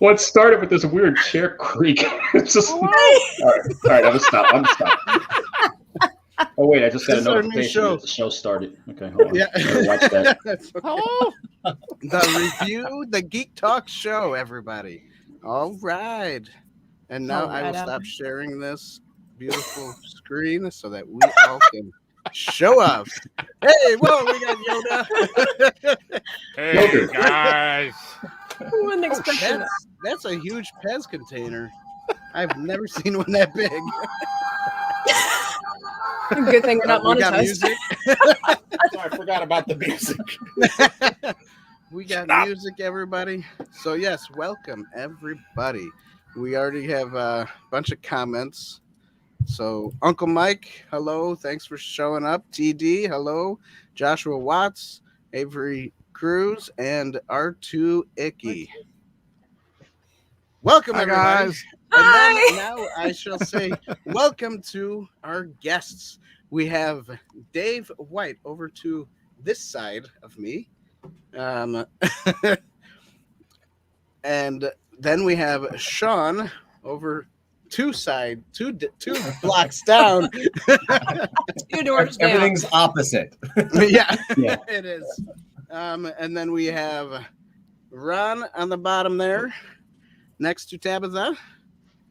Well, it started with this weird chair creak. It's just all right. I'm gonna stop. Oh wait, I just got a notification that the show started. Okay, hold on. Yeah, watch that. Okay. Oh, the review, the Geek Talk Show, everybody. All right, and now I will stop sharing this beautiful screen so that we all can show up. Hey, whoa, we got Yoda. Hey guys. Wasn't expecting that. That's a huge Pez container. I've never seen one that big. Good thing we're not We got monetized. music. I forgot about the music. We got music, everybody. So yes, welcome everybody. We already have a bunch of comments. So Uncle Mike, hello, thanks for showing up. TD, hello. Joshua Watts, Avery Cruz, and R2 Icky. Welcome, everybody. Guys. And then now I shall say welcome to our guests. We have Dave White over to this side of me. And then we have Shawn over two blocks down. 2 doors down. Everything's opposite. Yeah, it is. And then we have Ron on the bottom there, next to Tabitha.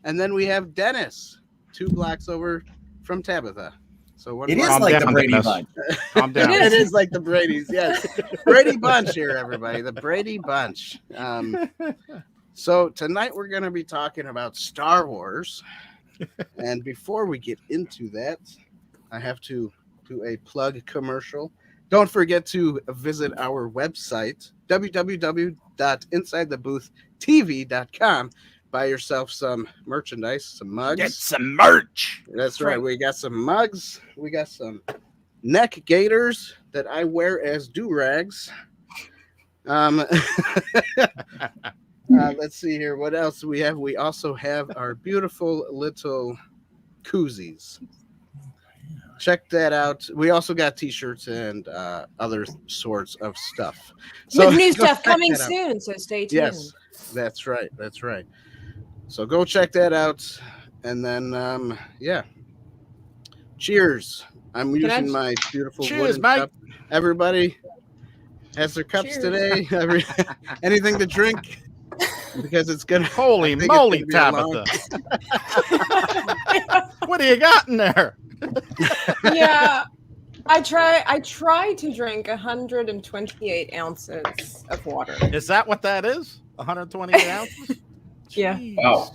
And then we have Dennis, 2 blocks over from Tabitha. So it is like the Brady Bunch. Calm down. It is like the Brady's, yes. Brady Bunch here, everybody. The Brady Bunch. So tonight we're going to be talking about Star Wars. And before we get into that, I have to do a plug commercial. Don't forget to visit our website, www.insidethebooth.tv.com. Buy yourself some merchandise, some mugs. Get some merch. That's right. We got some mugs. We got some neck gaiters that I wear as do-rags. Let's see here. What else do we have? We also have our beautiful little koozies. Check that out. We also got t-shirts and other sorts of stuff. So with new stuff coming soon, so stay tuned. Yes, that's right. That's right. So go check that out. And then, yeah. Cheers. I'm using my beautiful wooden cup. Everybody has their cups today. Anything to drink? Because it's gonna. Holy moly, Tabitha! What do you got in there? Yeah, I try to drink 128 ounces of water. Is that what that is? 128 ounces? Yeah. Wow.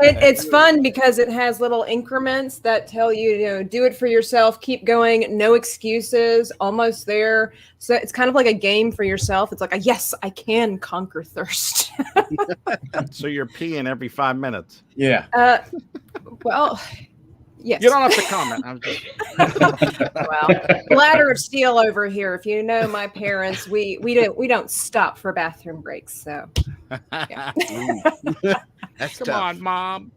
It's fun because it has little increments that tell you, do it for yourself, keep going, no excuses, almost there. So it's kind of like a game for yourself. It's like, yes, I can conquer thirst. So you're peeing every 5 minutes. Yeah. Well, yes. You don't have to comment. I'm just... Well, ladder of steel over here. If you know my parents, we don't stop for bathroom breaks. So, yeah. That's Come tough. on, Mom.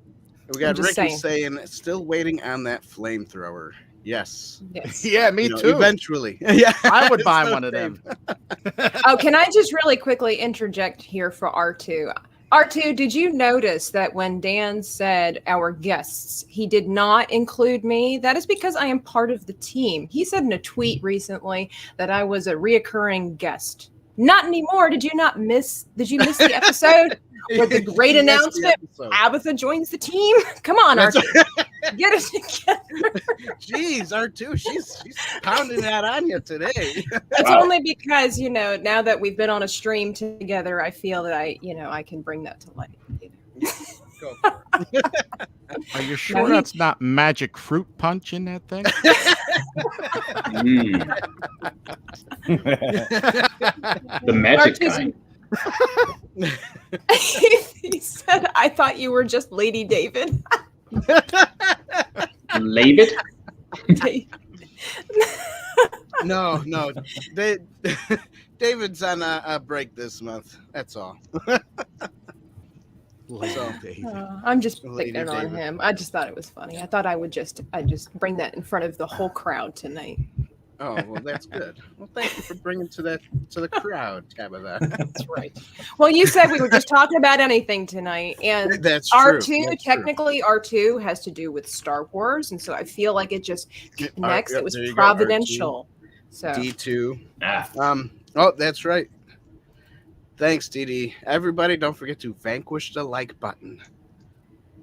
We got Ricky saying, still waiting on that flamethrower. Yes. Yeah, me too. Eventually. Yeah. I would buy one of them. Oh, can I just really quickly interject here for R2? R2, did you notice that when Dan said our guests, he did not include me? That is because I am part of the team. He said in a tweet recently that I was a reoccurring guest. Not anymore. Did you miss the episode with the great announcement? Tabitha joins the team. Come on, R2. Get it together. Jeez, R2, she's pounding that on you today. It's only because, now that we've been on a stream together, I feel that I can bring that to light. Go for it. Are you sure that's not magic fruit punch in that thing? The magic kind. He said, I thought you were just Lady David. David? No. David's on a break this month. That's all. I'm just picking on him. I just thought it was funny. I thought I just bring that in front of the whole crowd tonight. Oh, well, that's good. Well, thank you for bringing to the crowd, Tabitha. That's right. Well, you said we were just talking about anything tonight, and That's true. R2 That's technically R2 has to do with Star Wars, and so I feel like it just connects. Yep, It was there you go, providential. So D2. Ah. Oh, that's right. Thanks, DD. Everybody, don't forget to vanquish the like button.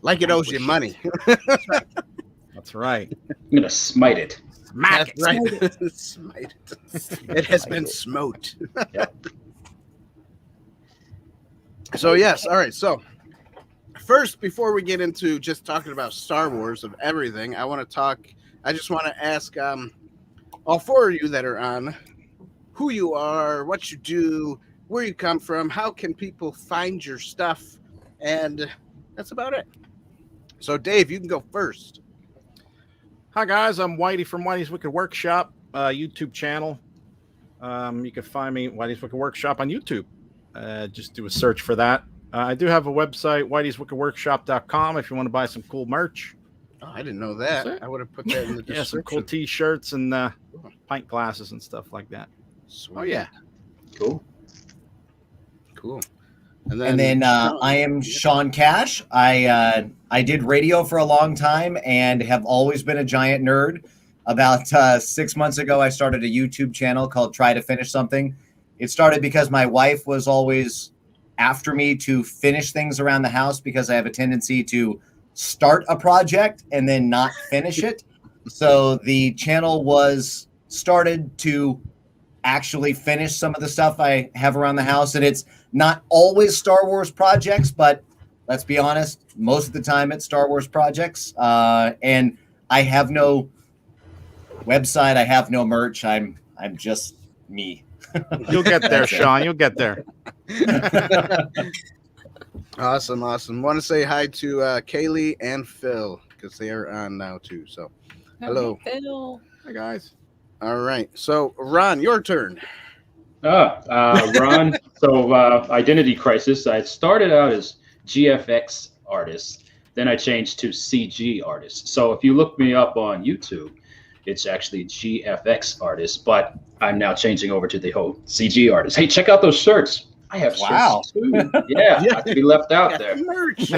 Like it owes you money. That's right. I'm gonna smite it. That's right. Smite it. It has been smote. So yes, all right. So first, before we get into just talking about Star Wars of everything, I just want to ask all four of you that are on who you are, what you do, where you come from, how can people find your stuff, and that's about it. So Dave, you can go first. Hi guys, I'm Whitey from Whitey's Wicked Workshop YouTube channel. You can find me Whitey's Wicked Workshop on YouTube. Just do a search for that. I do have a website, whiteyswickedworkshop.com, if you want to buy some cool merch. Oh, I didn't know that. I would have put that in the description. Yeah, some cool t-shirts and pint glasses and stuff like that. Sweet. Oh yeah, Cool. And then I am Shawn Cash. I did radio for a long time and have always been a giant nerd. About 6 months ago, I started a YouTube channel called Try to Finish Something. It started because my wife was always after me to finish things around the house because I have a tendency to start a project and then not finish it. So the channel was started to actually finish some of the stuff I have around the house. And it's not always Star Wars projects, but let's be honest, most of the time it's Star Wars projects. And I have no website. I have no merch. I'm just me. You'll get there, Shawn. You'll get there. Awesome. Want to say hi to Kaylee and Phil because they are on now too. So, hello. Phil. Hi guys. All right. So, Ron, your turn. Ron. So Identity Crisis. I started out as GFX artist. Then I changed to CG artist. So if you look me up on YouTube, it's actually GFX artist, but I'm now changing over to the whole CG artist. Hey, check out those shirts. I have shirts too. Yeah, not to be left out there. Merch. So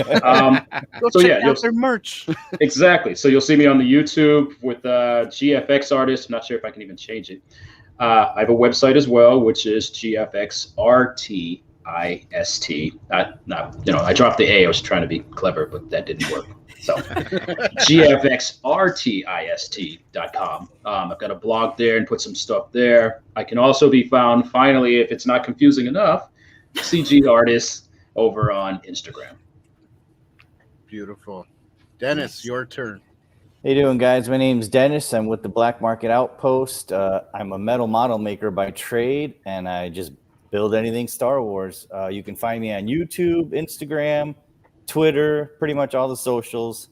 yeah, out their merch. Exactly. So you'll see me on the YouTube with GFX artist. I'm not sure if I can even change it. I have a website as well, which is GFX-RTIST. I dropped the A. I was trying to be clever, but that didn't work. So GFX-RTIST.com. I've got a blog there and put some stuff there. I can also be found, finally, if it's not confusing enough, CG-RTIST over on Instagram. Beautiful. Dennis, your turn. How you doing, guys? My name's Dennis. I'm with the Black Market Outpost. I'm a metal model maker by trade, and I just build anything Star Wars. You can find me on YouTube, Instagram, Twitter, pretty much all the socials.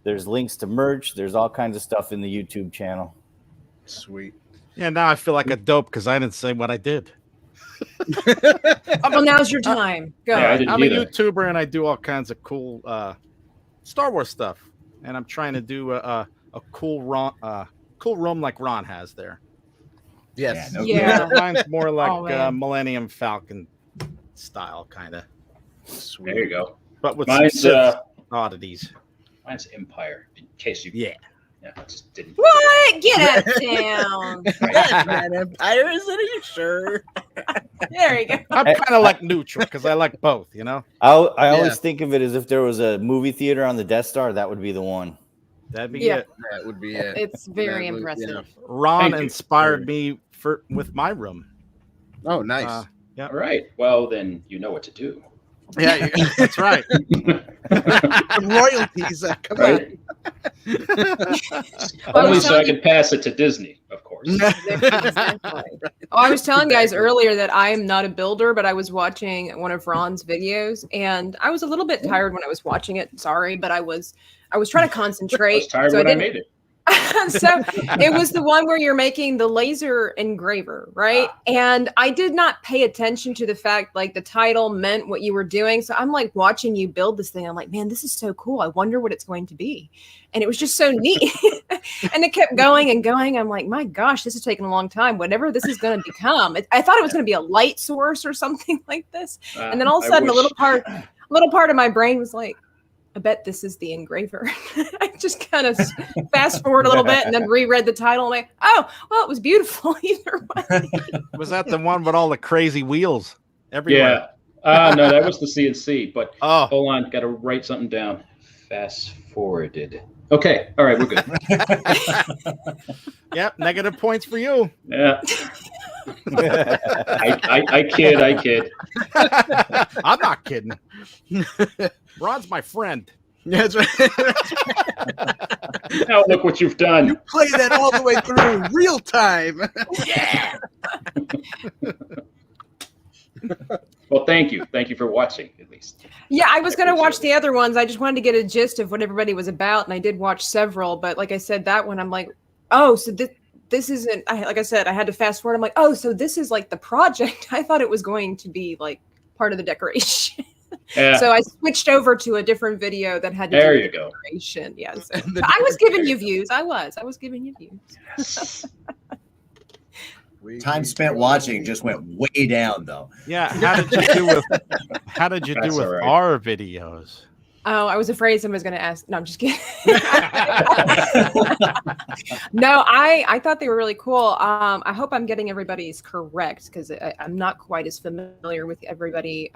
There's links to merch. There's all kinds of stuff in the YouTube channel. Sweet. Yeah, now I feel like a dope because I didn't say what I did. Well, now's your time. Go. Yeah, I'm a YouTuber and I do all kinds of cool Star Wars stuff. And I'm trying to do a cool room like Ron has there. Yes. Yeah. Mine's more like Millennium Falcon style, kind of. Sweet. There you go. But with Mine's some oddities. Mine's Empire. In case you, I just didn't. What? Get out of town. That's not Empire, is it? Are you sure? There you go. I'm kind of like neutral because I like both, you know? I always think of it as if there was a movie theater on the Death Star, that would be the one. That'd be Yeah. it. That would be it. It's very impressive. Ron Thank you. inspired me with my room. Oh, nice. All right. Well, then you know what to do. Yeah, That's right. royalties. Come Right? Only so I can pass it to Disney, of course. Exactly. Oh, I was telling guys earlier that I am not a builder, but I was watching one of Ron's videos, and I was a little bit tired when I was watching it. Sorry, but I was trying to I concentrate. was tired so when I made it. So it was the one where you're making the laser engraver, right? And I did not pay attention to the fact like the title meant what you were doing. So I'm like watching you build this thing. I'm like, man, this is so cool. I wonder what it's going to be. And it was just so neat. And it kept going and going. I'm like, my gosh, this is taking a long time. Whatever this is going to become. I thought it was going to be a light source or something like this. And then all of a sudden, a little part of my brain was like, I bet this is the engraver. I just kind of fast forward a little bit and then reread the title. And like, oh, well, it was beautiful either way. Was that the one with all the crazy wheels everywhere? Yeah. No, that was the CNC. But Oh, hold on, got to write something down. Fast forwarded. Okay. All right, we're good. yep. Negative points for you. Yeah. I kid. I'm not kidding. Ron's my friend. Yeah, that's right. Now look what you've done. Play that all the way through real time. Yeah. Well, thank you. Thank you for watching, at least. Yeah, I was going to watch the other ones. I just wanted to get a gist of what everybody was about. And I did watch several. But like I said, that one, I'm like, oh, so this isn't, like I said, I had to fast forward. I'm like, oh, so this is like the project. I thought it was going to be like part of the decoration. Yeah. So I switched over to a different video that had to There do you with go. decoration. Yes. I was giving you views. I was giving you views. Time spent watching just went way down, though. Yeah. How did you do with That's all right. our videos? Oh, I was afraid someone was going to ask. No, I'm just kidding. No, I thought they were really cool. I hope I'm getting everybody's correct because I'm not quite as familiar with everybody.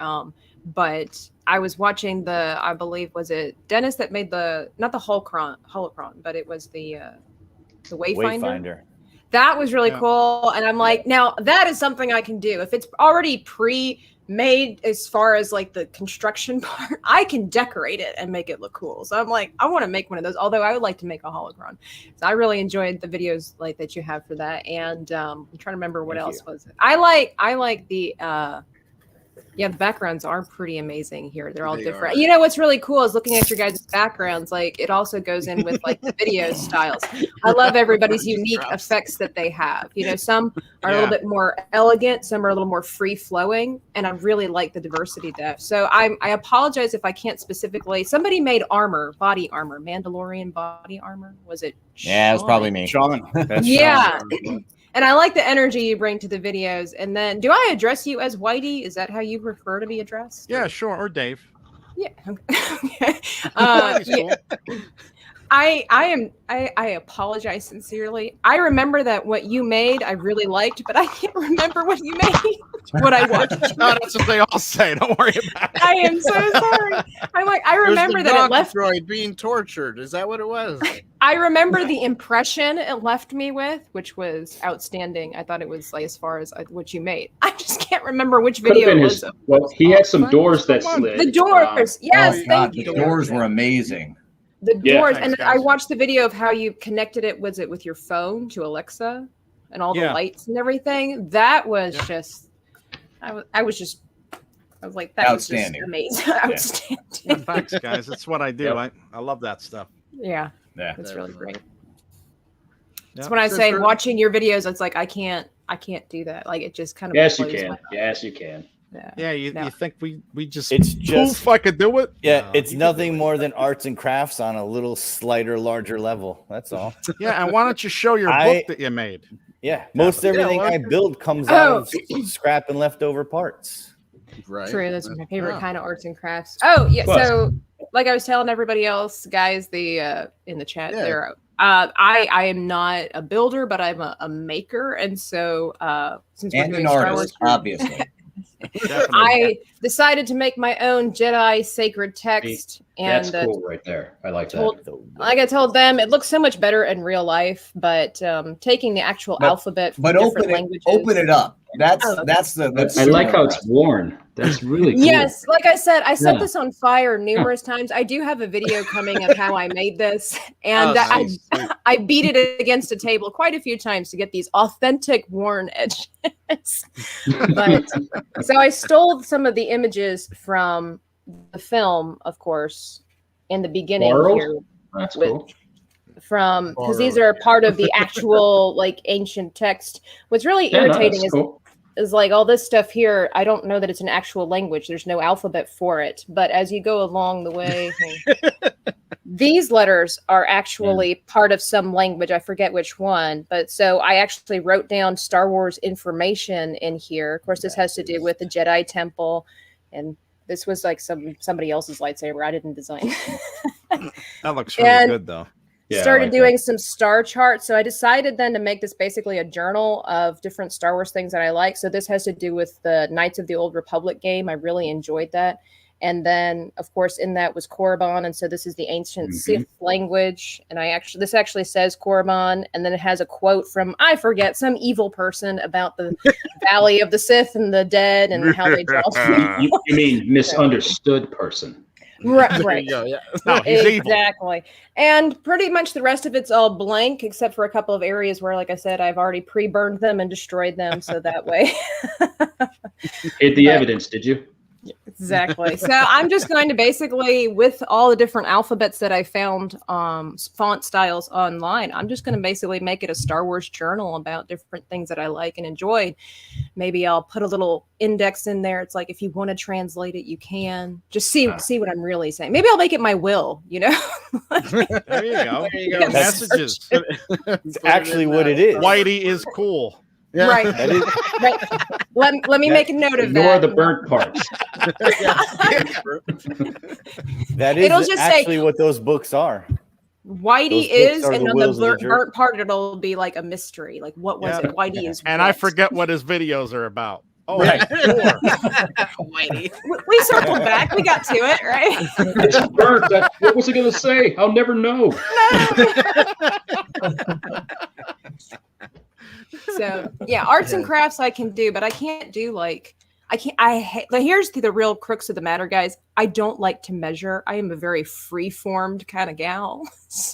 But I was watching I believe, was it Dennis that made not the holocron, but it was the Wayfinder. That was really cool. And I'm like, now that is something I can do. If it's already pre-made as far as like the construction part, I can decorate it and make it look cool. So I'm like, I want to make one of those, although I would like to make a holocron. So I really enjoyed the videos like that you have for that. And I'm trying to remember what else was it. I like the the backgrounds are pretty amazing here. They're all different. You know what's really cool is looking at your guys' backgrounds. Like it also goes in with like the video styles. I love everybody's unique effects that they have. You know, some are a little bit more elegant, some are a little more free flowing, and I really like the diversity depth. So I apologize if I can't specifically. Somebody made body armor, Mandalorian body armor. Was it? Yeah, it was probably me. Sean. Yeah. And I like the energy you bring to the videos. And then, do I address you as Whitey? Is that how you prefer to be addressed? Yeah, sure. Or Dave. Yeah. Cool. I apologize sincerely. I remember that what you made I really liked, but I can't remember what you made. What I watched. No, that's what they all say. Don't worry about it. I am so sorry. I'm like, I remember that it left Droid being tortured. Is that what it was? I remember the impression it left me with, which was outstanding. I thought it was like as far as what you made. I just can't remember which video it was. Well, he had some doors that slid. The doors, yes, thank you. The doors were amazing. The doors, thanks, and guys. I watched the video of how you connected it. Was it with your phone to Alexa, and all the lights and everything? That was just, I was like, that Outstanding. was just amazing, outstanding. Thanks, guys. That's what I do. Yep. I love that stuff. Yeah, Yeah. that's really great. That's Yep. when I say watching your videos, it's like I can't do that. Like it just kind of Yes, you blows can. my mind. Yes, you can. Yeah, you No. think we just It's just poof, I could do it? yeah, No, it's you can nothing do it. more than arts and crafts on a little slighter, larger level. That's all. Yeah, and why don't you show your book that you made? Yeah, most everything I build comes out of scrap and leftover parts. Right. True, that's my favorite Oh. kind of arts and crafts. Oh yeah, Plus. so like I was telling everybody else, guys, in the chat Yeah. there. I am not a builder, but I'm a maker, and so since we're And doing an Star artist, Wars, obviously. Definitely. I decided to make my own Jedi sacred text, and That's cool right there. I like that. like I told them, it looks so much better in real life, but taking the actual alphabet from But different languages. open it up. That's Oh. that's I like how it's worn. That's really cool. Yes, like I said, I set Yeah. this on fire numerous times. I do have a video coming of how I made this, and nice. I beat it against a table quite a few times to get these authentic worn edges. But so I stole some of the images from the film, of course, in the beginning Borrowed? here. That's With- cool. from, because these are part of the actual like ancient text. What's really irritating is like all this stuff here. I don't know that it's an actual language. There's no alphabet for it. But as you go along the way, these letters are actually part of some language. I forget which one. But so I actually wrote down Star Wars information in here. Of course, this has to do with the Jedi Temple. And this was like somebody else's lightsaber. I didn't design. That looks really good, though. Yeah, started doing some star charts. So I decided then to make this basically a journal of different Star Wars things that I like. So this has to do with the Knights of the Old Republic game. I really enjoyed that. And then, of course, in that was Korriban. And so this is the ancient Sith language. And this actually says Korriban. And then it has a quote from, I forget, some evil person about the Valley of the Sith and the dead and how they draw. You mean misunderstood person. Right. No, he's exactly. Evil. And pretty much the rest of it's all blank, except for a couple of areas where, like I said, I've already pre-burned them and destroyed them. So that way. Hid the evidence, did you? Exactly. So I'm just going to basically, with all the different alphabets that I found, font styles online, I'm just going to basically make it a Star Wars journal about different things that I like and enjoyed. Maybe I'll put a little index in there. It's like, if you want to translate it, you can. Just see what I'm really saying. Maybe I'll make it my will, There you go. There you go. Messages. It's actually what it is. Whitey is cool. Yeah. Right. Right. Let me make a note of Ignore that. the burnt parts. That is It'll just actually say- what those books are. Whitey Those books is, are and the on wills the of the jerk. burnt part, it'll be like a mystery. Like, what was it? Whitey is. And I forget what his videos are about. Oh, Right. Whitey. We circled back. We got to it, right? It's burnt. What was it going to say? I'll never know. So yeah, arts and crafts I can do, but I can't do here's the real crux of the matter, guys. I don't like to measure. I am a very free-formed kind of gal. So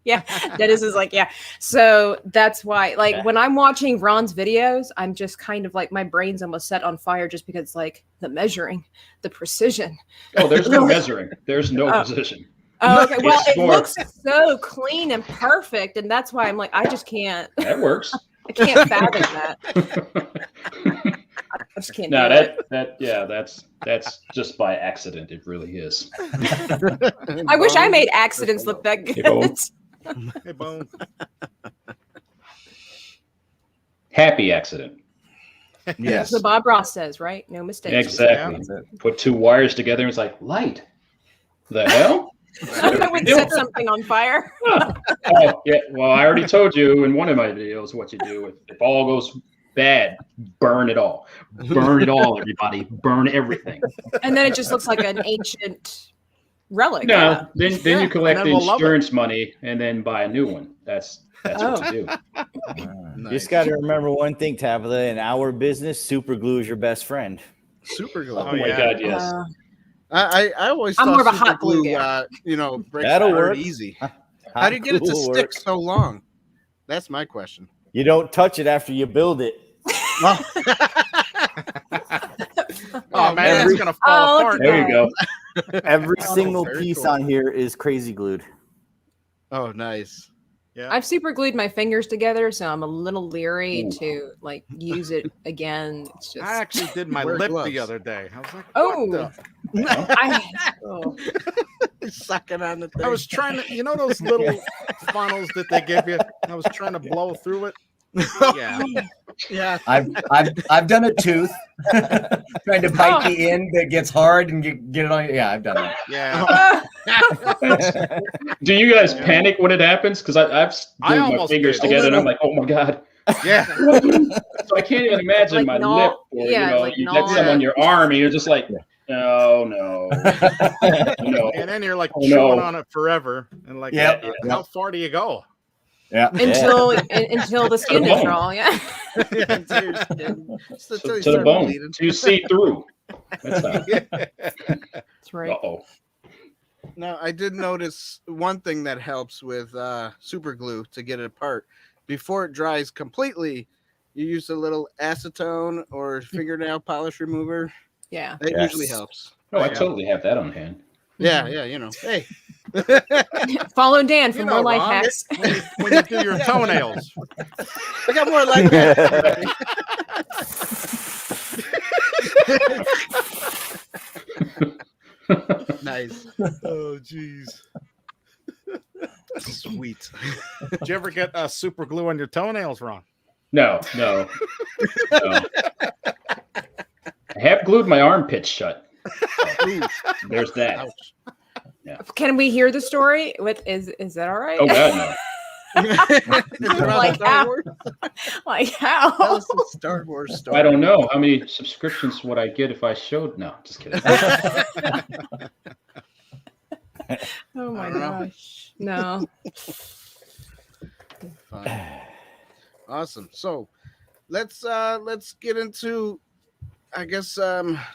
yeah, Dennis is like, yeah. So that's why, like, when I'm watching Ron's videos, I'm just kind of like, my brain's almost set on fire just because, like, the measuring, the precision. Oh, there's no measuring. There's no precision. Oh, okay. Well, It's it more- looks so clean and perfect, and that's why I'm like, I just can't. That works. I can't fathom that. I just can't. No, do it. that's just by accident. It really is. I wish I made accidents look that good. Hey, Bone. Happy accident. Yes. So Bob Ross says, right? No mistakes. Exactly. Put two wires together and it's like, light. The hell? I would set something on fire. Oh, yeah. Well, I already told you in one of my videos what you do. If all goes bad, burn it all. Burn it all, everybody. Burn everything. And then it just looks like an ancient relic. No, then you collect And the then we'll love insurance money and then buy a new one. That's what you do. You just got to remember one thing, Tabitha. In our business, super glue is your best friend. Super glue. Oh my God, yes. I always I'm thought more of a super hot glue glue, guy. breaks That'll apart work. easy. How do you get it to Glue will stick work. so long? That's my question. You don't touch it after you build it. Well, Oh, man, it's going to fall apart. There you go. Every single very piece cool. on here is crazy glued. oh, nice. Yeah. I've super glued my fingers together, so I'm a little leery Ooh. to like use it again. It's just I actually did my Wear lip gloves. the other day. I was like, Oh. what the? Sucking on the thing. I was trying to, those little funnels that they give you? I was trying to blow through it. Yeah. yeah. I've done a tooth, trying to bite the end that gets hard and get it on. Yeah, I've done that. Yeah. Do you guys panic when it happens? Because I've I glued my almost fingers did. together and I'm like, oh my God. Yeah. So I can't even imagine Like my gnaw- lip. Or, yeah, like you gnaw. get some on your arm and you're just like, oh no. No. And then you're like Oh, chewing no. on it forever. And like, Yep. how far do you go? Yeah. until the skin the is bone. raw. Yeah. Just until you To the start bone. bleeding. To see through. That's how. That's right. Uh-oh. Now, I did notice one thing that helps with super glue to get it apart. Before it dries completely, you use a little acetone or fingernail polish remover. Yeah. That Yes. usually helps. Oh, I totally have that on hand. Yeah, Hey, Follow Dan for You more know, life Ron, hacks. when you do your toenails. I got more like that. Nice. Oh, jeez. Sweet. Did you ever get super glue on your toenails, Ron? No. I have glued my armpits shut. So, there's that. Ouch. Can we hear the story? Is that all right? Oh God, no. Is it around Like Star how? Wars? Like Tell how? us some Star Wars story. I don't know how many subscriptions would I get if I showed. No, just kidding. Oh my I don't know. gosh. No. Fine. Awesome. So let's get into, I guess,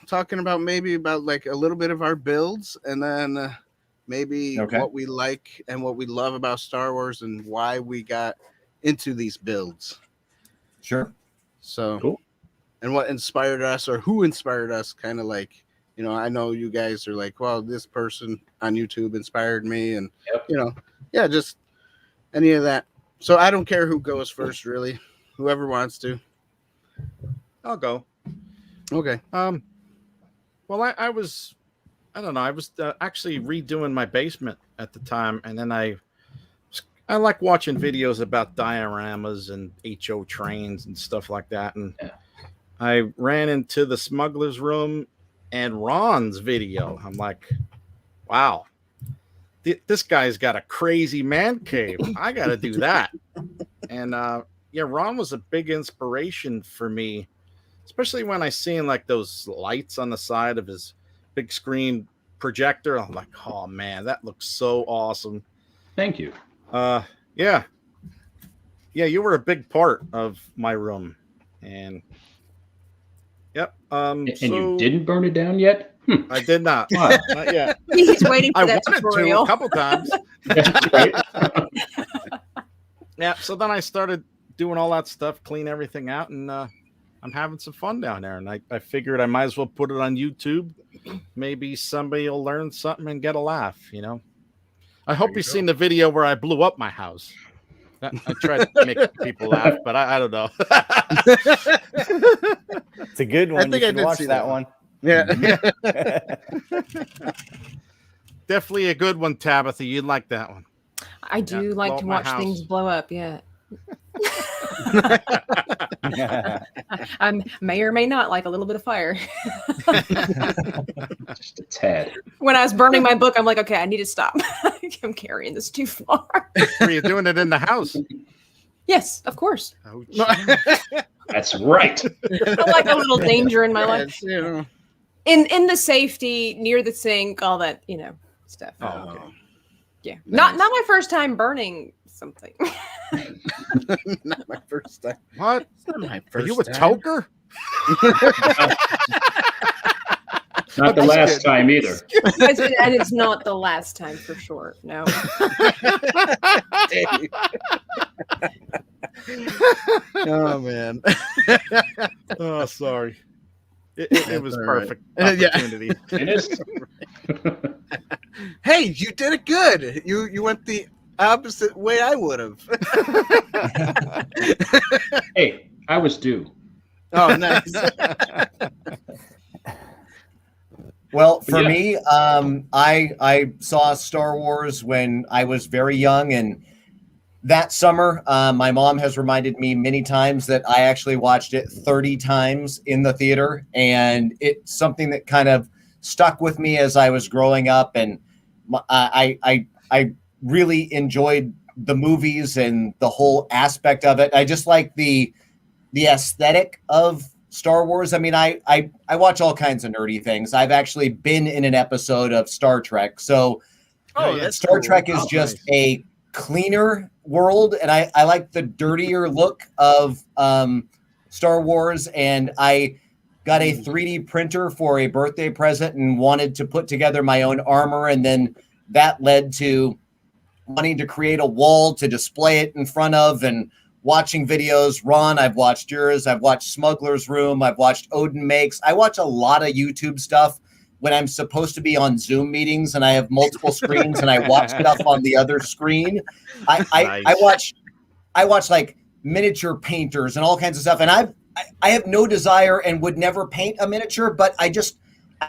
talking about like a little bit of our builds, and then maybe Okay. what we like and what we love about Star Wars and why we got into these builds. Sure. So Cool. And what inspired us, or who inspired us, kind of like, you know, I know you guys are like, well, this person on YouTube inspired me, and Yep. you know, yeah, just any of that. So I don't care who goes first, really. Whoever wants to. I'll go. Okay. Well, I was actually redoing my basement at the time, and then I like watching videos about dioramas and HO trains and stuff like that, and Yeah. I ran into the smuggler's room and Ron's video. I'm like, wow, this guy's got a crazy man cave. I got to do that. And yeah, Ron was a big inspiration for me, especially when I seen like those lights on the side of his big screen projector. I'm like, oh man, that looks so awesome. Thank you. Yeah, you were a big part of my room, and yep. And So you didn't burn it down yet? I did not. Wow. Not yet. He's waiting for I that wanted to tutorial. a couple times. That's right. Yeah. So then I started doing all that stuff, clean everything out, and I'm having some fun down there. And I figured I might as well put it on YouTube. Maybe somebody will learn something and get a laugh, you know. I hope you've seen the video where I blew up my house. I tried to make people laugh, but I don't know. It's a good one. think You I should did watch see that that one. Yeah. Definitely a good one, Tabitha. You'd like that one. I do Yeah, like blow to up my watch house. things blow up. Yeah. I may or may not like a little bit of fire. Just a tad. When I was burning my book, I'm like, okay, I need to stop. I'm carrying this too far. Were you doing it in the house? Yes, of course. Oh, geez. That's right. I like a little danger in my life. It's, you know. In the safety, near the sink, all that, you know, stuff. Oh, okay. Yeah. Nice. Not my first time burning something. Not my first time. What? It's not my Are first you a time. toker? Not the last time either. And it's not the last time for sure. No. Oh man. Oh, sorry. It was All right. perfect Yeah. opportunity. It is. Hey, you did it good. You went the opposite way I would have. Hey, I was due. Oh, nice. Well, for Yeah. me, I saw Star Wars when I was very young, and that summer, my mom has reminded me many times that I actually watched it 30 times in the theater, and it's something that kind of stuck with me as I was growing up, and I really enjoyed the movies and the whole aspect of it. I just like the aesthetic of Star Wars. I mean, I watch all kinds of nerdy things. I've actually been in an episode of Star Trek. So Oh, that's Star cool. Trek is Oh, just nice. a cleaner world. And I like the dirtier look of Star Wars. And I got a 3D printer for a birthday present and wanted to put together my own armor. And then that led to wanting to create a wall to display it in front of, and watching videos. Ron, I've watched yours. I've watched Smuggler's Room. I've watched Odin Makes. I watch a lot of YouTube stuff when I'm supposed to be on Zoom meetings and I have multiple screens and I watch stuff on the other screen. I watch like miniature painters and all kinds of stuff. And I have no desire and would never paint a miniature, but I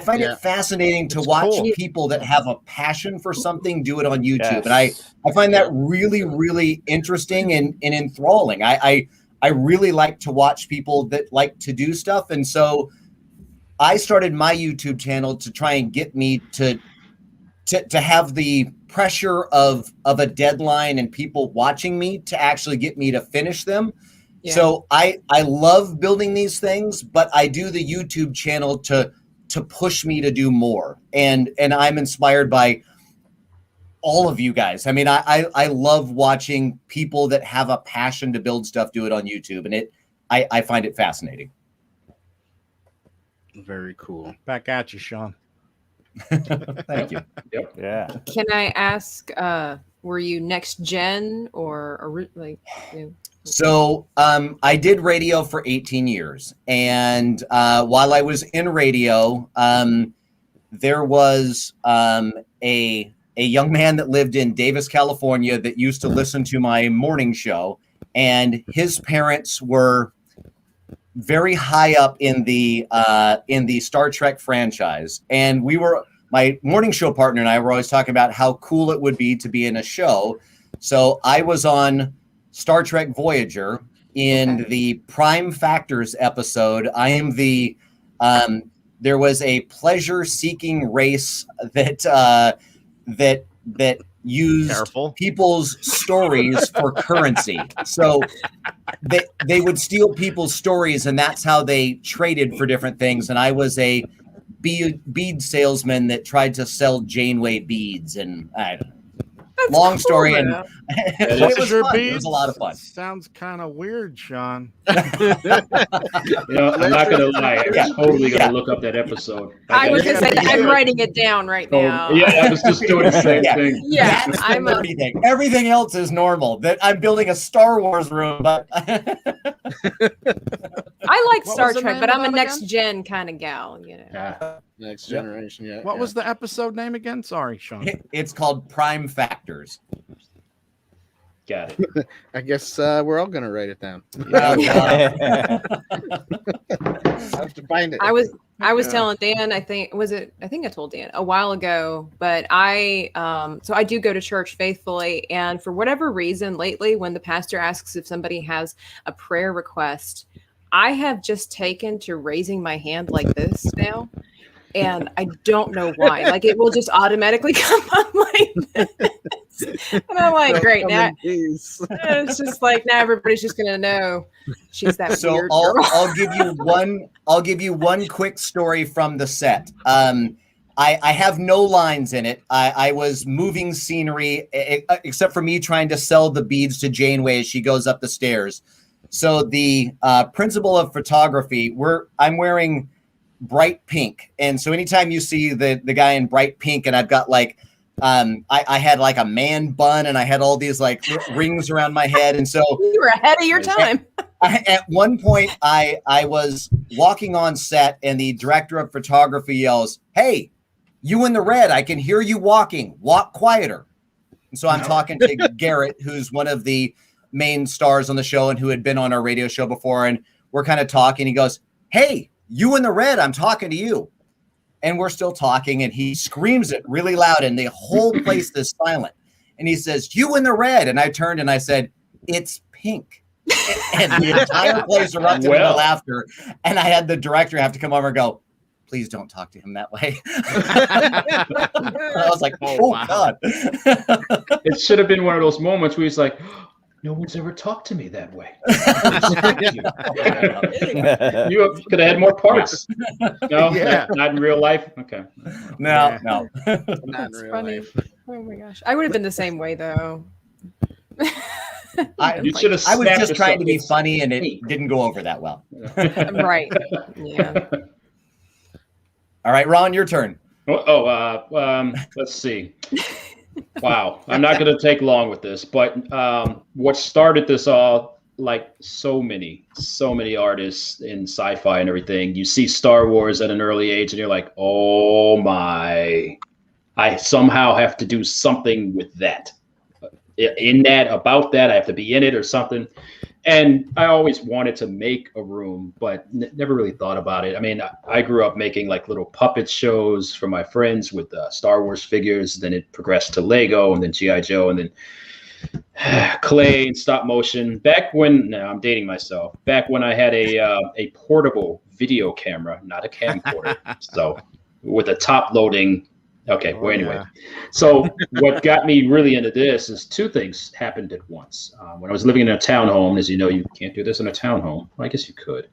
find it fascinating to watch people that have a passion for something do it on YouTube. Yes. And I find that really, really interesting and enthralling. I really like to watch people that like to do stuff. And so I started my YouTube channel to try and get me to have the pressure of a deadline and people watching me to actually get me to finish them. Yeah. So I love building these things, but I do the YouTube channel to push me to do more. And I'm inspired by all of you guys. I mean, I love watching people that have a passion to build stuff do it on YouTube, and I find it fascinating. Very cool. Back at you, Shawn. Thank you. Yep. Yeah. Can I ask, were you next gen or like? So I did radio for 18 years. And while I was in radio, there was a young man that lived in Davis, California that used to listen to my morning show. And his parents were very high up in the Star Trek franchise. And my morning show partner and I were always talking about how cool it would be to be in a show. So I was on Star Trek Voyager in the Prime Factors episode. I am the there was a pleasure-seeking race that used people's stories for currency. So they would steal people's stories, and that's how they traded for different things. And I was a bead salesman that tried to sell Janeway beads, and I don't know. That's long story, and it was fun. It was a lot of fun. Sounds kind of weird, Shawn. I'm not gonna lie. I'm totally gonna look up that episode. I was gonna say that I'm writing it down right now. Yeah, I was just doing the same thing. Yeah, I'm everything else is normal. That I'm building a Star Wars room, but I like Star Trek, but I'm a next gen kind of gal. You know. Yeah. Next generation. Yeah. What was the episode name again? Sorry, Shawn. It's called Prime Factors. Got it. I guess we're all gonna write it down. Yeah. I have to find it. I was telling Dan, I think I told Dan a while ago, but so I do go to church faithfully, and for whatever reason lately, when the pastor asks if somebody has a prayer request, I have just taken to raising my hand like this now. And I don't know why. Like, it will just automatically come up like this. And I'm like, great. Now it's just like, now everybody's just going to know she's that weird girl. I'll give you one quick story from the set. I have no lines in it. I was moving scenery, except for me trying to sell the beads to Janeway as she goes up the stairs. So the principal of photography, I'm wearing bright pink, and so anytime you see the guy in bright pink, and I've got like I had like a man bun, and I had all these like rings around my head, and so you were ahead of your time. At one point, I was walking on set, and the director of photography yells, "Hey, you in the red! I can hear you walking. Walk quieter." And so I'm talking to Garrett, who's one of the main stars on the show and who had been on our radio show before, and we're kind of talking. He goes, "Hey, you in the red, I'm talking to you." And we're still talking, and he screams it really loud, and the whole place is silent. And he says, "You in the red." And I turned and I said, "It's pink." And the entire place erupted into laughter. And I had the director have to come over and go, "Please don't talk to him that way." I was like, oh wow. God. It should have been one of those moments where he's like, no one's ever talked to me that way. You could have had more parts. No, not in real life. Okay. No. Not in real life. Oh my gosh, I would have been the same way though. I was just trying to be funny, and it didn't go over that well. Right. Yeah. All right, Ron, your turn. Let's see. Wow, I'm not going to take long with this, but what started this all like so many artists in sci-fi and everything, you see Star Wars at an early age and you're like, oh my, I somehow have to do something with that. About that, I have to be in it or something. And I always wanted to make a room, but never really thought about it. I mean, I grew up making like little puppet shows for my friends with Star Wars figures. Then it progressed to Lego and then G.I. Joe and then clay and stop motion. Back when, now I'm dating myself, back when I had a portable video camera, not a camcorder. So with a top loading. Okay, well, anyway. Yeah. So what got me really into this is two things happened at once. When I was living in a townhome, as you know, you can't do this in a townhome. Well, I guess you could.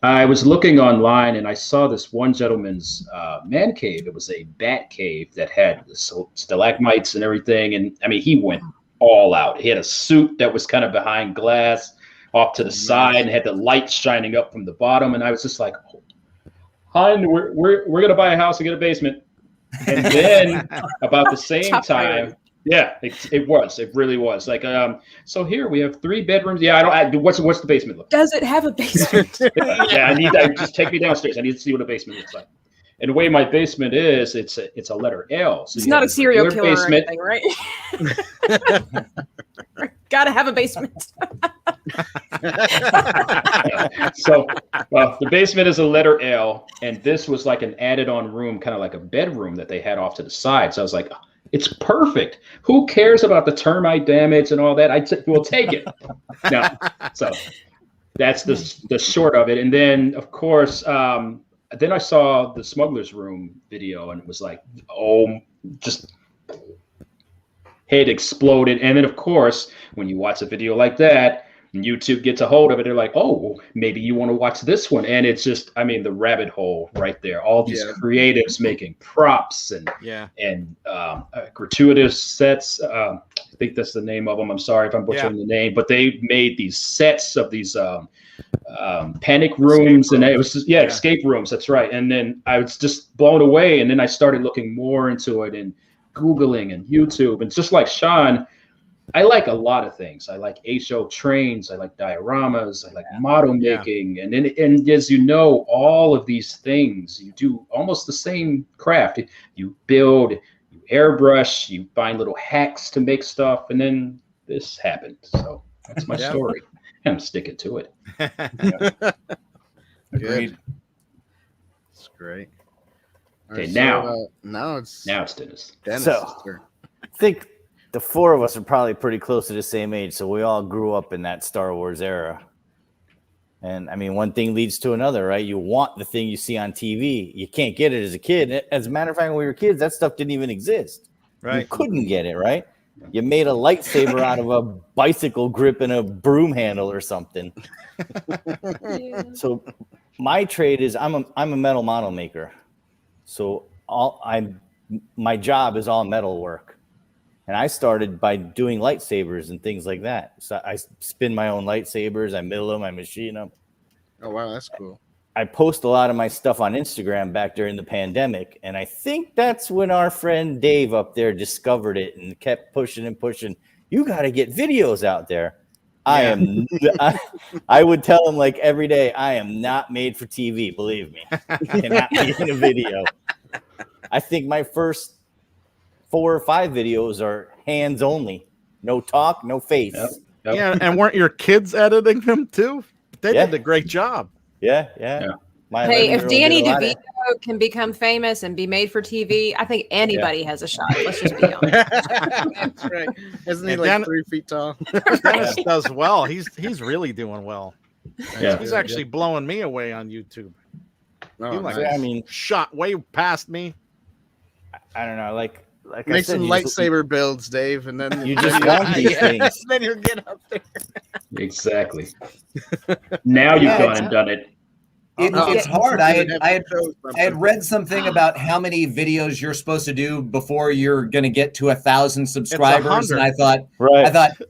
I was looking online and I saw this one gentleman's man cave. It was a bat cave that had stalagmites and everything. And I mean, he went all out. He had a suit that was kind of behind glass off to the side and had the light shining up from the bottom. And I was just like, hon, we're going to buy a house and get a basement. And then about the same time, yeah, it really was like, so here we have 3 bedrooms. Yeah, what's the basement look? Does it have a basement? I just take me downstairs. I need to see what a basement looks like. And the way my basement is, it's a letter L. So it's not a serial killer basement. Or anything, right? Gotta have a basement. So the basement is a letter L, and this was like an added-on room, kind of like a bedroom that they had off to the side. So I was like, it's perfect. Who cares about the termite damage and all that? We'll take it. No, so that's the short of it. And then, of course, then I saw the Smuggler's Room video, and it was like, oh, just head exploded. And then, of course, when you watch a video like that, and YouTube gets a hold of it, they're like, oh, maybe you want to watch this one. And it's just, I mean, the rabbit hole right there. All these creatives making props and gratuitous sets. I think that's the name of them. I'm sorry if I'm butchering the name, but they made these sets of these panic rooms, and it was just, escape rooms. That's right. And then I was just blown away. And then I started looking more into it and Googling and YouTube. And just like Shawn, I like a lot of things. I like HO trains. I like dioramas. I like model making. And as you know, all of these things, you do almost the same craft. You build, you airbrush, you find little hacks to make stuff. And then this happened. So that's my story. And I'm sticking to it. Agreed. It's great. Okay, right, so, now it's Dennis. So I think the 4 of us are probably pretty close to the same age, so we all grew up in that Star Wars era. And I mean, one thing leads to another, right? You want the thing you see on TV. You can't get it as a kid. As a matter of fact, when we were kids, that stuff didn't even exist. Right? You couldn't get it, right? You made a lightsaber out of a bicycle grip and a broom handle or something. So my trade is I'm a metal model maker. So my job is all metal work. And I started by doing lightsabers and things like that. So I spin my own lightsabers, I mill them, I machine them. Oh, wow, that's cool. I post a lot of my stuff on Instagram back during the pandemic. And I think that's when our friend Dave up there discovered it and kept pushing and pushing. You got to get videos out there. I would tell him like every day, I am not made for TV, believe me. I cannot be in a video. I think my first 4 or 5 videos are hands only, no talk, no face. Yep. Yeah, and weren't your kids editing them too? They did a great job. Yeah. Hey, if Danny DeVito can become famous and be made for TV, I think anybody has a shot. Let's just be honest. That's right. Isn't he like 3 feet tall? Dennis does well. He's really doing well. Yeah. He's actually blowing me away on YouTube. Oh, he shot way past me. I don't know, like make some lightsaber builds, Dave, and then you just want these things. Then you'll get up there. Exactly. Now you've gone and done it. It's hard. I had read something about how many videos you're supposed to do before you're going to get to 1,000 subscribers, and I thought,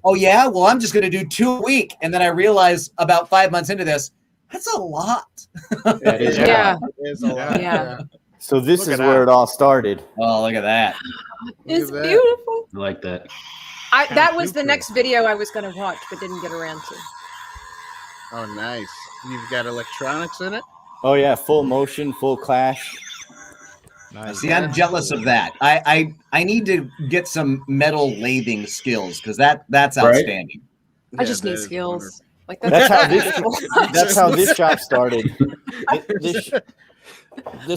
oh yeah, well I'm just going to do 2 a week, and then I realized about 5 months into this, that's a lot. That is It is a lot. Yeah. So this is where it all started. Oh, look at that! It's beautiful. I like that. That was the next video I was going to watch, but didn't get around to. Oh, nice. You've got electronics in it? Oh yeah, full motion, full clash. Nice. See, I'm jealous of that. I need to get some metal lathing skills because that's Right? outstanding. I just that need is skills. Like That's how this. wonderful. That's how this shop started. This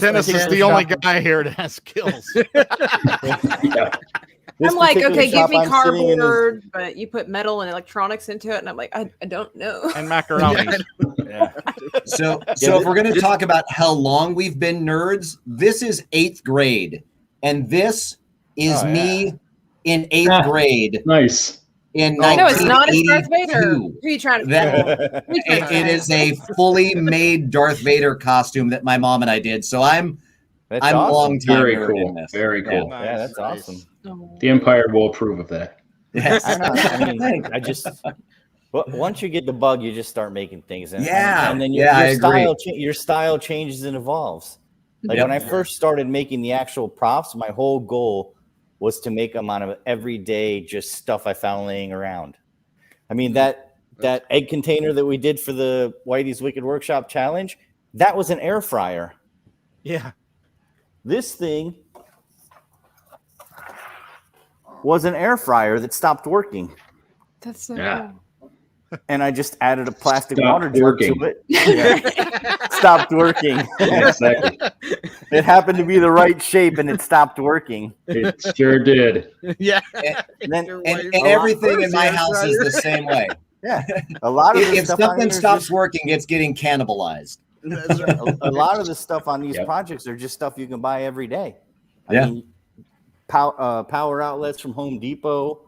Dennis is particular the only shop- guy here that has skills. Yeah. this I'm like, particular okay, give shop me I'm sitting in is- cardboard, but you put metal and electronics into it, and I'm like, I don't know. And macaroni. Yeah. So if we're going to talk about how long we've been nerds, this is 8th grade, and this is Oh, yeah. me in 8th Ah. grade Nice. in No, it's not. It's Darth 1982. Vader. Who are you trying to That- Who you trying to It is a fully made Darth Vader costume that my mom and I did. So I'm That's a awesome. long time Very nerd cool. in this. Very cool. Yeah, that's awesome. Oh. The Empire will approve of that. Yes. I mean, I just. Well, once you get the bug, you just start making things, and then I agree. your style changes and evolves. Like Yep. when I first started making the actual props, my whole goal was to make them out of everyday just stuff I found laying around. I mean that egg container that we did for the Whitey's Wicked Workshop challenge, that was an air fryer. Yeah. This thing was an air fryer that stopped working. That's so Yeah. cool. And I just added a plastic Stopped water jug working. to it. Yeah. Stopped working. Yeah, exactly. It happened to be the right shape, and it stopped working. It sure did. Yeah. And then, And everything in my house is the same way. yeah, a lot of the If stuff on something here is stops just- working, it's getting cannibalized. That's right. a lot of the stuff on these Yep. projects are just stuff you can buy every day. I Yeah. mean, power outlets from Home Depot,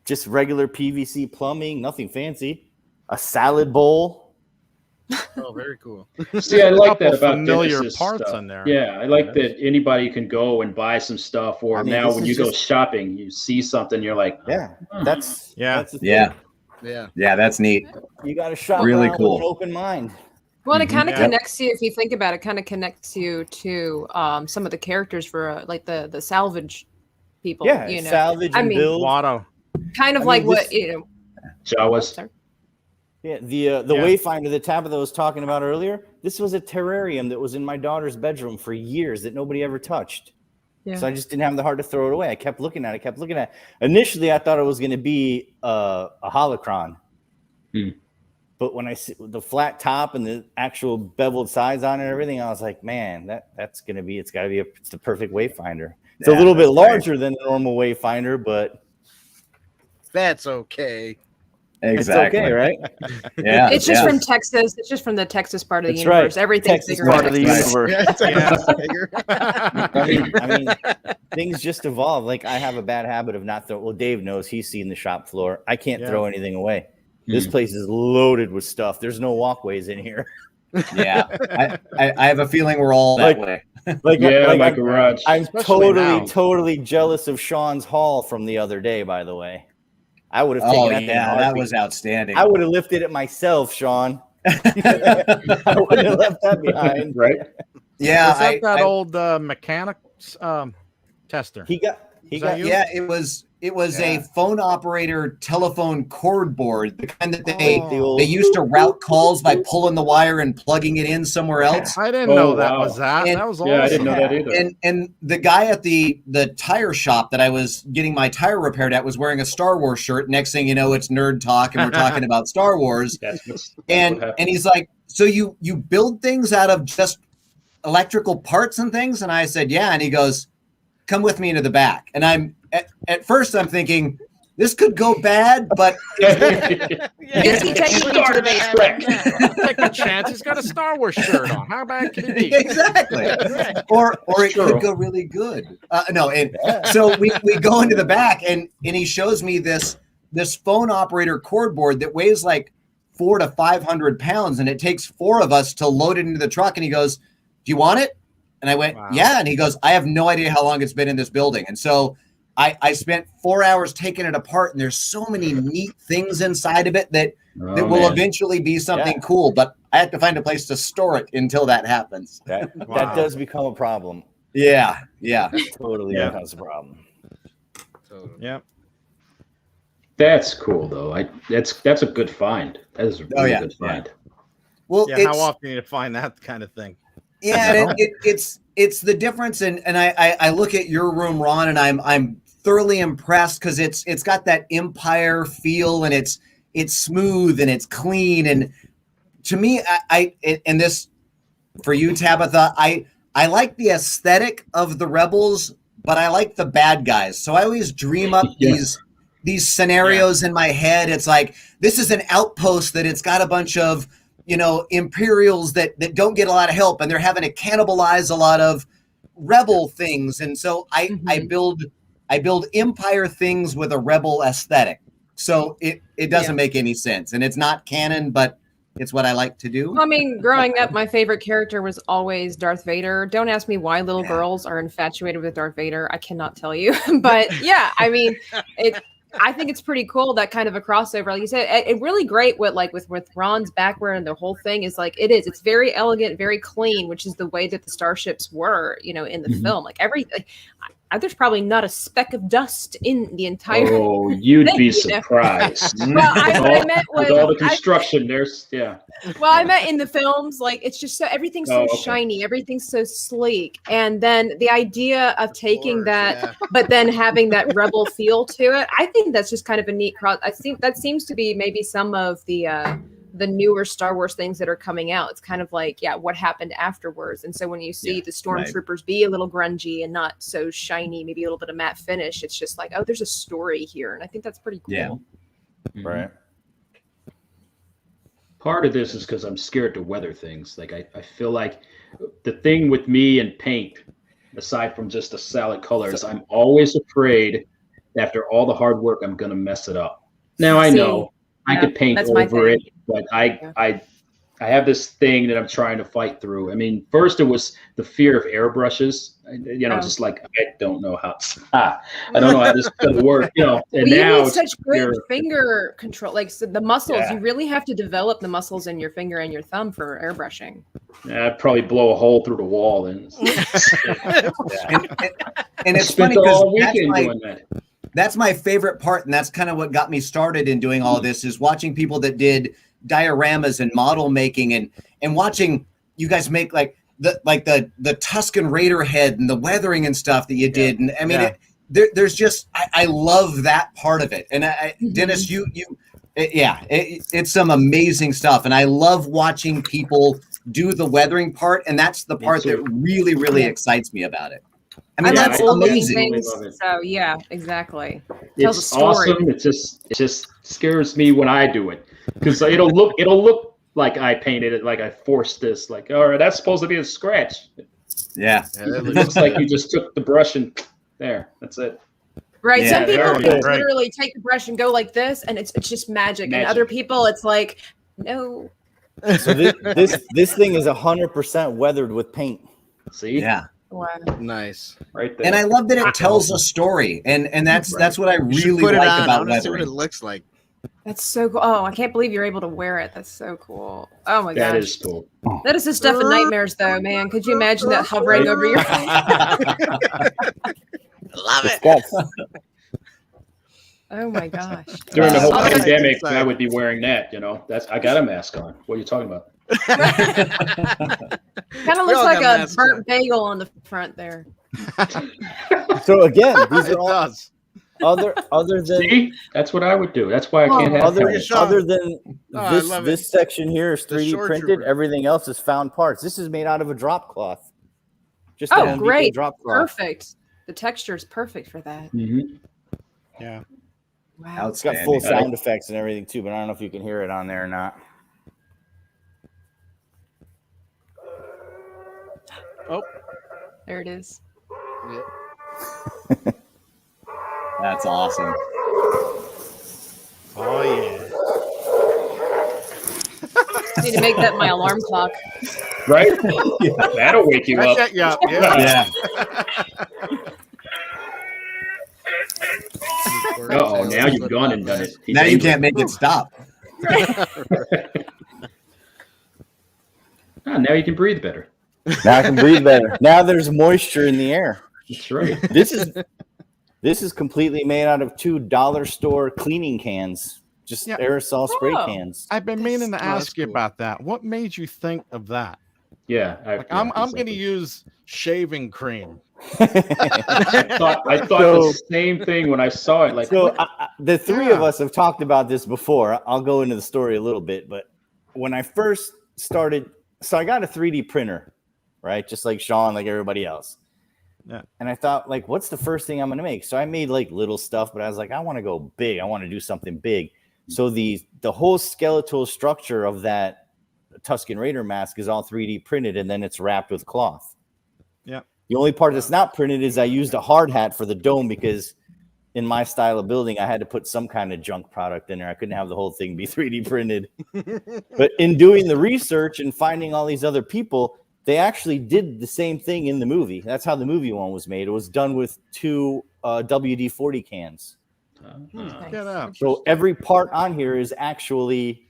just regular PVC plumbing, nothing fancy. A salad bowl. Oh, very cool. See, I like that Couple about familiar Dennis's parts stuff. on there. Yeah, I like that anybody can go and buy some stuff, or I mean, now this when is you go just- shopping, you see something, you're like, Yeah, that's the thing. Yeah. Yeah. Yeah, that's neat. You got to shop Really around cool. with an open mind. Well, and it kind of Yeah. connects you, if you think about it, kind of connects you to some of the characters for like the salvage people. Yeah, you know, salvage I and mean, build. Watto. kind of I like mean, what this- you know. Jawas. Sorry. Yeah, the Yeah. Wayfinder that Tabitha was talking about earlier, this was a terrarium that was in my daughter's bedroom for years that nobody ever touched. Yeah. So I just didn't have the heart to throw it away. I kept looking at it, Initially, I thought it was going to be a holocron. Hmm. But when I see the flat top and the actual beveled sides on it and everything, I was like, man, it's got to be it's the perfect Wayfinder. It's a Yeah, little bit that's larger than the normal Wayfinder, but That's okay. Exactly. it's okay, right? Yeah. It's just yeah. from Texas. It's just from the Texas part of the That's universe. right. Everything's Texas bigger. part in of the Texas. universe. Yeah. Bigger. I mean, things just evolve. Like I have a bad habit of not throwing. Well, Dave knows, he's seen the shop floor. I can't Yeah. throw anything away. This place is loaded with stuff. There's no walkways in here. Yeah. I have a feeling we're all that way. Like, Yeah, like my I'm, garage. I'm Especially now. totally jealous of Shawn's haul from the other day. By the way, I would have Oh, taken that. yeah. That was outstanding. I would have lifted it myself, Shawn. I wouldn't have left that behind. Right? Yeah. Was that that old mechanics tester? He got. that you? Yeah, it was a Yeah. phone operator telephone cord board, the kind that Oh. they used to route calls by pulling the wire and plugging it in somewhere else. I didn't know Oh, that wow. was that. And- That was awesome. Yeah, I didn't know that either. And the guy at the tire shop that I was getting my tire repaired at was wearing a Star Wars shirt. Next thing you know, it's nerd talk, and we're talking about Star Wars. That's what And happened. he's like, "So you build things out of just electrical parts and things?" And I said, "Yeah." And he goes, "Come with me into the back." And I'm at first I'm thinking, this could go bad, but Is he taking you to the basement? Take a chance. He's got a Star Wars shirt on. How bad can it be? exactly. Or it True. could go really good. No, and so we go into the back and he shows me this phone operator cord board that weighs like 400 to 500 pounds, and it takes 4 of us to load it into the truck. And he goes, "Do you want it?" And I went, Wow. "Yeah." And he goes, "I have no idea how long it's been in this building." And so I spent 4 hours taking it apart, and there's so many neat things inside of it that Oh, will man. eventually be something Yeah. cool, but I have to find a place to store it until that happens. That Wow. does become a problem. Yeah. Totally Yeah. becomes a problem. Yeah. That's cool though. That's a good find. That is a really good find. Well, Yeah, how often do you find that kind of thing? Yeah, it's the difference, and I look at your room, Ron, and I'm thoroughly impressed because it's got that Empire feel, and it's smooth and it's clean, and to me, and this for you, Tabitha, I like the aesthetic of the rebels, but I like the bad guys. So I always dream up these scenarios in my head. It's like this is an outpost that it's got a bunch of Imperials that don't get a lot of help, and they're having to cannibalize a lot of rebel things, and so I build Empire things with a rebel aesthetic. So it doesn't make any sense, and it's not canon, but it's what I like to do. I mean, growing up, my favorite character was always Darth Vader. Don't ask me why little girls are infatuated with Darth Vader. I cannot tell you. But yeah, I mean, I think it's pretty cool, that kind of a crossover. Like you said, it really great with Ron's background and the whole thing is like, it's very elegant, very clean, which is the way that the starships were, in the film. Like there's probably not a speck of dust in the entire. Oh, you'd be surprised. Well, I meant with all the construction, Well, I meant in the films, like it's just so everything's so shiny, everything's so sleek, and then the idea of taking that, but then having that rebel feel to it, I think that's just kind of a neat cross. I think that seems to be maybe some of the newer Star Wars things that are coming out. It's kind of like, what happened afterwards. And so when you see the stormtroopers be a little grungy and not so shiny, maybe a little bit of matte finish, it's just like, oh, there's a story here. And I think that's pretty cool. Yeah. Right. Part of this is because I'm scared to weather things. Like I feel like the thing with me and paint, aside from just the solid colors, I'm always afraid after all the hard work, I'm going to mess it up. Now I know I could paint over it, but I have this thing that I'm trying to fight through. I mean, first it was the fear of airbrushes. Just like I don't know how this is going to work. And now you need such good finger control, like the muscles. You really have to develop the muscles in your finger and your thumb for airbrushing. I'd probably blow a hole through the wall and it's funny because that's my favorite part, and that's kind of what got me started in doing all of this, is watching people that did dioramas and model making and watching you guys make like the Tusken Raider head and the weathering and stuff that you did. And I mean, there's just I love that part of it. And Dennis, it's some amazing stuff, and I love watching people do the weathering part, and that's the part that really, really excites me about it. I mean, that's amazing. So yeah, exactly. It's awesome. It just scares me when I do it, because it'll look like I painted it, like I forced this. Like, all right, that's supposed to be a scratch. Yeah, it looks like you just took the brush and there. That's it. Right. Yeah, some people literally take the brush and go like this, and it's just magic. And other people, it's like, no. So this thing is 100% weathered with paint. See? Yeah. Wow. Nice. Right there. And I love that it tells a story. And that's what I really like about weathering. See what it looks like. That's so cool. Oh, I can't believe you're able to wear it. That's so cool. Oh my gosh. That is cool. That is the stuff of nightmares though, man. Could you imagine that hovering over your face? Love it. Oh my gosh. During the whole pandemic, I would be wearing that, I got a mask on. What are you talking about? Kind of looks like a burnt bagel on the front there. So again, these are all other than. See, that's what I would do. That's why I can't have other than this section here is 3D printed. Everything else is found parts. This is made out of a drop cloth. Just great, drop cloth. Perfect. The texture is perfect for that. Mm-hmm. Yeah. Wow. It's got full sound effects and everything too, but I don't know if you can hear it on there or not. Oh, there it is. Yeah. That's awesome. Oh yeah. Need to make that my alarm clock. Right? That'll wake you up. Yeah. Oh, now you've gone and done it. Now you can't make it stop. Now you can breathe better. Now I can breathe better. Now there's moisture in the air. That's right. This This is completely made out of 2 dollar store cleaning cans, just aerosol spray cans. I've been meaning to ask you cool. about that. What made you think of that? Yeah, I'm exactly. going to use shaving cream. I thought the same thing when I saw it. Like, so the three of us have talked about this before. I'll go into the story a little bit, but when I first started, so I got a 3D printer, right? Just like Shawn, like everybody else. Yeah. And I thought, like, what's the first thing I'm going to make? So I made like little stuff, but I was like, I want to go big. I want to do something big. So the whole skeletal structure of that Tusken Raider mask is all 3D printed, and then it's wrapped with cloth. Yeah. The only part that's not printed is I used a hard hat for the dome because in my style of building, I had to put some kind of junk product in there. I couldn't have the whole thing be 3D printed. But in doing the research and finding all these other people, they actually did the same thing in the movie. That's how the movie one was made. It was done with 2 WD-40 cans. Get out. So every part on here is actually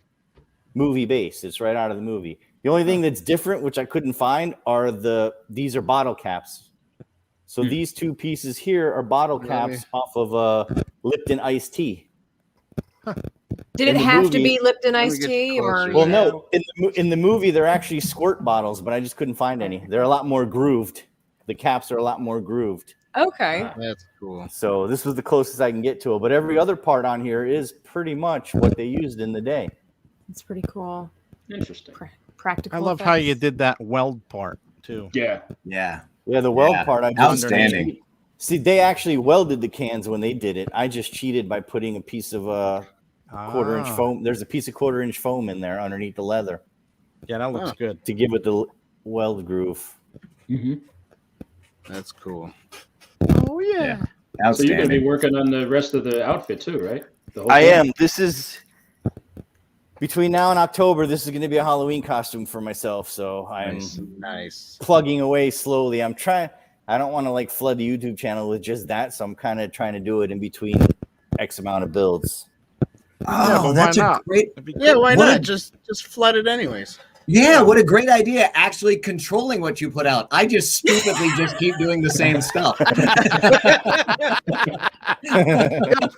movie based. It's right out of the movie. The only thing that's different, which I couldn't find, are these are bottle caps. So these 2 pieces here are bottle caps off of Lipton iced tea. Did it have to be Lipton iced tea, or? Well, no. In the movie, they're actually squirt bottles, but I just couldn't find any. They're a lot more grooved. The caps are a lot more grooved. Okay. That's cool. So this was the closest I can get to it. But every other part on here is pretty much what they used in the day. It's pretty cool. Interesting. Practical. I love how you did that weld part too. Yeah. Yeah. Yeah, the weld part. I just outstanding. See, they actually welded the cans when they did it. I just cheated by putting a piece of quarter-inch foam. There's a piece of quarter-inch foam in there underneath the leather. Yeah, that looks good. To give it the weld groove. Mm-hmm. That's cool. Oh yeah. So you're going to be working on the rest of the outfit too, right? I am. This is between now and October. This is going to be a Halloween costume for myself. So I'm nice plugging away slowly. I'm trying. I don't want to like flood the YouTube channel with just that. So I'm kind of trying to do it in between X amount of builds. Oh, that's a great. Yeah, why not? Just flood it anyways. Yeah, what a great idea. Actually controlling what you put out. I just stupidly just keep doing the same stuff.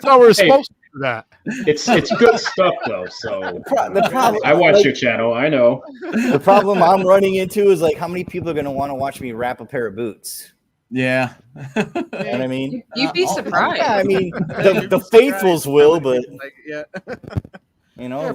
So we're supposed to do that. It's good stuff though. So the problem, I watch your channel. I know. The problem I'm running into is like how many people are going to want to watch me wrap a pair of boots? Yeah. You know what I mean? You'd be surprised. Yeah, I mean, the faithfuls will, but you know,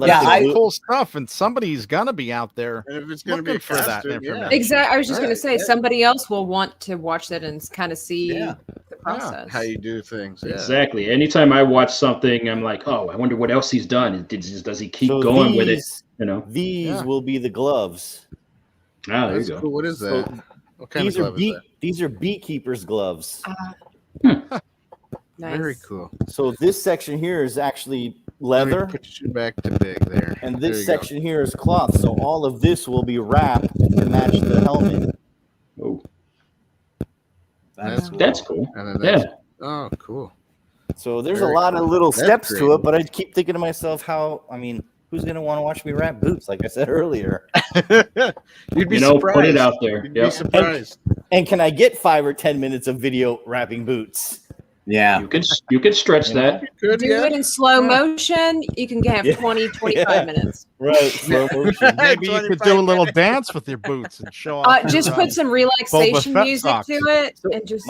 cool stuff, and somebody's gonna be out there and if it's gonna looking be for that information. Exactly. I was just going to say somebody else will want to watch that and kind of see the process. How you do things. Yeah. Exactly. Anytime I watch something, I'm like, oh, I wonder what else he's done. Does he keep going with it? You know, these will be the gloves. Ah, there you go. Cool. What is that? So what kind of glove is that? These are beekeepers' gloves. Nice. Very cool. So this section here is actually leather. Put you back to big there. And this section here is cloth. So all of this will be wrapped to match the helmet. Oh, that's cool. And then oh, cool. So there's a lot of little steps to it, but I keep thinking to myself, who's going to want to watch me wrap boots? Like I said earlier, you'd be surprised. Put it out there. You'd be surprised. And can I get 5 or 10 minutes of video wrapping boots? Yeah, you could stretch that. Do it in slow motion. You can have 20, 25 minutes. Right, slow motion. Maybe you could do a little dance with your boots and show off. Just put some relaxation music to it, and just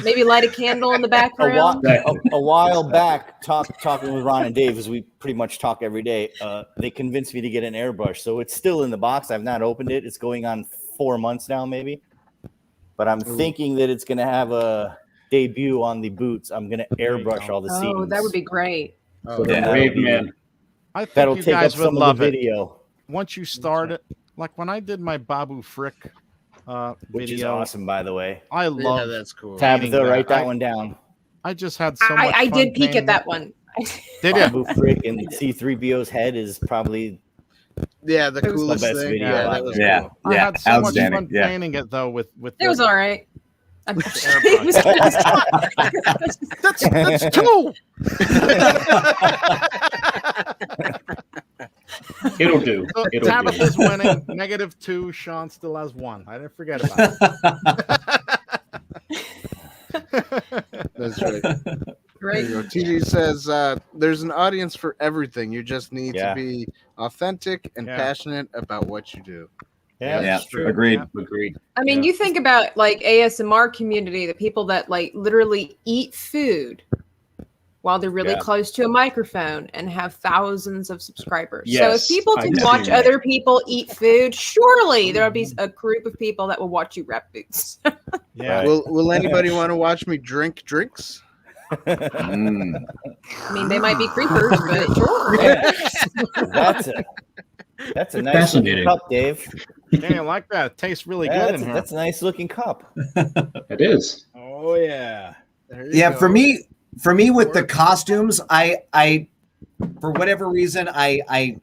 maybe light a candle in the background. A while back, talking with Ron and Dave, as we pretty much talk every day, they convinced me to get an airbrush. So it's still in the box. I've not opened it. It's going on 4 months now, maybe. But I'm thinking that it's going to have a debut on the boots. I'm going to airbrush all the seams. Oh, that would be great. Man. I think That'll you take up guys would some love of the it. video. Once you start it, like when I did my Babu Frick Which is video, awesome, by the way. I love that's cool. Tabitha, write that one down. I just had so much I fun did peek painting at that one. Did you? Babu Frick and C-3PO's head is probably the coolest the best thing. video. Yeah, that was Yeah. cool. I had so much outstanding. fun painting it though with It was all right. That's cool. It'll do. So It'll Tabitha's do. winning. -2. Shawn still has 1. I didn't forget about it. That's right. Right. There you go. TG says there's an audience for everything. You just need to be authentic and passionate about what you do. Yeah, that's true. Agreed. Yeah. Agreed. I mean, you think about like ASMR community, the people that like literally eat food while they're really close to a microphone and have thousands of subscribers. Yes, so if people can watch other people eat food, surely there'll be a group of people that will watch you wrap boots. Yeah. Will anybody want to watch me drink drinks? I mean, they might be creepers, but sure. That's a nice looking cup, Dave. Yeah, I like that. It tastes really good in here. That's a nice looking cup. It is. Oh yeah. Yeah, go. For me with the costumes, I for whatever reason I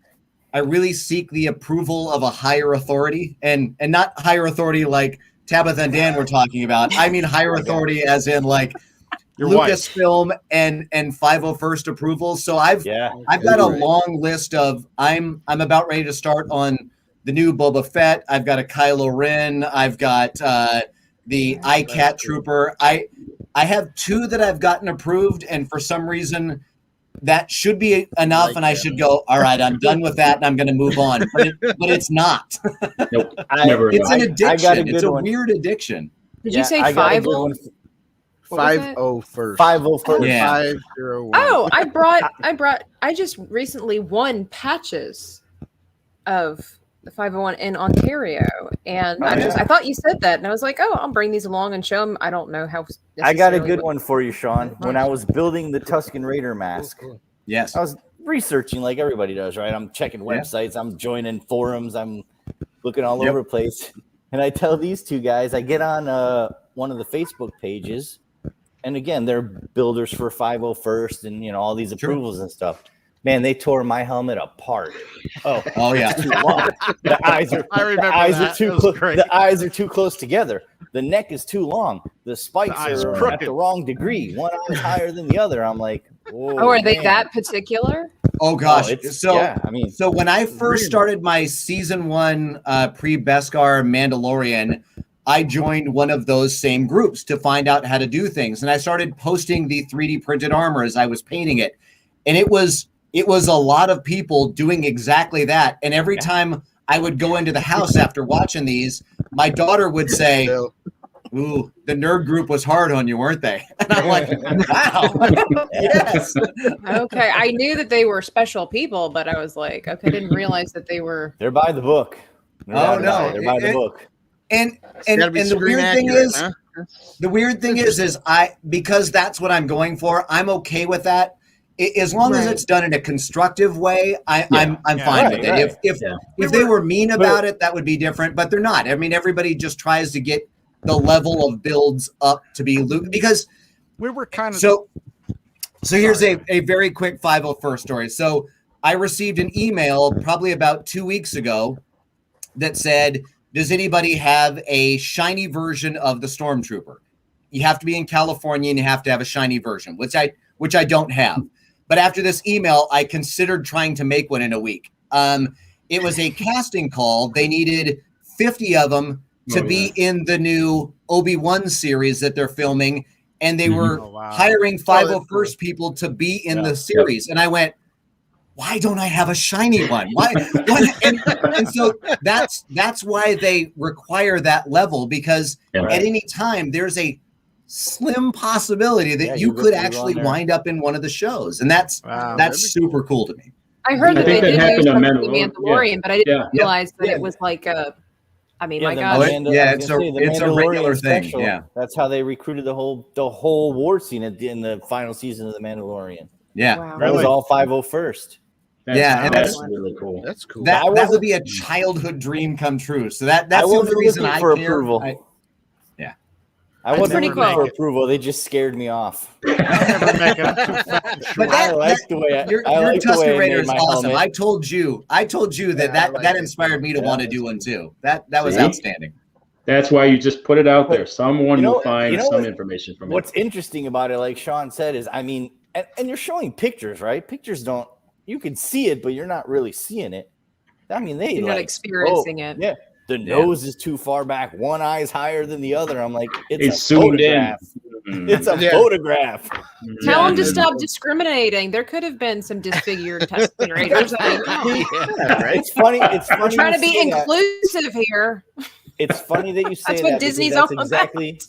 really seek the approval of a higher authority, and not higher authority like Tabitha and Dan were talking about. I mean higher authority as in like Lucasfilm and 501st approval. So I've got a long list of I'm about ready to start on the new Boba Fett. I've got a Kylo Ren. I've got the iCat Trooper. I have 2 that I've gotten approved, and for some reason that should be enough, and I should go, all right, I'm done with that, and I'm going to move on. But it's not. Nope. It's an addiction. It's a weird addiction. Did you say 5? 501st. 501st. Yeah. 501. Oh, I just recently won patches of the 501 in Ontario, and I thought you said that, and I was like, oh, I'll bring these along and show them. I don't know how. I got a good one for you, Shawn. When I was building the Tusken Raider mask, yes, I was researching like everybody does, right? I'm checking websites, I'm joining forums, I'm looking all over the place, and I tell these 2 guys, I get on one of the Facebook pages, and again, they're builders for 501st and all these approvals and stuff. Man, they tore my helmet apart. Oh yeah, it's too long. The eyes are. I remember the too close. The eyes are too close together. The neck is too long. The spikes are at the wrong degree. One eye is higher than the other. I'm like, whoa. Oh, are they that particular? Oh gosh. So when I first started my season 1 pre-Beskar Mandalorian, I joined one of those same groups to find out how to do things, and I started posting the 3D printed armor as I was painting it, and it was a lot of people doing exactly that. And every time I would go into the house after watching these, my daughter would say, ooh, the nerd group was hard on you, weren't they? And I'm like, wow. Yes. Okay. I knew that they were special people, but I was like, okay, I didn't realize that they were. They're by the book. They're by the book. And the weird thing is, because that's what I'm going for, I'm okay with that. As long as it's done in a constructive way, I'm fine with it. If they were mean about it, that would be different. But they're not. I mean, everybody just tries to get the level of builds up to be because we were kind of so. Here's a very quick 501st story. So I received an email probably about 2 weeks ago that said, "Does anybody have a shiny version of the Stormtrooper? You have to be in California and you have to have a shiny version," which I don't have. But after this email, I considered trying to make one in a week. It was a casting call. They needed 50 of them to be in the new Obi-Wan series that they're filming. And they were hiring 501st people to be in the series. And I went, why don't I have a shiny one? Why? And so that's why they require that level, because at any time there's a slim possibility that you could actually wind up in one of the shows, and that's super cool to me. I heard that they did use the Mandalorian, but I didn't realize that it was like a. I mean, my gosh. It's a regular thing. Special. Yeah, that's how they recruited the whole war scene in the final season of the Mandalorian. Yeah, that was all 501st. And that's really cool. That's cool. That would be a childhood dream come true. So that's the only reason I care. Approval. I wasn't looking for approval. They just scared me off. I like the way your Tusken Raider is awesome. Helmet. I told you that inspired me to want to do one too. That was outstanding. That's why you just put it out there. Someone will find some information from it. What's interesting about it, like Shawn said, is I mean, and you're showing pictures, right? Pictures don't. You can see it, but you're not really seeing it. I mean, you're not experiencing it. Yeah. The nose is too far back. One eye is higher than the other. I'm like, it's zoomed in. It's a photograph. Tell them to stop discriminating. There could have been some disfigured Tusken Raiders. Right? It's funny. It's funny. We're trying to be you say that. inclusive here. It's funny that you say That's what that. because Disney's that's all exactly.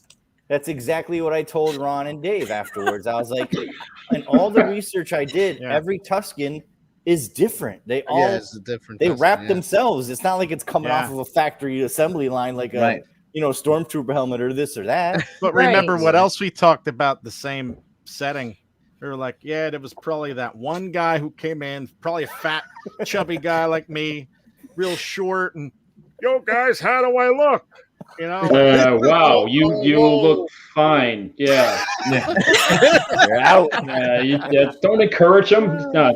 That's exactly what I told Ron and Dave afterwards. I was like, in all the research I did, every Tusken is different. They all it's a different. they Tusken, wrap themselves. It's not like it's coming off Yeah. of a factory assembly line like a stormtrooper helmet or this or that. But Right. remember what else we talked about the same setting? We were like, yeah, there was probably that one guy who came in, probably a fat, chubby guy like me, real short, and yo guys, how do I look? You know, Wow, you look fine. Yeah. You're out. Don't encourage him. No,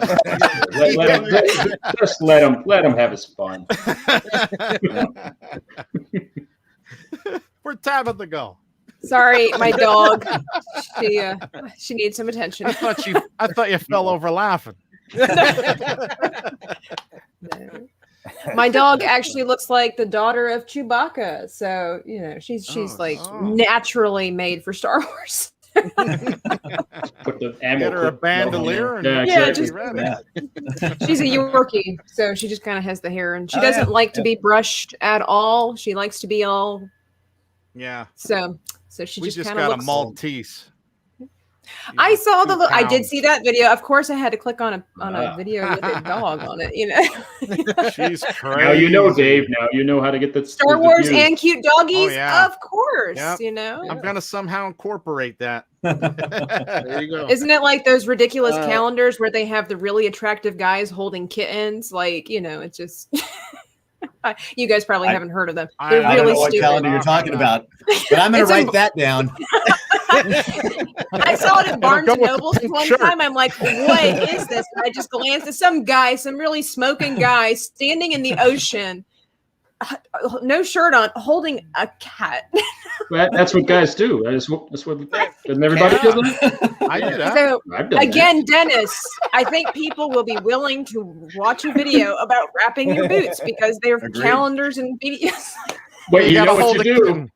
just let him have his fun. where'd Tabitha go? Sorry, my dog. She needs some attention. I thought you fell over laughing. My dog actually looks like the daughter of Chewbacca, so she's naturally made for Star Wars. Put the ammo. Get her a bandolier. And She's a Yorkie, so she just kind of has the hair, and she doesn't like to be brushed at all. She likes to be all. Yeah. So she We just just kind of got looks. a Maltese. I saw the. 2 I did pounds. see that video. Of course, I had to click on a video with a dog on it. She's crazy. Now you know, Dave. Now you know how to get the Star the Wars views. and cute doggies, Oh, yeah. of course. Yep. I'm gonna somehow incorporate that. There you go. Isn't it like those ridiculous calendars where they have the really attractive guys holding kittens? Like, it's just. You guys probably haven't heard of them. They're I don't really know what stupid. calendar you're talking about, but I'm going It's to a- write that down. I saw it at Barnes Go and with Noble the one shirt. time. I'm like, what is this? And I just glanced at some really smoking guy standing in the ocean, no shirt on, holding a cat. That's what guys do. That's what doesn't everybody do that? I do that. So I've done again, Dennis, I think people will be willing to watch a video about wrapping your boots because they're Agreed. calendars and videos. that. Wait, you know gotta what hold you the do?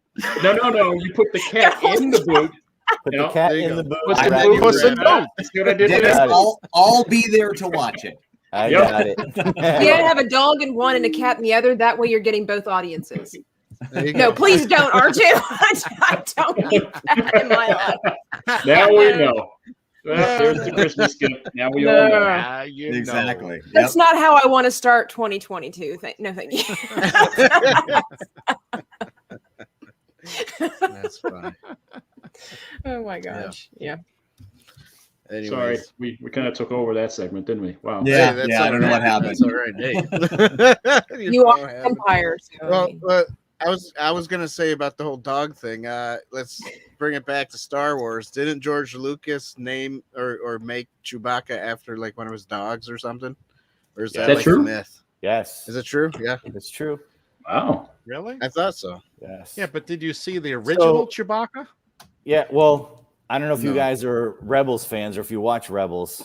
No. You put the cat in the boot. Put Yeah. the cat There you in go. the boot. What's I the got boot? it. Puss in Boot. See what I did Dennis, there? I'll be there to watch it. I Yep. got it. You gotta have a dog in one and a cat in the other. That way you're getting both audiences. There you No, go. please don't, R2. I don't need that in my life. Now we know. Well, there's the Christmas gift. Now we all know. Ah, you know. Exactly. That's not how I want to start 2022. No, thank you. That's fine. Oh my gosh. Yeah. Anyways. Sorry, we kind of took over that segment, didn't we? Wow. Yeah, that's I all don't know what right. happened. That's all right. Hey. You are empire. So, Well, I mean, but I was gonna say about the whole dog thing. Let's bring it back to Star Wars. Didn't George Lucas name or make Chewbacca after like one of his dogs or something? Or is Yeah. that Is that like true? a myth? Yes, Is it true? Yeah, it's true. Wow. Really? I thought so. Yes. Yeah, but did you see the original Chewbacca? Yeah. Well, I don't know if you No. guys are Rebels fans or if you watch Rebels.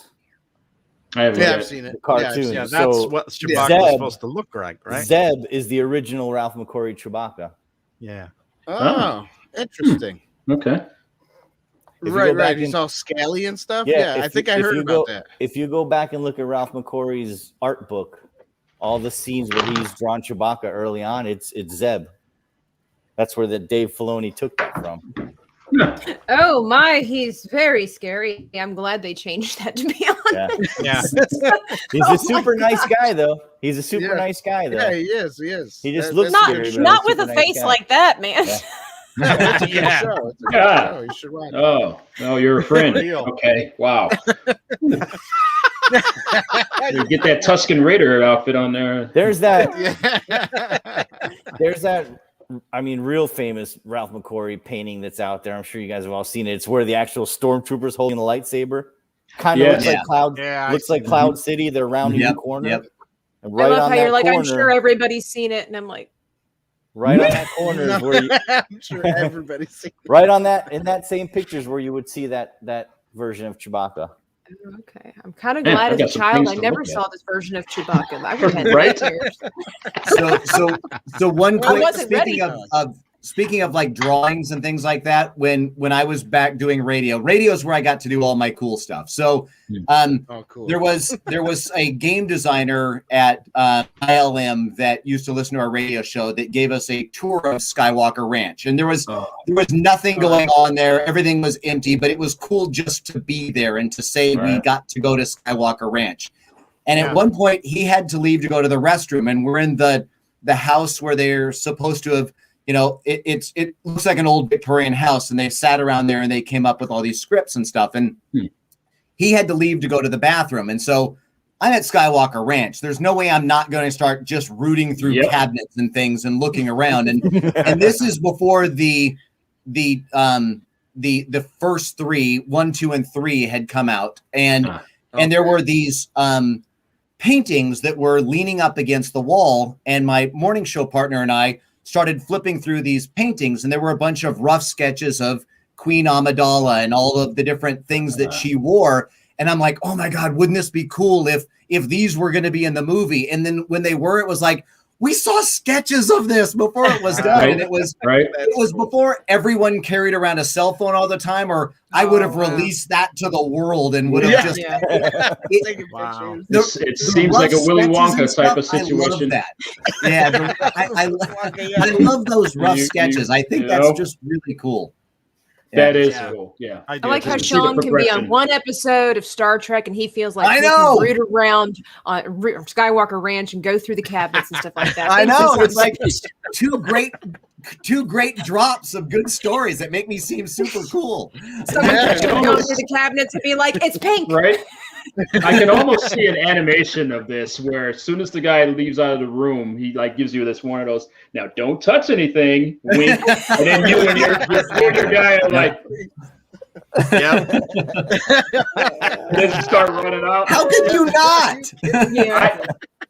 I haven't Yeah, yet. I've seen it. The cartoon. Yeah, that's So, what Chewbacca's Zeb- supposed to look like, right? Zeb is the original Ralph McQuarrie Chewbacca. Yeah. Oh, interesting. Okay. If you go Right. back He's in- all scally and stuff. Yeah, Yeah, I if think you- I if heard you about go- that. If you go back and look at Ralph McQuarrie's art book, all the scenes where he's drawn Chewbacca early on, it's Zeb. That's where the Dave Filoni took that from. oh my, he's very scary. I'm glad they changed that, to be honest. Yeah. Yeah. He's Oh a super my nice guy, though. He's a super Yeah. nice guy, though. Yeah, he is. He is. He just That- looks that's Not, a good scary, show. but not he's a with a super nice face guy. like that, man. Yeah. It's a good Yeah. show. It's a good Yeah. show. You should watch it. Oh, no, you're a friend. Real. Okay. Wow. You get that Tusken Raider outfit on there. There's that. Yeah. There's that. I mean, real famous Ralph McQuarrie painting that's out there. I'm sure you guys have all seen it. It's where the actual stormtroopers holding the lightsaber. Kind of Yeah. looks like Cloud. Yeah, I looks like see. Cloud City. They're rounding Yep, the corner. yep. And I right love on how that you're like, corner, I'm sure everybody's seen it. And I'm like, right on that corner is where you, I'm sure everybody's seen it. right on that in that same pictures where you would see that version of Chewbacca. oh, okay. I'm kind of Man, glad I as got a some child things I to never look at. saw this version of Chewbacca. I would have had Right? tears. So one I quick wasn't ready speaking for speaking of like drawings and things like that, when I was back doing radio is where I got to do all my cool stuff. So cool. there was a game designer at ILM that used to listen to our radio show that gave us a tour of Skywalker Ranch, and there was nothing going on there. Everything was empty, but it was cool just to be there and to say we got to go to Skywalker Ranch. And at one point he had to leave to go to the restroom, and we're in the house where they're supposed to have, it looks like an old Victorian house, and they sat around there and they came up with all these scripts and stuff. And he had to leave to go to the bathroom. And so I'm at Skywalker Ranch. There's no way I'm not going to start just rooting through cabinets and things and looking around. And this is before the first 3, 1, 2, and 3 had come out. And there were these paintings that were leaning up against the wall, and my morning show partner and I started flipping through these paintings, and there were a bunch of rough sketches of Queen Amidala and all of the different things that she wore. And I'm like, oh my God, wouldn't this be cool if these were going to be in the movie? And then when they were, it was like, we saw sketches of this before it was done. And it was before everyone carried around a cell phone all the time, or I would have released that to the world and would have just. It seems like a Willy Wonka type of situation. I love that. I love those rough sketches. I think that's just really cool. That is cool. Yeah. I like how Shawn can be on one episode of Star Trek and he feels like he can root around Skywalker Ranch and go through the cabinets and stuff like that. I know. It's like two great drops of good stories that make me seem super cool. Someone can go through the cabinets and be like, it's pink. Right? I can almost see an animation of this where as soon as the guy leaves out of the room, he like gives you this one of those, now don't touch anything, wink, and then you and your guy are like, and then you start running out. How could you not?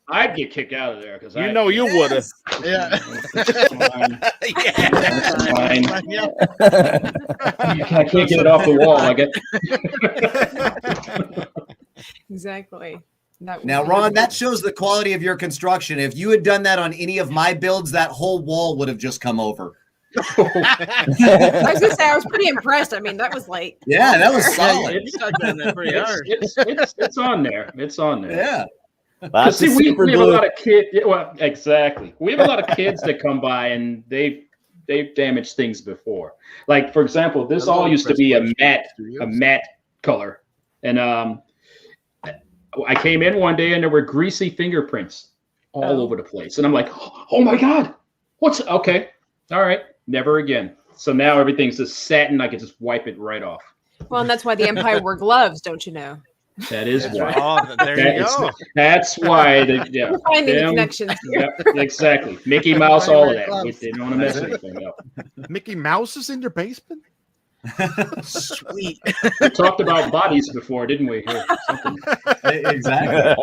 I'd get kicked out of there because you would have. Yeah. Fine. I can't get it off the wall. I get. Exactly. Now, Ron, that shows the quality of your construction. If you had done that on any of my builds, that whole wall would have just come over. I was gonna say I was pretty impressed. I mean, that was like that was solid. It's on there. It's on there. Yeah. See, we have a lot of kids. Well, exactly. We have a lot of kids that come by and they've damaged things before. Like, for example, this all used to be a matte color, and I came in one day and there were greasy fingerprints all over the place, and I'm like, oh my God, okay, all right, never again. So now everything's just satin. I can just wipe it right off. Well, and that's why the Empire wore gloves, don't you know? That is why. There you go. That's why. We're finding the connections. Yep, exactly. Mickey Mouse, all of that. They don't want to mess anything up. Mickey Mouse is in your basement? Sweet. We talked about bodies before, didn't we? Exactly.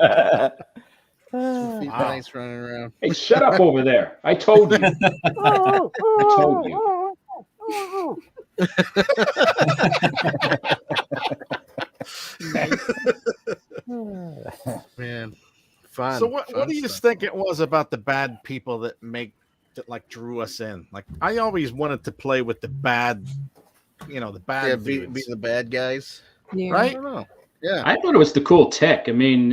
Nice running around. Hey, shut up over there. I told you. I told you. Man, fun. So what do you think it was about the bad people that drew us in? Like, I always wanted to play with the bad, the bad be the bad guys. Yeah. Right? I don't know. Yeah, I thought it was the cool tech. I mean,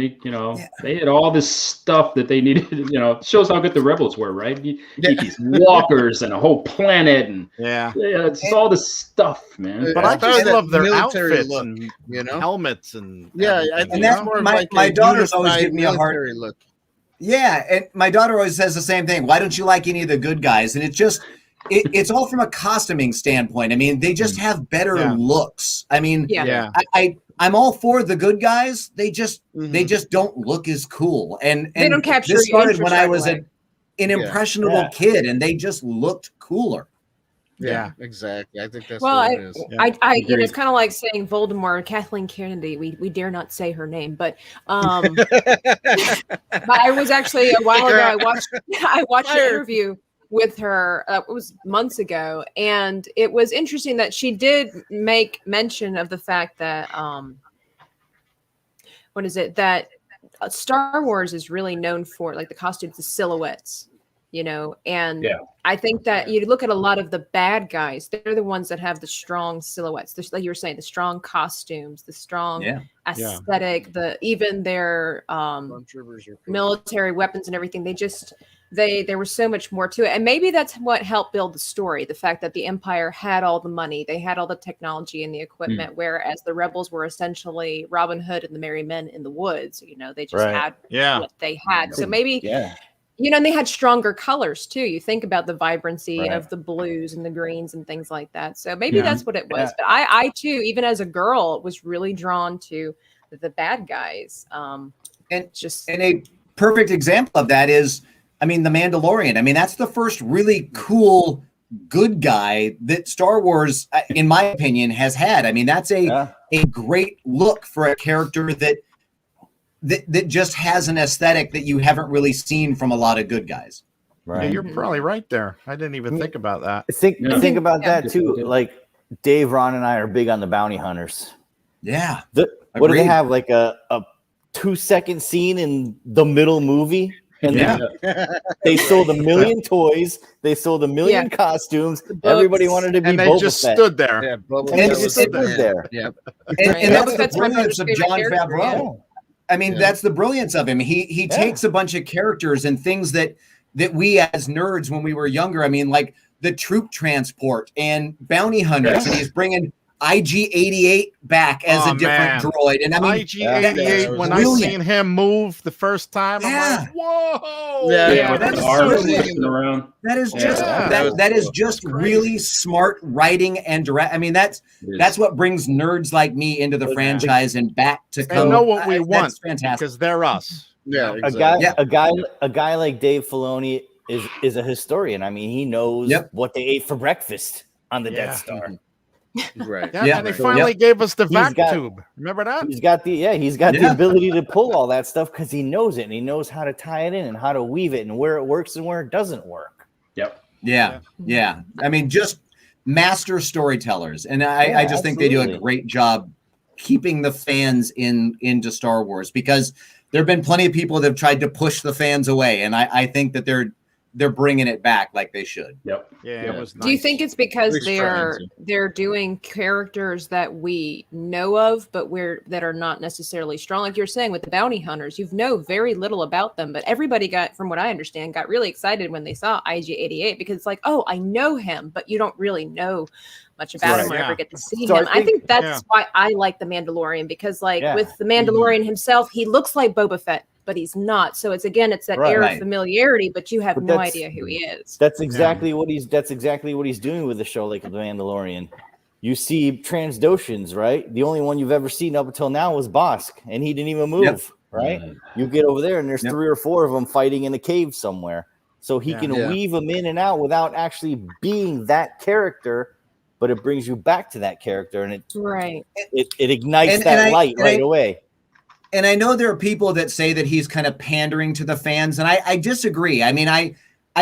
they had all this stuff that they needed. It shows how good the rebels were, right? You need these walkers and a whole planet, and it's all this stuff, man. But I just love their outfits look, and helmets and I think that's more my daughter's always giving me a hard look. Yeah, and my daughter always says the same thing. Why don't you like any of the good guys? And it's all from a costuming standpoint. I mean, they just have better looks. I mean, I'm all for the good guys. They just don't look as cool. And they don't capture this started your when I was right an impressionable kid, and they just looked cooler. Yeah, exactly. I think that's what it is. It's kind of like saying Voldemort, Kathleen Kennedy. We dare not say her name, but but I was actually a while ago. I watched an interview with her. It was months ago, and it was interesting that she did make mention of the fact that that Star Wars is really known for like the costumes, the silhouettes. you know, and Yeah. I think that you look at a lot of the bad guys, they're the ones that have the strong silhouettes, like you were saying, the strong costumes, the strong aesthetic, even their military weapons and everything. There was so much more to it. And maybe that's what helped build the story. The fact that the Empire had all the money, they had all the technology and the equipment, whereas the rebels were essentially Robin Hood and the merry men in the woods. You know, they just had what they had. So maybe, you know, and they had stronger colors too. You think about the vibrancy of the blues and the greens and things like that. So maybe that's what it was. But I too, even as a girl, was really drawn to the bad guys. And a perfect example of that is, I mean, The Mandalorian. I mean, that's the first really cool good guy that Star Wars, in my opinion, has had. I mean, that's a great look for a character that just has an aesthetic that you haven't really seen from a lot of good guys. Right. Yeah, you're probably right there. I didn't even think about that. Think about that too. Like Dave, Ron, and I are big on the bounty hunters. Yeah. What do they have? Like a 2-second scene in the middle movie? And they sold 1 million toys. They sold 1 million costumes. Everybody wanted to be Boba Fett. And they just stood there. Yeah, and they just stood there. Yeah. And that's the brilliance of Jon Favreau. I mean, that's the brilliance of him. He takes a bunch of characters and things that we as nerds when we were younger, I mean, like the troop transport and bounty hunters, and he's bringing IG-88 back as a different droid. And I mean, IG-88, when I seen him move the first time, I'm like, whoa! That is just that is just really smart writing and direct. I mean, that's what brings nerds like me into the franchise and back to come. They know what we want, fantastic, because they're us. Yeah, exactly. A guy like Dave Filoni is a historian. I mean, he knows what they ate for breakfast on the Death Star. Right. And they finally gave us the vac tube. Remember that? He's got the ability to pull all that stuff because he knows it, and he knows how to tie it in and how to weave it and where it works and where it doesn't work. Yeah. I mean, just master storytellers, and I just think they do a great job keeping the fans into Star Wars, because there have been plenty of people that have tried to push the fans away, and I think that they're bringing it back like they should. It was nice. Do you think it's because they're doing characters that we know of, but that are not necessarily strong? Like you're saying with the bounty hunters, you know very little about them, but everybody from what I understand, got really excited when they saw IG-88, because it's like, oh, I know him, but you don't really know much about him or ever get to see him. I think that's why I like the Mandalorian, because with the Mandalorian himself, he looks like Boba Fett, but he's not. So it's that air of familiarity, but you have no idea who he is. That's exactly what he's doing with the show, like The Mandalorian. You see Transdoshans, right? The only one you've ever seen up until now was Bosk, and he didn't even move, right? You get over there, and there's 3 or 4 of them fighting in a cave somewhere. So he can weave them in and out without actually being that character, but it brings you back to that character, and it ignites light right away. And I know there are people that say that he's kind of pandering to the fans, and I disagree. I mean, I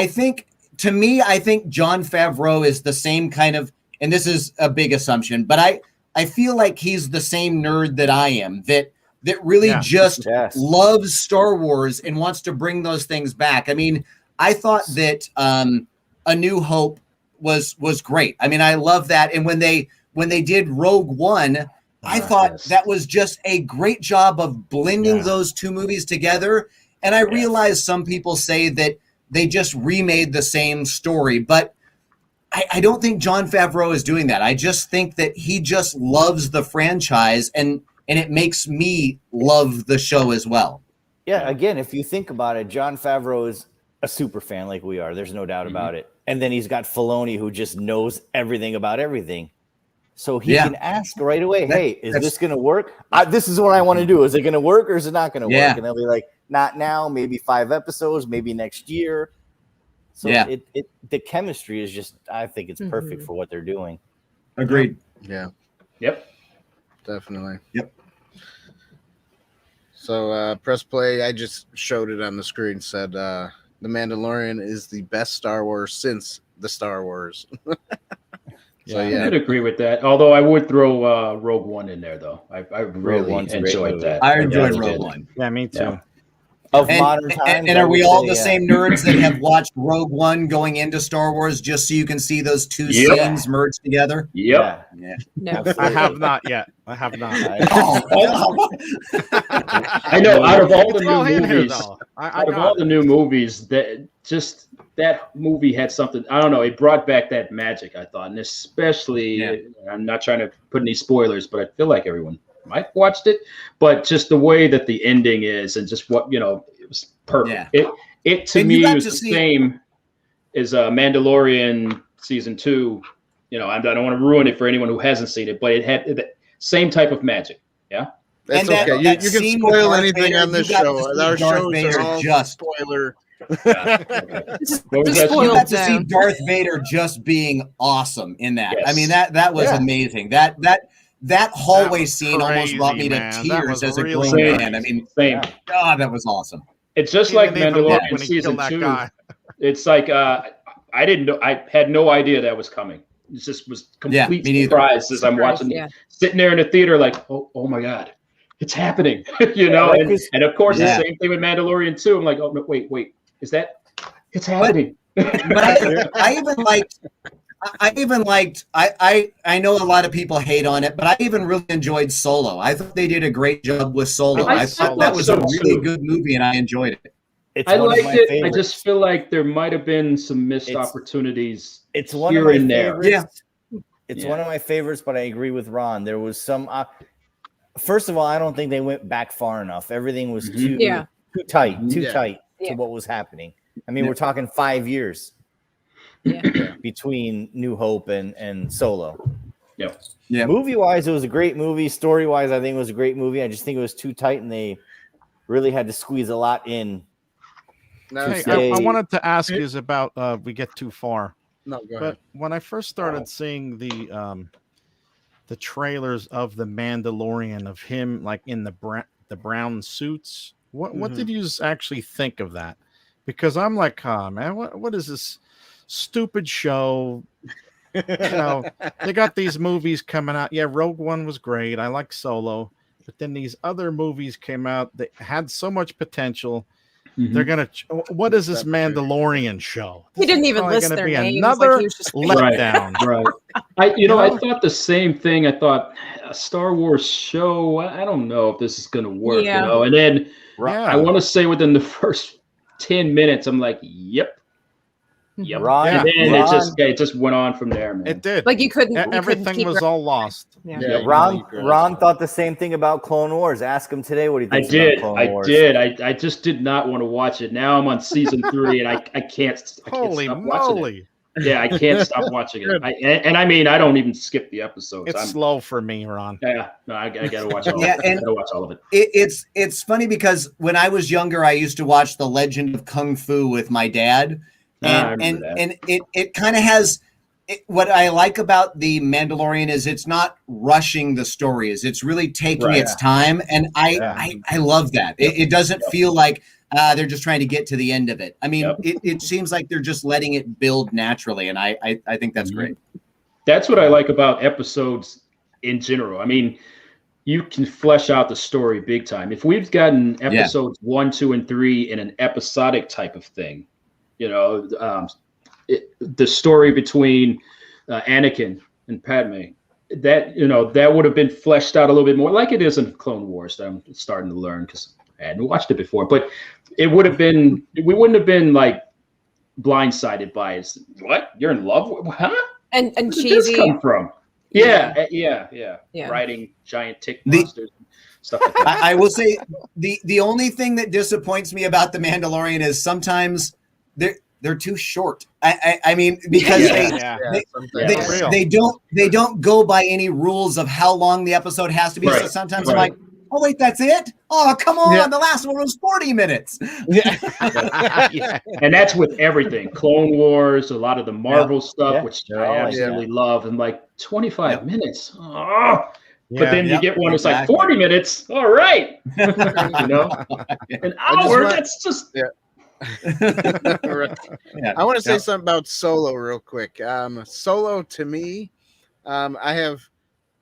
think Jon Favreau is the same kind of, and this is a big assumption, but I feel like he's the same nerd that I am, that really just loves Star Wars and wants to bring those things back. I mean, I thought that A New Hope was great. I mean, I love that. And when they did Rogue One, I thought that was just a great job of blending those two movies together. And I realize some people say that they just remade the same story, but I don't think Jon Favreau is doing that. I just think that he just loves the franchise, and it makes me love the show as well. Yeah, again, if you think about it, Jon Favreau is a super fan like we are. There's no doubt about it. And then he's got Filoni, who just knows everything about everything. So he can ask right away, hey, is this going to work? This is what I want to do. Is it going to work or is it not going to work? And they'll be like, not now, maybe 5 episodes, maybe next year. So the chemistry is just, I think it's perfect for what they're doing. Agreed. Yeah. Yep. Definitely. Yep. So press play. I just showed it on the screen. Said The Mandalorian is the best Star Wars since the Star Wars. So I could agree with that. Although I would throw Rogue One in there, though. I really enjoyed that. I enjoyed Rogue One. Yeah, me too. of modern times. And I are we would all say, the same nerds that have watched Rogue One going into Star Wars just so you can see those two Yep. scenes merged together? Yep. Yeah. No. I have not yet. I have not. I know. Out of all the It's all new in here, movies, though. I out of got all it. the new movies, that movie had something. I don't know. It brought back that magic, I thought, and especially. I'm not trying to put any spoilers, but I feel like everyone might have watched it. But just the way that the ending is, and just what it was perfect. Yeah. It to And you me got was to the see- same as Mandalorian season 2. I don't want to ruin it for anyone who hasn't seen it, but it had the same type of magic. Yeah. That's And that- okay. that You can scene with spoil Darth anything Vader, on this you got to show. see Our Darth shows Vader are all just- spoiler. What was Just that? You spoiled got to see zone. Darth Vader just being awesome in that. Yes. I mean, that was amazing. That hallway was scene almost brought me crazy, to man. That tears was as a really grown nice. man. I mean, Same. God, that was awesome. It's just He like didn't even look Mandalorian when he season killed that 2. guy. It's like I didn't know. I had no idea that was coming. It just was complete me neither. surprise as I'm Surprise, watching, yeah. sitting there in the theater, like, oh my god, it's happening, Like and of course Yeah. the same thing with Mandalorian too. I'm like, oh no, wait, is that? It's happening. But I even liked. I know a lot of people hate on it, but I even really enjoyed Solo. I thought they did a great job with Solo. I I thought thought that was so a really too. good movie, and I enjoyed it. It's I one of liked my it. favorites. I just feel like there might have been some missed It's- opportunities. It's one here of my and there. favorites. It's Yeah. one of my favorites, but I agree with Ron. There was some. First of all, I don't think they went back far enough. Everything was too tight Yeah. to what was happening. I mean, we're talking 5 years Yeah. between New Hope and Solo. Yeah. Movie wise, it was a great movie. Story wise, I think it was a great movie. I just think it was too tight, and they really had to squeeze a lot in. No, Hey, say- I wanted to ask you about we get too far. no, go ahead. But when I first started seeing the trailers of the Mandalorian of him like in the brown suits, what did you actually think of that? Because I'm like, man, what is this stupid show? They got these movies coming out. Yeah, Rogue One was great. I like Solo, but then these other movies came out that had so much potential. They're gonna. What is this Mandalorian show? He didn't even Probably list gonna their be names. another Like he was just letdown. Right. I thought the same thing. I thought a Star Wars show. I don't know if this is going to work. Yeah. And then Yeah. I want to say within the first 10 minutes, I'm like, yep. Ron, And then Ron, it just went on from there, man. It did. like you couldn't. Everything was all lost. Yeah. Ron thought the same thing about Clone Wars. Ask him today what he I thinks did. about Clone Wars. I just did not want to watch it. Now I'm on season 3, and I can't Holy stop watching it. moly! Yeah, I can't stop watching it. I mean, I don't even skip the episodes. It's slow for me, Ron. Yeah, no, I gotta watch all. Yeah, of it. I and- gotta watch all of it. It's funny because when I was younger, I used to watch The Legend of Kung Fu with my dad, I and remember that. it kind of has. What I like about the Mandalorian is it's not rushing the stories; it's really taking Right. its time, and I love that. It doesn't feel like they're just trying to get to the end of it. I mean, it seems like they're just letting it build naturally, and I think that's great. That's what I like about episodes in general. I mean, you can flesh out the story big time. If we've gotten episodes 1, 2, and 3 in an episodic type of thing, the story between Anakin and Padme, that would have been fleshed out a little bit more, like it is in Clone Wars. That I'm starting to learn because I hadn't watched it before. But it would have been, we wouldn't have been like blindsided by it. What? You're in love with? Huh? and Where did cheesy. this come from? Yeah. Riding giant tick monsters and stuff like that. I will say the only thing that disappoints me about the Mandalorian is sometimes they're too short. I mean, because they don't go by any rules of how long the episode has to be. Right. So sometimes I'm like, oh wait, that's it? Oh, come on, the last one was 40 minutes. And that's with everything. Clone Wars, a lot of the Marvel stuff, which They're I all like absolutely love. And like 25 minutes. Oh. Yeah. But then you get one that's like 40 minutes. All right. An hour. That's just. I want to say something about Solo real quick. Solo to me, I have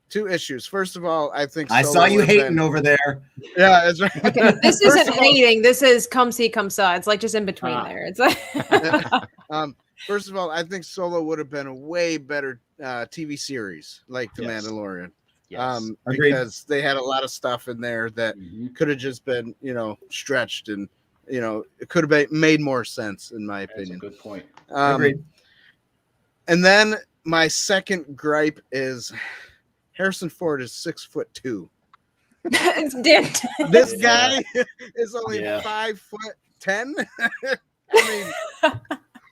2 issues. First of all, I think I Solo saw you would've hating been- over there. Yeah, that's right. Okay, this First isn't of all- hating. This is come see, come saw. It's like just in between there. It's like First of all, I think Solo would have been a way better TV series like The Yes. Mandalorian. Yes. Agreed. Because they had a lot of stuff in there that could have just been, stretched and, it could have made more sense in my That's a opinion. good point. Agreed. And then my second gripe is Harrison Ford is 6'2". it's dead. This guy is only Yeah. 5'10". I mean,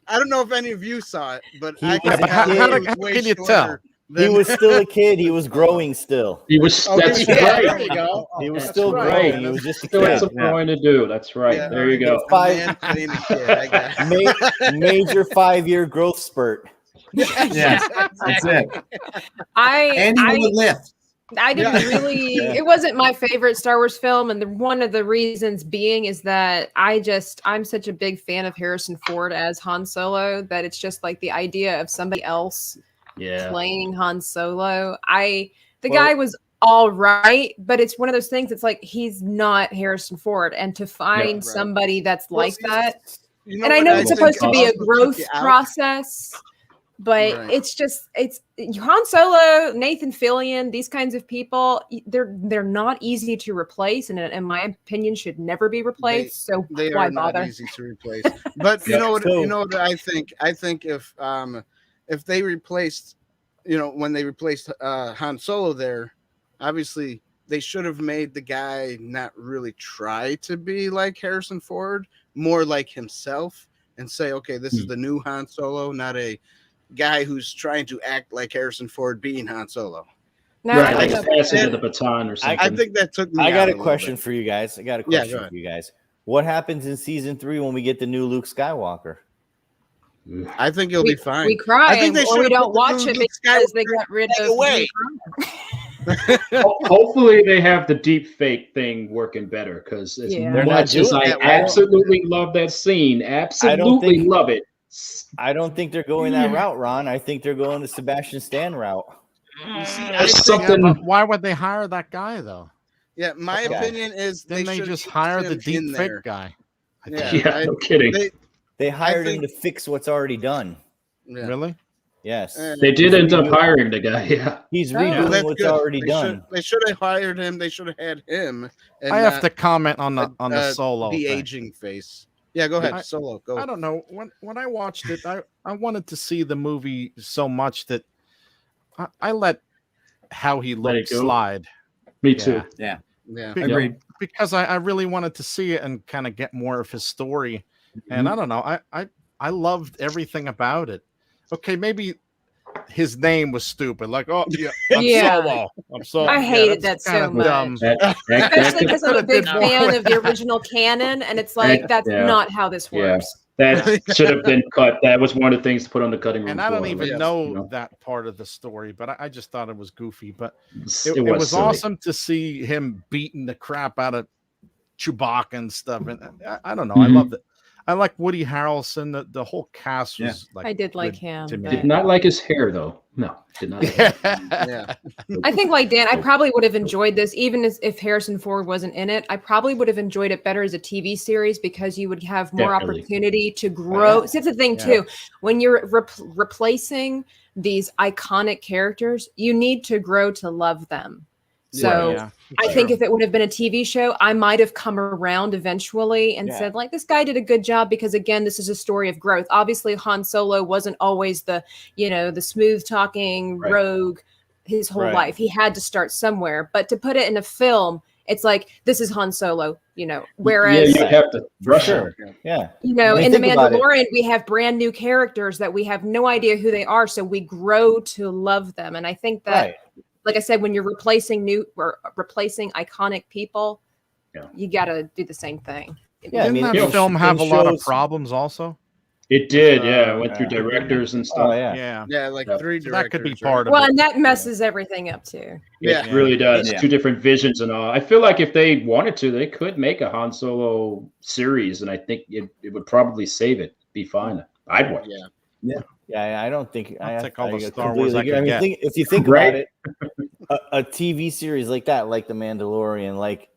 I don't know if any of you saw it, but He I was can a tell kid. he was How way can you shorter tell? He than- was still a kid. He was growing still. He was. Okay, That's yeah, right. there you go. He was That's still right. growing. He was just a Still had kid. something going to do. That's right. Yeah, There you go. a man playing a kid, I guess. Major 5-year growth spurt. Yes, that's it. And he would lift. I didn't really. Yeah. It wasn't my favorite Star Wars film, and one of the reasons being is that I'm such a big fan of Harrison Ford as Han Solo that it's just like the idea of somebody else Yeah. playing Han Solo. The guy was all right, but it's one of those things. It's like he's not Harrison Ford, and to find right. somebody that's Well, like see, that. You And I know what it's think supposed to be a also took growth you out? process, but Right. it's Han Solo, Nathan Fillion, these kinds of people. They're not easy to replace, and in my opinion, should never be replaced. So They why are not bother? easy to replace. But you Yeah. know what? So- You know what I think? I think if they replaced, when they replaced Han Solo there, obviously they should have made the guy not really try to be like Harrison Ford, more like himself, and say, okay, this is the new Han Solo, not a guy who's trying to act like Harrison Ford being Han Solo. No, Right. I Like don't a know. passing of the baton or something. I think that took me. I out got a little question bit. for you guys. go ahead. What happens in season 3 when we get the new Luke Skywalker? I think he'll be fine. We cry, I think they or we should've don't put the watch new it Luke because they Skywalker got rid right of. away. Hopefully they have the deep fake thing working better, because as Yeah. They're not much as doing I that well. absolutely love that scene, absolutely think- love it. I don't think they're going that route, Ron. I think they're going the Sebastian Stan route. You see, I There's think- something. but why would they hire that guy though? Yeah, my Okay. opinion is Didn't they should just keep hire him the deep in fake there. guy? I Yeah. think. Yeah, no kidding. They hired him think- to fix what's already done. Yeah. Really? Yes. They did end up hiring the guy. Yeah. He's Oh. redoing That's what's good. already They done. They should have hired him. They should have had him. And I have not to comment on the a Solo thing. de-aging face. Yeah, go ahead. I- Solo, go. I don't know. When I watched it, I wanted to see the movie so much that I let how he Let it looked go. slide. Me too. Yeah. Yeah. Be- Agreed. Because I really wanted to see it and kind of get more of his story. And I don't know. I loved everything about it. Okay, maybe his name was stupid. Like, oh yeah, I'm Yeah. Solo. I'm Solo. I Yeah, hated that's that so kinda dumb. much. That Especially because I'm a big Could've been fan more. of the original canon, and it's like that's Yeah. not how this Yeah. works. that should have been cut. That was one of the things to put on the cutting room And I don't floor. even Yes. know You know. that part of the story, but I just thought it was goofy. But It it was silly. awesome to see him beating the crap out of Chewbacca and stuff. And I don't know. I Mhm. loved it. I like Woody Harrelson. The whole cast was like I did like good him. to me. Did not like his hair though. No, did not. Like it. Yeah. I think, like Dan, I probably would have enjoyed this, even if Harrison Ford wasn't in it. I probably would have enjoyed it better as a TV series because you would have more Definitely. opportunity to grow. See, that's the thing, too. When you're replacing these iconic characters, you need to grow to love them. So Yeah. I think if it would have been a TV show, I might have come around eventually and Yeah. said, like, this guy did a good job because, again, this is a story of growth. Obviously, Han Solo wasn't always the smooth talking Right. rogue his whole Right. life. He had to start somewhere. But to put it in a film, it's like, this is Han Solo, whereas, yeah, you have to For rush sure. him. Yeah. in I mean, The think about it. Mandalorian, we have brand new characters that we have no idea who they are. So we grow to love them. And I think that, Right. like I said, when you're replacing iconic people, Yeah. you got to do the same thing. Yeah, I Didn't mean, that you know, film have a in lot of shows- problems also? It did, yeah. I went through yeah. directors and stuff. Oh yeah. Yeah. Yeah, like Yeah. 3 So that could be directors, part of Well, it. and that messes everything up too. It Yeah. really does. Yeah. 2 different visions and all. I feel like if they wanted to, they could make a Han Solo series, and I think it would probably save it. Be fine. I'd watch. Yeah. Yeah, I don't think I'll I take all the I Star Wars completely I agree. can I mean, get. if you think Right. about it, a TV series like that, like The Mandalorian, like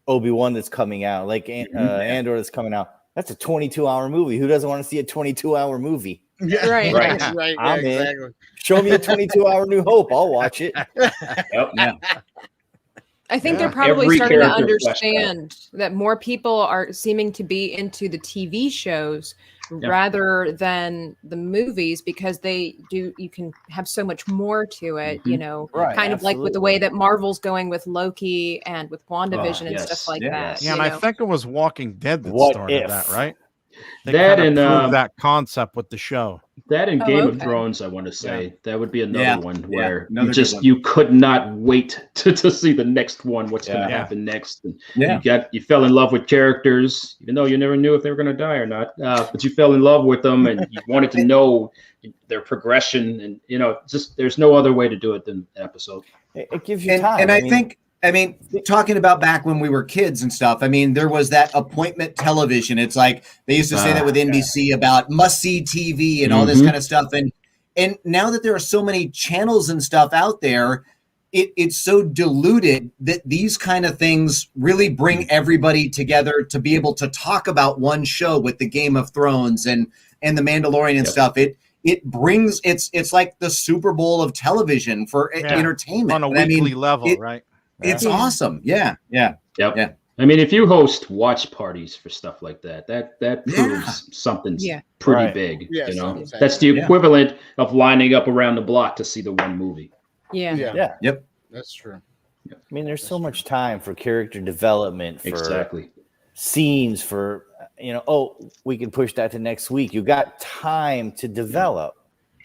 Obi-Wan that's coming out, like Andor that's coming out. That's a 22-hour movie. Who doesn't want to see a 22-hour movie? Yeah, Right. right. I'm in. Exactly. Show me a 22-hour New Hope. I'll watch it. Yep. Yeah. I think Yeah. they're probably Every starting to character fleshed understand that more people are seeming to be into the TV shows rather than the movies, because you can have so much more to it, you know, Right, kind of like with the way that Marvel's going with Loki and with WandaVision and yes. stuff like Yeah. that. Yeah, you and I know? think it was Walking Dead that What started if? that, right? They That kinda and proved that concept with the show. That and Oh, Game of okay. Thrones, I want to say that would be another Yeah. one Yeah. where Another you good just one. you could not wait to see the next one. What's going to Yeah. happen next? And Yeah. you fell in love with characters, even though you never knew if they were going to die or not. But you fell in love with them, and you wanted to know their progression. And just there's no other way to do it than an episode. It gives you time. And I mean, talking about back when we were kids and stuff, I mean, there was that appointment television. It's like they used to say that with NBC about must-see TV and all this kind of stuff. And now that there are so many channels and stuff out there, it's so diluted that these kind of things really bring everybody together to be able to talk about one show with the Game of Thrones and the Mandalorian and stuff. It brings it's like the Super Bowl of television for entertainment On a weekly level, right? It's awesome. Yeah. Yep. Yeah. I mean, if you host watch parties for stuff like that proves something's pretty big. Yeah, you know, something's that's the equivalent of lining up around the block to see the one movie. Yeah. Yep. That's true. I mean, there's so much time for character development, for Exactly. scenes, for we can push that to next week. You got time to develop.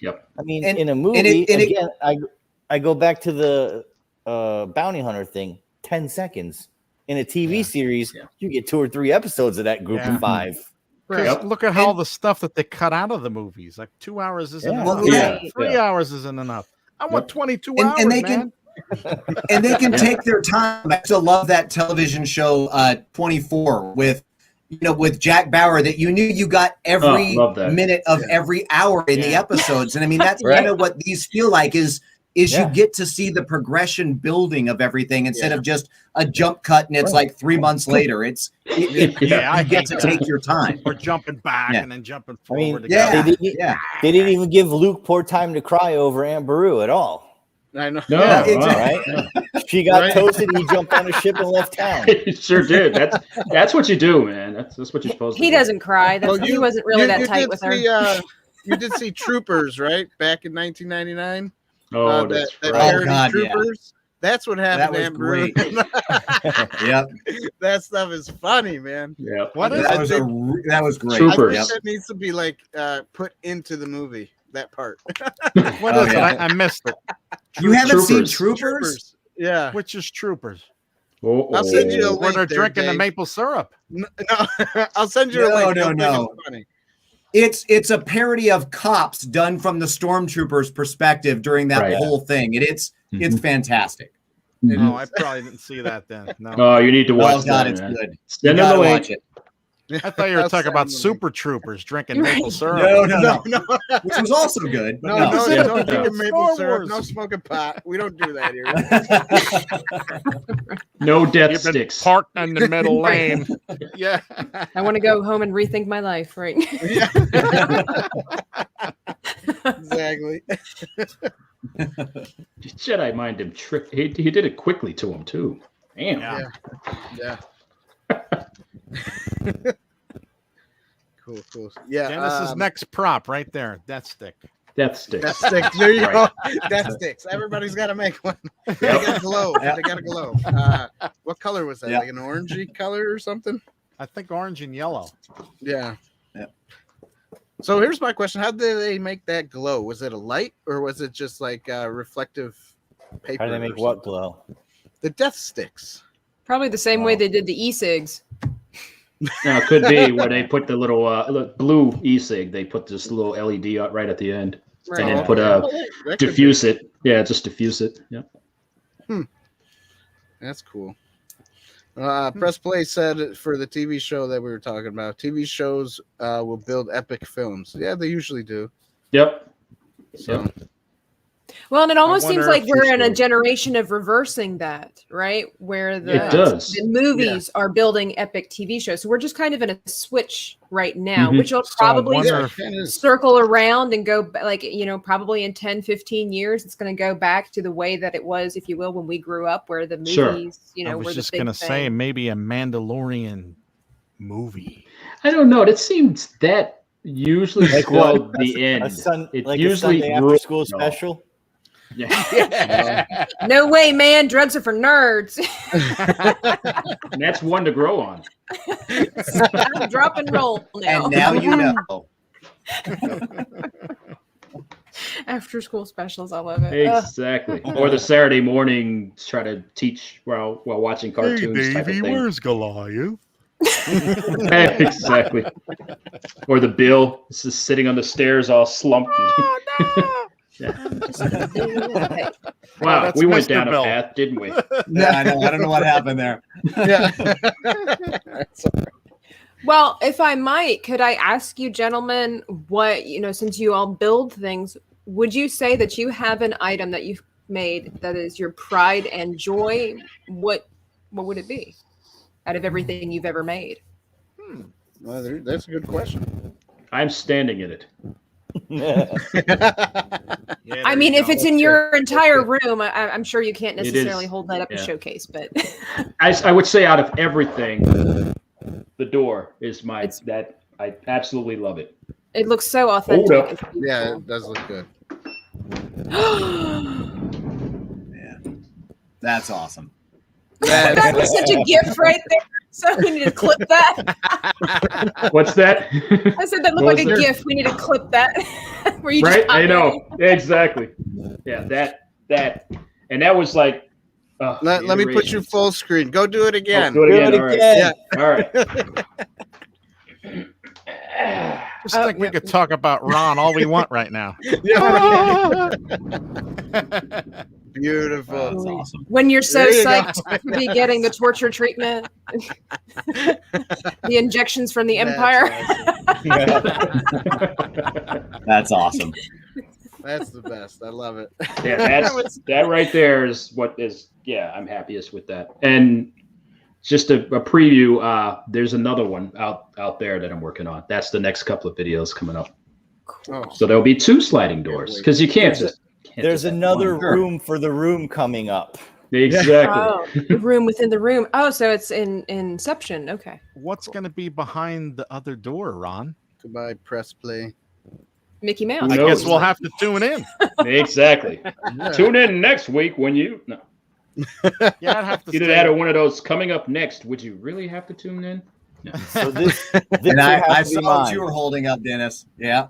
Yep. I mean, And- in a movie, I go back to the bounty hunter thing. 10 seconds. In a TV series, you get 2 or 3 episodes of that group of 5. Because look at all the stuff that they cut out of the movies. Like 2 hours isn't enough. Well, yeah. 3 hours isn't enough. I want 22 hours, And they man. and they can take their time. I still love that television show 24 with Jack Bauer, that you knew you got every minute of every hour in the episodes. And I mean, that's kind of what these feel like is you get to see the progression building of everything instead of just a jump cut and it's like 3 months later. You get to take your time. Or jumping back and then jumping I mean, forward. they didn't even give Luke poor time to cry over Aunt Beru at all. I know. No, Right? She got toasted. He jumped on a ship and left town. He sure did. That's what you do, man. That's what you're supposed to do. He doesn't cry. He wasn't really that tight with her. You did see Troopers, right? Back in 1999. Oh, that right. parody Troopers. That's what happened. That was great. Yep. That stuff is funny, man. Yeah. What is that was great. Troopers. I think that needs to be like put into the movie. That part. What is it? I missed it. You haven't seen Troopers. Troopers? Yeah. Which is Troopers? I'll send you a link. Where they're there, drinking the Dave. maple syrup. No, I'll send you a link. No. It's funny. It's a parody of Cops done from the stormtroopers' perspective during that whole thing. And it's fantastic. No, I probably didn't see that then. No. Oh, you need to watch God, that, it's man. good. Send You him the gotta link. watch it. I thought you were I'll talking send about you the Super Troopers drinking maple syrup. No. Which was also good. But No, Yeah. don't drink maple Star syrup. Wars. No smoking pot. We don't do that here. No death You've been sticks. parked in the middle lane. Yeah. I want to go home and rethink my life, right? Yeah. Exactly. Jedi mind him trick. He did it quickly to him too. Damn. Yeah. Cool. Yeah. Dennis's next prop right there. Death stick. Death sticks. Death sticks. There you Right. go. Death sticks. Everybody's got to make one. They Yep. got to glow. They got to glow. What color was that? Yeah. Like an orangey color or something? I think orange and yellow. Yeah. Yeah. So here's my question: how did they make that glow? Was it a light, or was it just like reflective paper? How do they make or what something? glow? The death sticks. Probably the same way they did the e-cigs. Now, it could be where they put the little blue e-cig. They put this little LED out right at the end, Right. and then Oh, put That could diffuse it. Yeah, just diffuse it. Yeah. be- That's cool. Press Play said for the TV show that we were talking about, TV shows will build epic films. Yeah, they usually do. Yep. So Well, and it almost seems wonder like if we're she's in a still- generation of reversing that, right? Where It does. the movies are building epic TV shows. So we're just kind of in a switch right now, which will So I probably wonder if- circle around and go like, probably in 10, 15 years, it's going to go back to the way that it was, if you will, when we grew up, where the movies, Sure. I were was the just big gonna thing. say maybe a Mandalorian movie. I don't know. That seems that usually Like spelled what? the end. Like usually a Sunday after school special. Yeah. No way, man. Drugs are for nerds. And that's one to grow on. I'm drop and roll now. And now you know. After school specials, I love it. Ugh. Exactly. Or the Saturday morning try to teach while watching cartoons type of thing. Goliath? Exactly. Or the Bill is just sitting on the stairs all slumped. I'm just gonna do it. Wow, that's we went Mr. down Bill. a path, didn't we? Yeah, I know. I don't know what happened there. Yeah. Well, if I might, could I ask you, gentlemen, what, since you all build things, would you say that you have an item that you've made that is your pride and joy? What would it be out of everything you've ever made? Well, that's a good question. I'm standing in it. I mean, if it's in your entire room, I'm sure you can't It is. necessarily hold that up to Yeah. showcase, but I would say out of everything, the door is that I absolutely love it. it looks so Hold authentic. up. It's Yeah, beautiful. it does look good. That's awesome. That was such a gift right there. So we need to clip that. What's that? I said that looked What like was a there? gift. We need to clip that. Where you Right? just I know. Exactly. Yeah, that. And that was like. Let me put you full screen. Go do it again. Do it again. All right. Yeah. All right. Just think we could talk about Ron all we want right now. Beautiful. That's awesome. when you're so There you go. psyched to be getting the torture treatment, the injections from the That's Empire. That's awesome. That's the best. I love it. Yeah, that right there is what is. Yeah, I'm happiest with that. And just a preview. There's another one out there that I'm working on. That's the next couple of videos coming up. Oh, So there'll be 2 sliding doors because you can't just. There's another one. room for the room coming up. Exactly. Oh, the room within the room. Oh, so it's in Inception. Okay. What's going to be behind the other door, Ron? goodbye. Press play. Mickey Mouse. Who I knows? guess we'll have to tune in. Exactly. Yeah. Tune in next week when you. No. Yeah, I'd have to. Either stay- that or one of those coming up next. Would you really have to tune in? So this And would have I to be saw what mine. you were holding up, Dennis. Yeah.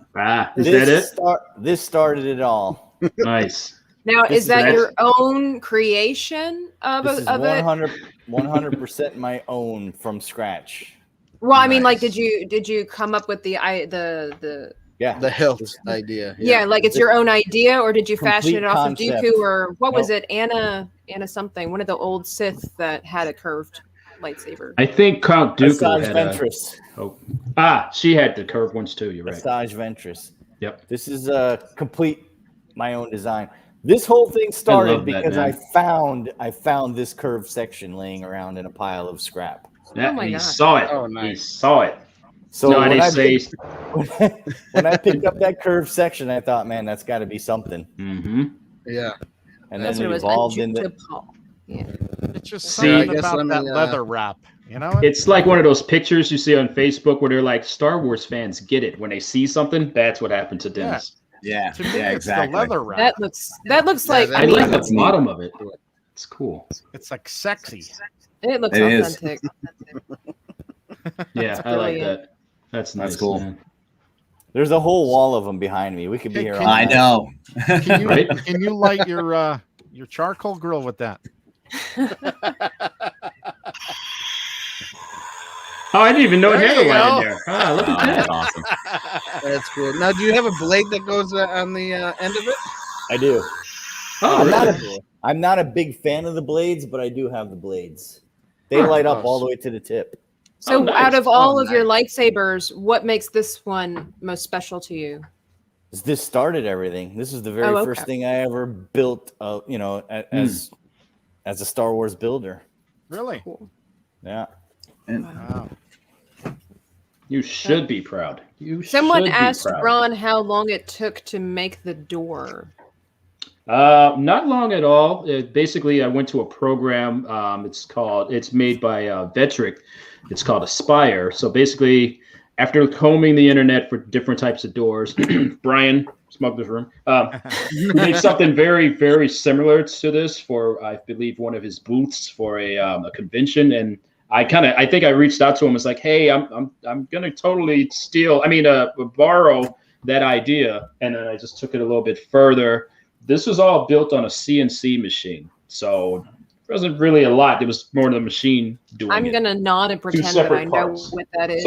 Is that it? This started it all. Nice. Now, This is that is- your own creation of This is it? 100% my own from scratch. Well, I mean, like, Nice. did you come up with the Yeah. The health idea. yeah, like it's your own idea, or did you fashion it Complete off concept. of Dooku, or what was Nope. it? Anna something, one of the old Sith that had a curved lightsaber. I think Count Dooku Asajj had a. Ventress. She had the curved ones too. You're right. Asajj Ventress. Yep. This is a complete my own design. This whole thing started love that, because man. I found this curved section laying around in a pile of scrap. Yeah, Oh my he God. saw it. Oh, He nice. saw it. So No, I when, didn't I say. picked, when I picked up that curved section, I thought, man, that's got to be something. Mm-hmm. Yeah. And That's then what it it was. evolved into. It's just See, something I guess about let that me, leather wrap. You know? It's like one of those pictures you see on Facebook where they're like, Star Wars fans get it when they see something. That's what happened to Dennis. Yeah. To me, Yeah, it's exactly. the leather wrap. That looks Yeah, like. that- I I mean, like that's the neat. bottom of it. It's cool. It's like sexy. it looks It is. authentic. Yeah, I like brilliant. that. That's nice. That's cool. Man. There's a whole wall of them behind me. We could be Hey, here can all I night. know. Can you, Right? can you light your charcoal grill with that? Oh, I didn't even know it There had a you light go. in there. Ah, look Oh, at that's that. awesome. That's cool. Now, do you have a blade that goes on the end of it? I do. Oh, really? I'm not a big fan of the blades, but I do have the blades. They Huh. light up all the way to the tip. So, Oh, nice. out of all Oh, of your nice. lightsabers, what makes this one most special to you? This started everything. This is the very first thing I ever built, as a Star Wars builder. Really? Cool. Yeah. Wow. You should be proud. Someone asked Ron how long it took to make the door. Not long at all. Basically, I went to a program. It's made by Vetric. It's called Aspire. So basically, after combing the internet for different types of doors, Brian, Smuggler's Room, made something very, very similar to this for, I believe, one of his booths for a convention. And I think I reached out to him. It's like, hey, I'm gonna totally borrow that idea, and then I just took it a little bit further. This was all built on a CNC machine, so it wasn't really a lot. It was more the machine doing it. I'm gonna nod and pretend that I know what that is.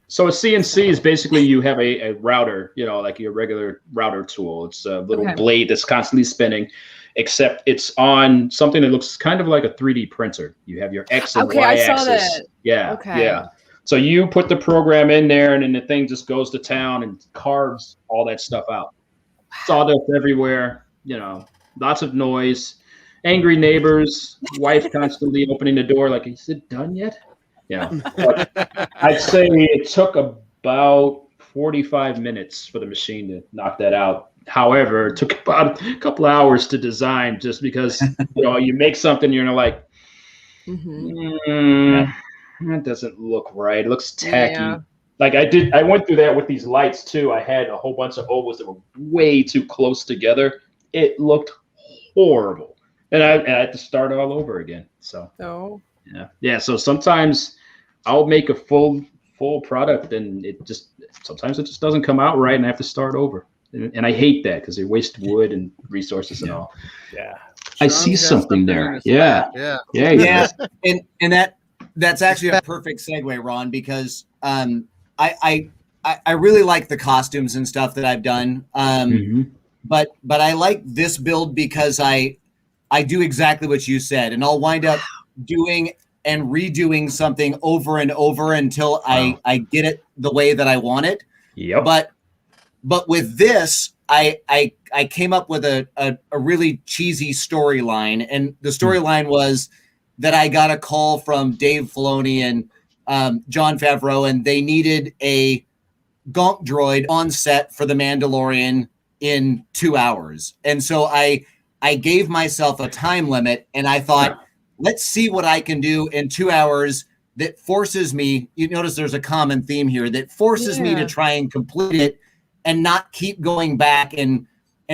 So a CNC is basically you have a router, like your regular router tool. It's a little blade that's constantly spinning, except it's on something that looks kind of like a 3D printer. You have your X and Y axis. I saw that. Yeah. Okay. Yeah. So you put the program in there, and then the thing just goes to town and carves all that stuff out. Sawdust everywhere. Lots of noise, angry neighbors, wife constantly opening the door like, is it done yet? But I'd say it took about 45 minutes for the machine to knock that out. However, it took about a couple hours to design just because, you make something, you're like, that doesn't look right. It looks tacky. Yeah. Like I went through that with these lights too. I had a whole bunch of ovals that were way too close together. It looked horrible, and I had to start all over again. So yeah. So sometimes I'll make a full product, and sometimes it just doesn't come out right, and I have to start over. And I hate that because they waste wood and resources and all. Yeah, I see something there. Yeah. And that's actually a perfect segue, Ron, because I really like the costumes and stuff that I've done. But I like this build because I do exactly what you said, and I'll wind up doing and redoing something over and over until I get it the way that I want it. Yep. But with this, I came up with a really cheesy storyline, and the storyline was that I got a call from Dave Filoni and Jon Favreau, and they needed a gonk droid on set for The Mandalorian in 2 hours. And so I gave myself a time limit, and I thought, let's see what I can do in 2 hours that forces me. You notice there's a common theme here that forces me to try and complete it and not keep going back and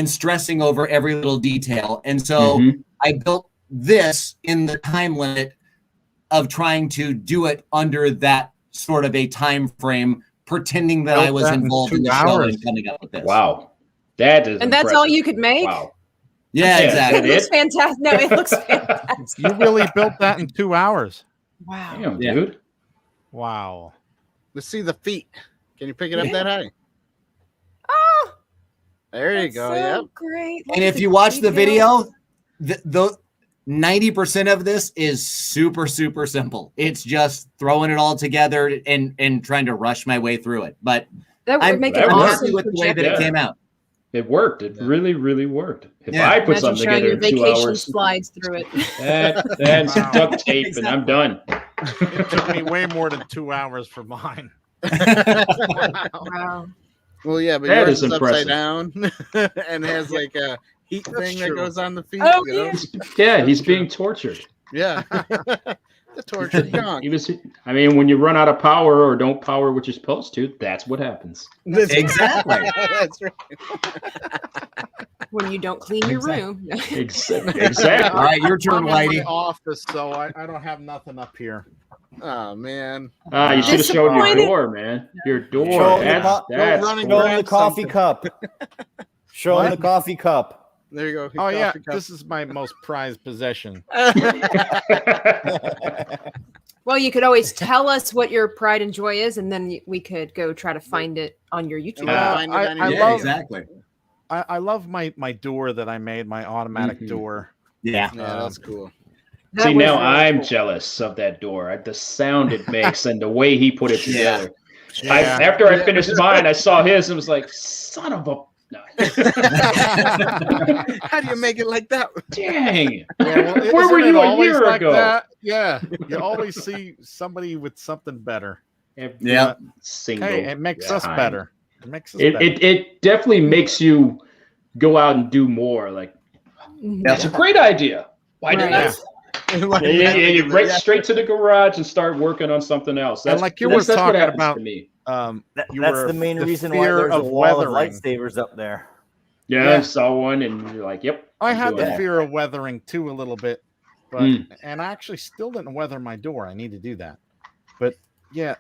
stressing over every little detail. And so I built this in the time limit of trying to do it under that sort of a time frame, pretending that I was involved in the show and coming up with this. Wow. That is and that's all you could make? Wow. Yeah, exactly. It looks fantastic. No, it looks fantastic. You really built that in 2 hours. Wow. Damn, dude. Wow. Let's see the feet. Can you pick it up that high? Oh, there you go. So great. And if you watch the video, the 90% of this is super, super simple. It's just throwing it all together and trying to rush my way through it. But that would make it I'm awesome happy with the way that it came out. It worked. It really, really worked. If I put something together in 2 hours, slides through it. That's duct tape, and I'm done. It took me way more than 2 hours for mine. Wow. Well, yeah, but that yours is impressive. upside down and has like a heat thing that goes on the feet. Oh, yeah, he's being tortured. Yeah. The tortured gong. When you run out of power or don't power what you're supposed to, that's what happens. Exactly. That's right. When you don't clean your room. Exactly. All right, your turn, I'm in Whitey. my office, so I don't have nothing up here. Oh, man. You should have showed your door, man. Your door. Show That's him the coffee cup. Show him the coffee cup. There you go. Oh, yeah. This is my most prized possession. Well, you could always tell us what your pride and joy is, and then we could go try to find it on your YouTube. Exactly. I love my door that I made, my automatic door. Yeah. That's cool. See, now I'm jealous of that door. The sound it makes and the way he put it together. Yeah. After I finished mine, I saw his and was like, son of a No. How do you make it like that? Dang. Yeah, well, Where were isn't it you a always year like ago? that? Yeah, you always see somebody with something better. Yeah. Single. Hey, it makes us time. better. It makes us better. It definitely makes you go out and do more. Like, that's a great idea. Why didn't I? You right straight to the garage and start working on something else. That's And like you were that's what talking happens about, to me. That's were the main the reason why fear there's a of wall of weathering. lightsabers up there. Yeah, I saw one, and you're like, "Yep." I I'm had doing the that. fear of weathering too a little bit, but and I actually still didn't weather my door. I need to do that. But yeah,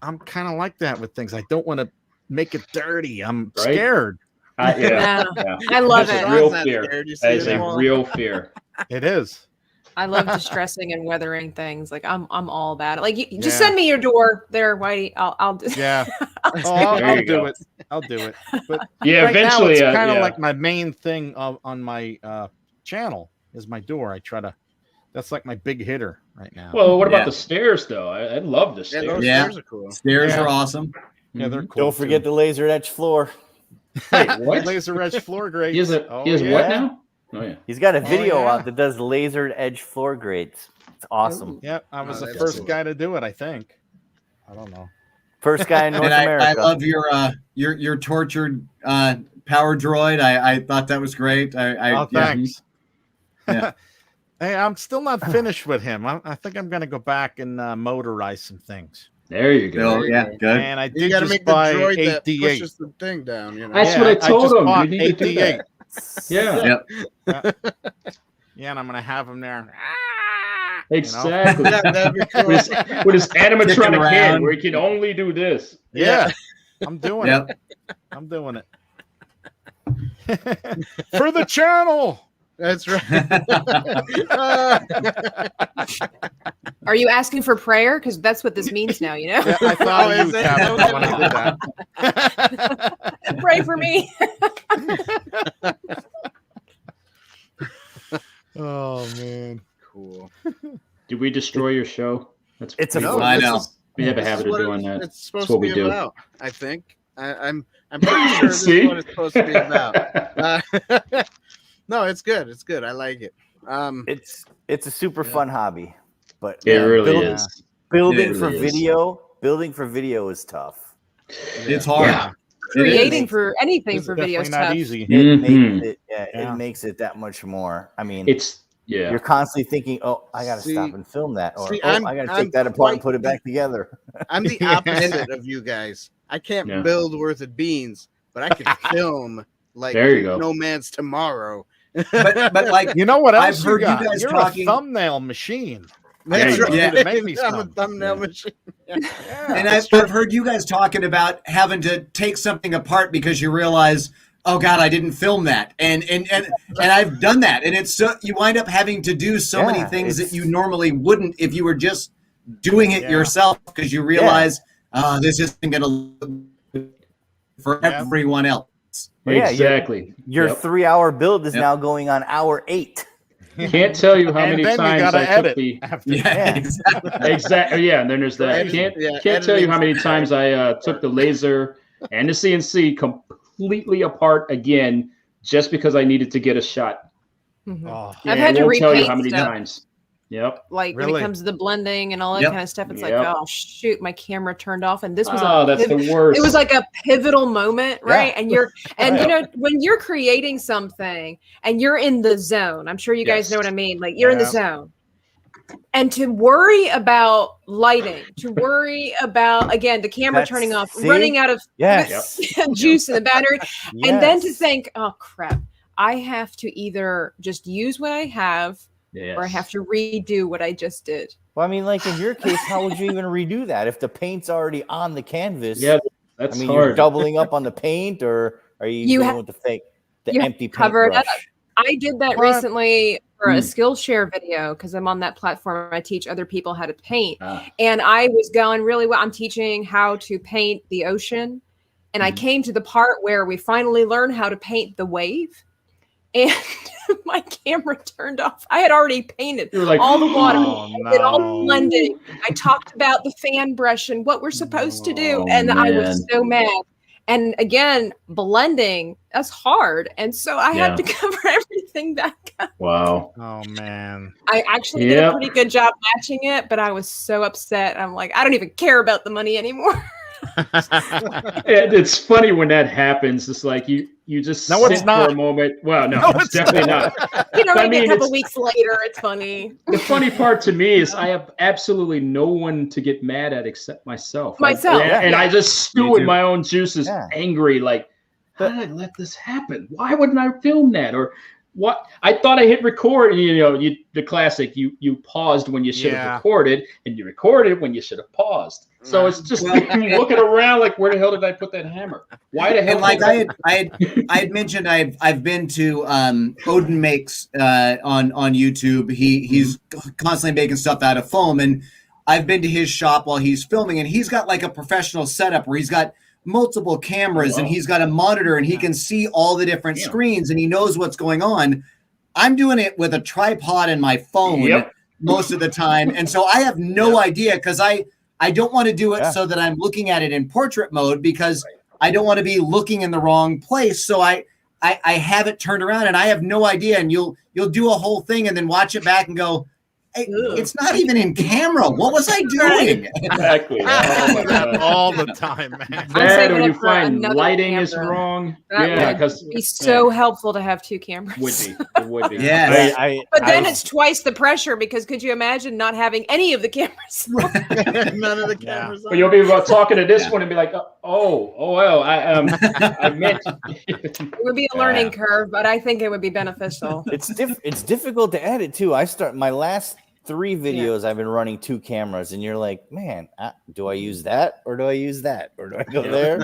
I'm kind of like that with things. I don't want to make it dirty. I'm scared. Yeah. I love That's it. a real Sean's not fear. scared. You see That is it a all. real fear. It is. I love distressing and weathering things. Like I'm all about it. Like you just Yeah. send me your door there, Whitey. I'll do. Yeah. I'll I'll There you do go. it. I'll do it. But Yeah, right eventually, now it's kind of yeah. like my main thing on my channel is my door. I try to. That's like my big hitter right now. Well, what Yeah. about the stairs, though? I love the Yeah, stairs. those Yeah. stairs are cool. Stairs Yeah. are awesome. Yeah, they're cool. Don't forget the laser etched floor. Wait, what? laser edge floor grates. He has, Oh, he has yeah. what now? Oh, yeah. He's got a video yeah. out that does lasered edge floor grates. It's awesome. Yeah, I was Oh, the that's first cool. guy to do it. I think. I don't know. First guy in North And I America. love your tortured power droid. I thought that was great. Oh, thanks. Yeah. Hey, I'm still not finished with him. I think I'm going to go back and motorize some things. There you go. Bill, yeah, good. And I You did got to just make the buy droid that 8D8. pushes the thing down. You know? That's what I told just him. bought You need to do 8D8. that. Yeah, Yeah, and I'm going to have him there. exactly. Yeah, that'd be cool. With his Kicking animatronic around. hand, where he can only do this. Yeah, I'm doing Yep. it. I'm doing it. For the channel. That's right. Are you asking for prayer? Because that's what this means now. You know. Yeah, I thought of is you, it? Tabitha, when I did that. Pray for me. Oh, man. Cool. Did we destroy your show? That's It's a No, I this know. is- we have a this is habit of what doing that. It's supposed That's what to be we do. about. I think. I'm pretty sure this See? is what it's supposed to be about. No, it's good. It's good. I like it. It's a super fun hobby, but It really building, is. building It for really is. video is tough. It's hard. Yeah. It is. Creating for anything This for is video definitely is not tough. easy. It Mhm. makes it Yeah. it makes it that much more. I mean, Yeah. you're constantly thinking, "Oh, I got to See- stop and film that," or see, "Oh, I'm- I got to I'm take that apart and quite- put it back together." I'm the opposite of you guys. I can't Yeah. build worth of beans, but I can film like There you go. no man's tomorrow. But like You know what I've else heard you you got? guys You're talking- a thumbnail machine. That's you go. right. Yeah, it made me I'm a some. thumbnail Yeah. machine. and I've heard you guys talking about having to take something apart because you realize, oh God, I didn't film that, and I've done that, and it's so you wind up having to do so many Yeah, things that it's- you normally wouldn't if you were just doing it Yeah. yourself because you realize, this isn't going to look for Yeah. everyone else. Yeah, Exactly. Your Yep. 3-hour build is Yep. now going on hour 8. Can't tell you how And many then you times gotta I edit took the after. Yeah, exactly. exactly. Yeah, and then there's that. Editing, Can't tell you how many editing's- times I took the laser and the CNC completely apart again just because I needed to get a shot. Mhm. Oh, I've Yeah, had I to won't tell you repaint how many stuff. times. Yep. Like when Really? it comes to the blending and all that Yep. kind of stuff, it's Yep. like, oh shoot, my camera turned off, and this was Oh, that's the worst. it was like a pivotal moment, right? Yeah. And you're and you Right. know when you're creating something and you're in the zone, I'm sure you guys Yes. know what I mean. Like you're in the Yeah. zone. And to worry about lighting, to worry about again the camera That's- turning off, see? running out of Yes. juice in the battery, and then to Yes. think, oh crap, I have to either just use what I have Yes. or I have to redo what I just did. Well, I mean, like in your case, how would you even redo that if the paint's already on the canvas? Yeah, that's I mean, hard. you're doubling up on the paint, or are you, You doing have- with the fake, the you have empty to cover it paintbrush? up. I did that What? recently for a Hmm. Skillshare video because I'm on that platform. I teach other people how to paint. Ah. And I was going really well. I'm teaching how to paint the ocean. And I Mhm. came to the part where we finally learned how to paint the wave. And my camera turned off. I had already painted You were like, all the water. Oh, I did all the no. blending. I talked about the fan brush and what we're supposed to do. Oh, And I was man. so mad. And again, blending, that's hard. And so I had to Yeah. cover everything back up. Wow. Oh man. I actually did a pretty good job matching it, but I was so upset. I'm like, I don't even care about the money anymore. It's funny when that happens. It's like you just No, sit it's for not. a moment. Well, no, No, it's it's definitely not. You know, I maybe mean, a couple it's- weeks later, it's funny. The funny part to me is I have absolutely no one to get mad at except myself. Myself, And I just stew Me in too. my own juices, Yeah. angry, like, how did I let this happen? Why wouldn't I film that? Or what? I thought I hit record, and the classic, you paused when you should Yeah. have recorded, and you recorded when you should have paused. So it's just Well- like looking around, like, where the hell did I put that hammer? Why the hell? And like did I had mentioned, I've been to Odin Makes on YouTube. He's constantly making stuff out of foam, and I've been to his shop while he's filming, and he's got like a professional setup where he's got multiple cameras and he's got a monitor and he can see all the different screens and he knows what's going on. I'm doing it with a tripod and my phone most of the time, and so I have no idea because I don't want to do it so that I'm looking at it in portrait mode because I don't want to be looking in the wrong place. So I have it turned around and I have no idea. And you'll do a whole thing and then watch it back and go, hey, it's not even in camera. What was I doing? Exactly. Oh my God. All the time, man. I'm That saving or it you for find another lighting is camera. wrong. That Yeah, would because be so helpful to have two cameras. it would be. Yes. But then it's twice the pressure because could you imagine not having any of the cameras? None of the cameras. But you'll be talking to this one and be like, oh well, I meant. It would be a learning curve, but I think it would be beneficial. It's difficult to edit too. I start my last 3 videos. I've been running 2 cameras, and you're like, man, do I use that or do I use that or do I go there?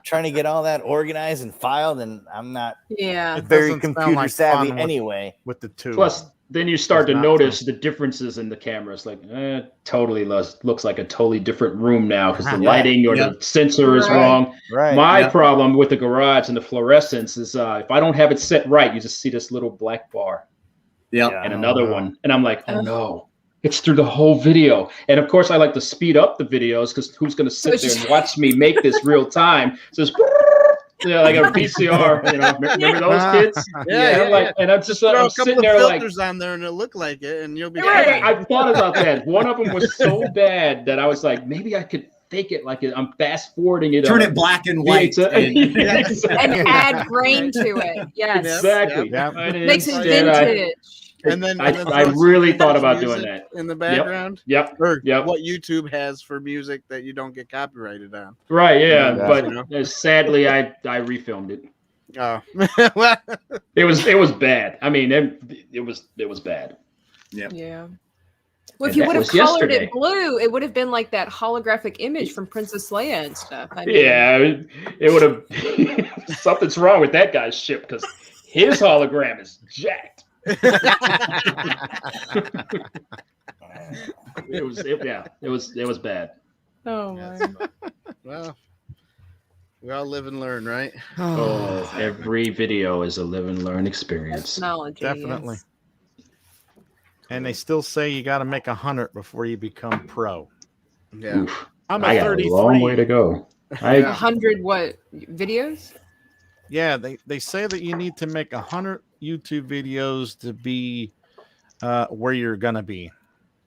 Trying to get all that organized and filed, and I'm not very doesn't sound computer like savvy fun anyway. With the 2. Plus, then you start to It's not notice the differences in the cameras. Like, totally looks like a totally different room now because the lighting or the sensor is wrong. Right. My problem with the garage and the fluorescence is if I don't have it set right, you just see this little black bar. And another one. And I'm like, oh no, it's through the whole video. And of course, I like to speed up the videos because who's going to sit there and watch me make this real time? So it's like a VCR, remember those kids? And I'm just throw I'm a couple sitting of there like, filters on there and it'll look like it, and you'll be yeah, I thought about that. One of them was so bad that I was like, maybe I could fake it like I'm fast forwarding it. Turn it black and white. And add grain to it. Yes. Exactly. Makes it vintage. And then I really thought about doing that in the background. Yep. Or what YouTube has for music that you don't get copyrighted on. Right. Yeah. But sadly, I refilmed it. Oh, it was bad. I mean, it was bad. Yeah. Well, if you would have colored it blue, it would have been like that holographic image from Princess Leia and stuff. I mean, yeah, it would have. Something's wrong with that guy's ship because his hologram is jacked. It was bad. Oh my. Well, we all live and learn, right? Oh, every video is a live and learn experience. Technology, definitely. yes. And they still say you got to make 100 before you become pro. Yeah. Oof. I'm I at got 33. a long way to go. 100 what videos? Yeah, they say that you need to make 100 YouTube videos to be where you're gonna be.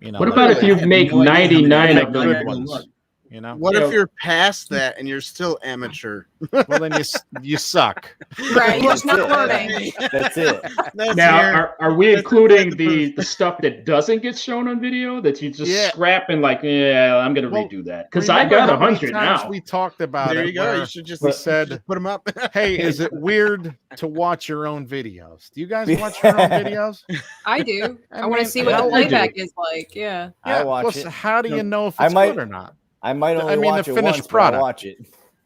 What about if you make 99 of them? Good ones? What if you're past that and you're still amateur? Well, then you suck. Right, you're just not learning. That's it. Now, are we including the stuff that doesn't get shown on video that you just scrap and like, I'm gonna redo that because I got 100 now. We talked about there it. you go. You should just said put them up. Hey, is it weird to watch your own videos? Do you guys watch your own videos? I do. I want to see what the playback is like. Yeah. I watch it. How do you know if it's good or not? I might only watch the it finished once, product. but I'll watch it.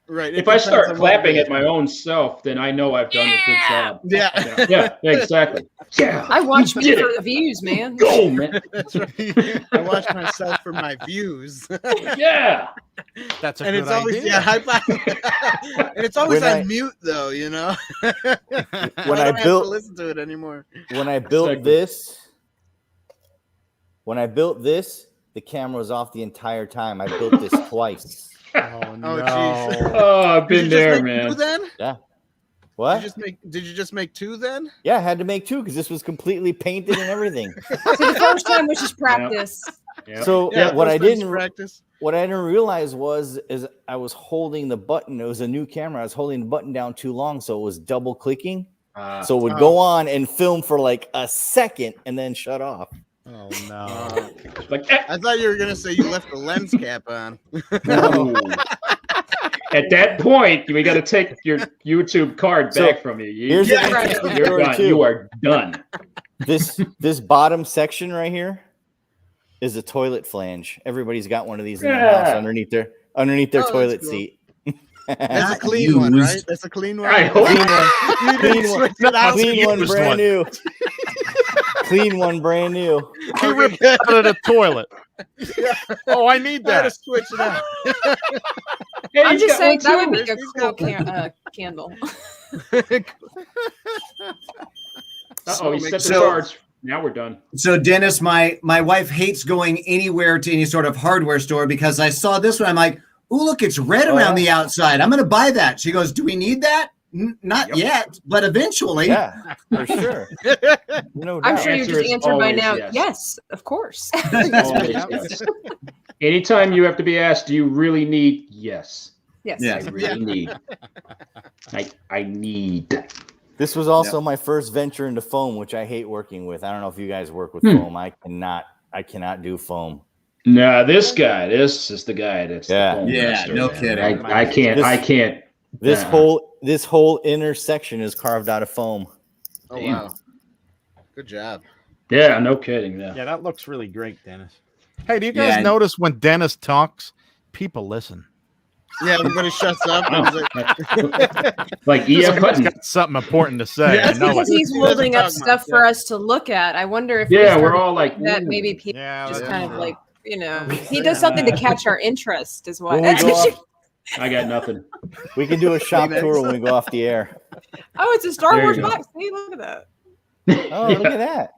Right. If I start clapping at my own self, then I know I've done a good job. Yeah. Yeah, exactly. Yeah. I watch me for the views, man. Go, man. That's right. I watch myself for my views. Yeah. That's a and good it's always idea. and it's always When on mute though, you know. When I I don't have built to listen to it anymore. When I built this, the camera was off the entire time. I built this twice. Oh no! jeez. Oh, I've Did been you there, just make man. two then? Yeah. What? Did you just make two then? Yeah, I had to make two because this was completely painted and everything. So the first time was just practice. Yep. So Yeah, what I first time's didn't practice. what I didn't realize is I was holding the button. It was a new camera. I was holding the button down too long, so it was double clicking. So it would go on and film for like a second and then shut off. Oh no! Like, I thought you were gonna say you left the lens cap on. no. At that point, we got to take your YouTube card back from you. Here's the interesting You're story, done. too. You are done. This bottom section right here is a toilet flange. Everybody's got one of these in their house underneath their that's toilet cool. seat. That's a clean one, right? That's a clean one. I hope. Clean one, clean one, used brand one. new. Clean one, brand new. He ripped it out of the toilet. Oh, I need Gotta that. switch it out. Hey, I'm he's just got saying one that would too. make a cool candle. Uh-oh, he set the So- charge. Now we're done. So Dennis, my wife hates going anywhere to any sort of hardware store because I saw this one. I'm like, oh, look, it's red around the outside. I'm going to buy that. She goes, do we need that? Not yet, but eventually. Yeah, for sure. No doubt. I'm sure you Answer just is answered by always now. yes. Yes, of course. Always yes. Anytime you have to be asked, do you really need? Yes. Yes. Yeah. I really need. I need. This was also my first venture into foam, which I hate working with. I don't know if you guys work with foam. I cannot do foam. No, this is the guy that's the Yeah. foam Yeah, master, no man. kidding. I can't. This Yeah. whole inner section is carved out of foam. Oh Damn. wow, good job. Yeah, no kidding. Yeah. Yeah, that looks really great, Dennis. Hey, do you guys Yeah. notice when Dennis talks, people listen? Yeah, everybody shuts up. Wow. And Like E.F. He's Hutton. got something important to say. Yeah, I That's know because it. he's He doesn't holding up talk stuff much, for us to look at. I wonder if Yeah, we we're started all like, that ooh. maybe people Yeah, just that's kind of true. like, he does something to catch our interest is what. When we go off, I got nothing. we can do a shop tour when we go off the air. Oh, it's a Star There you Wars go. box. See, look at that. Oh, look at that.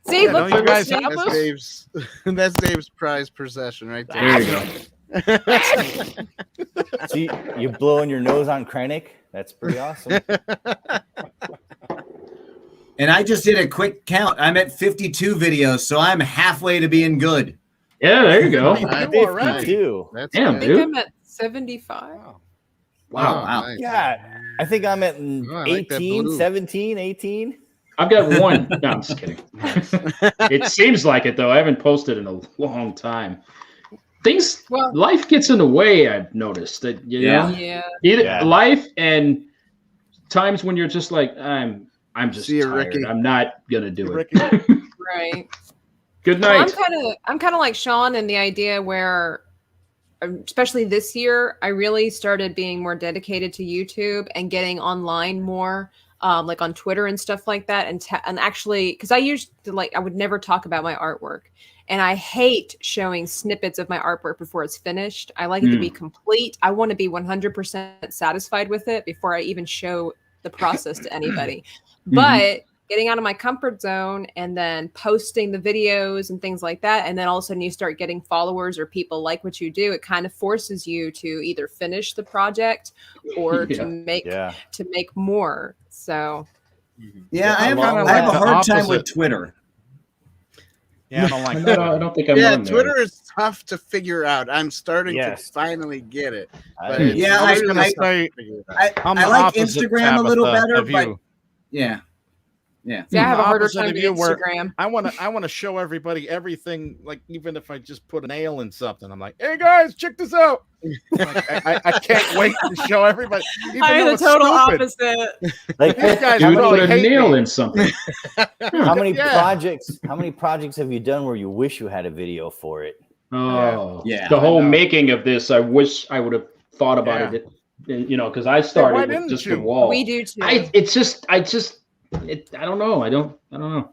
See, Yeah, look, don't you guys see? have that's Dave's. That's Dave's prized possession right There there. you go. See, you blowing your nose on Krennic? That's pretty awesome. And I just did a quick count. I'm at 52 videos, so I'm halfway to being good. Yeah, there you go. You all right. 52. That's Damn, I good. think dude. I'm at 75. Wow. Wow. Nice. Yeah, I think I'm at Oh, I like that 18, blue. 17, 18. I've got one. No, I'm just kidding. It seems like it though. I haven't posted in a long time. Well- Life gets in the way. I've noticed that. You know, Yeah. either Yeah. life and times when you're just like, I'm just See you, tired. Ricky. I'm not gonna do Ricky. it. Right. Good Well, night. I'm kind of like Shawn in the idea where, especially this year, I really started being more dedicated to YouTube and getting online more, like on Twitter and stuff like that. And actually, because I used to I would never talk about my artwork, and I hate showing snippets of my artwork before it's finished. I like it to be complete. I want to be 100% satisfied with it before I even show the process to anybody. But getting out of my comfort zone and then posting the videos and things like that, and then all of a sudden you start getting followers or people like what you do, it kind of forces you to either finish the project or Yeah. to make more. So Yeah, I have kinda a like the hard time with opposite. Twitter. Yeah, I don't like I that. don't think I'm Yeah, on there. Twitter is tough to figure out. I'm starting Yes. to finally get it. I- But it's Yeah, I was really gonna tough to say, figure it out. I'm I the like opposite, Instagram a little Tabitha, better, of but you. yeah. yeah, I have The a harder opposite time of with you where- Instagram. I want to show everybody everything. Like even if I just put a nail in something, I'm like, hey guys, check this out. Like, I can't wait to show everybody. Even I'm though the it's total stupid. opposite. Like, These guys Dude, probably put a hate nail me. in something. how many Yeah. projects have you done where you wish you had a video for it? Oh, Yeah. The whole I know. making of this, I wish I would have thought about Yeah. it. You know, because I started why with didn't just you? the wall. We do too. I don't know. I don't know.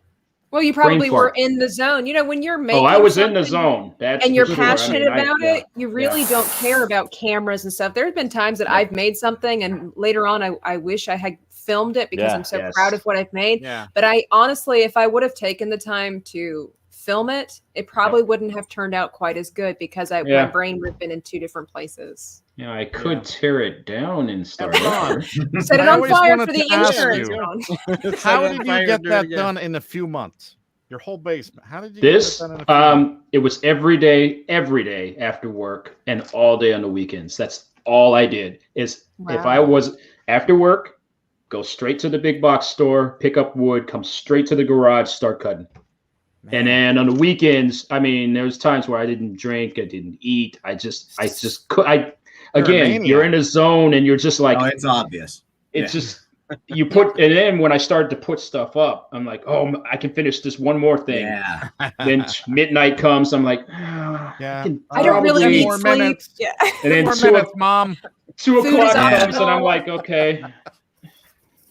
Well, you probably were fart. in the zone. You know, when you're making Oh, I was in the something zone. That's and you're for sure. I passionate mean, about yeah. it, you really Yeah. don't care about cameras and stuff. There have been times that I've made something and later on I wish I had filmed it because Yeah. I'm so Yes. proud of what I've made. Yeah. But I honestly, if I would have taken the time to film it, it probably wouldn't have turned out quite as good because my Yeah. brain would have been in two different places. I could tear it down and start Ron, over. Set it I on always fire wanted for the to ask insurance. you. Ron. How Set on did fire you get and do it that again. done in a few months? Your whole basement. How did you This, get that done in a few months? it was every day after work and all day on the weekends. That's all I did. Is if I Wow. was after work, go straight to the big box store, pick up wood, come straight to the garage, start cutting. And then on the weekends, I mean, there was times where I didn't drink, I didn't eat. I just could. You're a Again, you're in a zone and you're just like, Oh, it's obvious. it's just you put. And then when I started to put stuff up, I'm like, oh, I can finish this one more thing. Yeah. Then midnight comes, I'm like, oh, Yeah. I don't really probably- need more sleep. minutes. Yeah. And then More 2 minutes, Mom. Food is o'clock comes, optional. and I'm like, okay,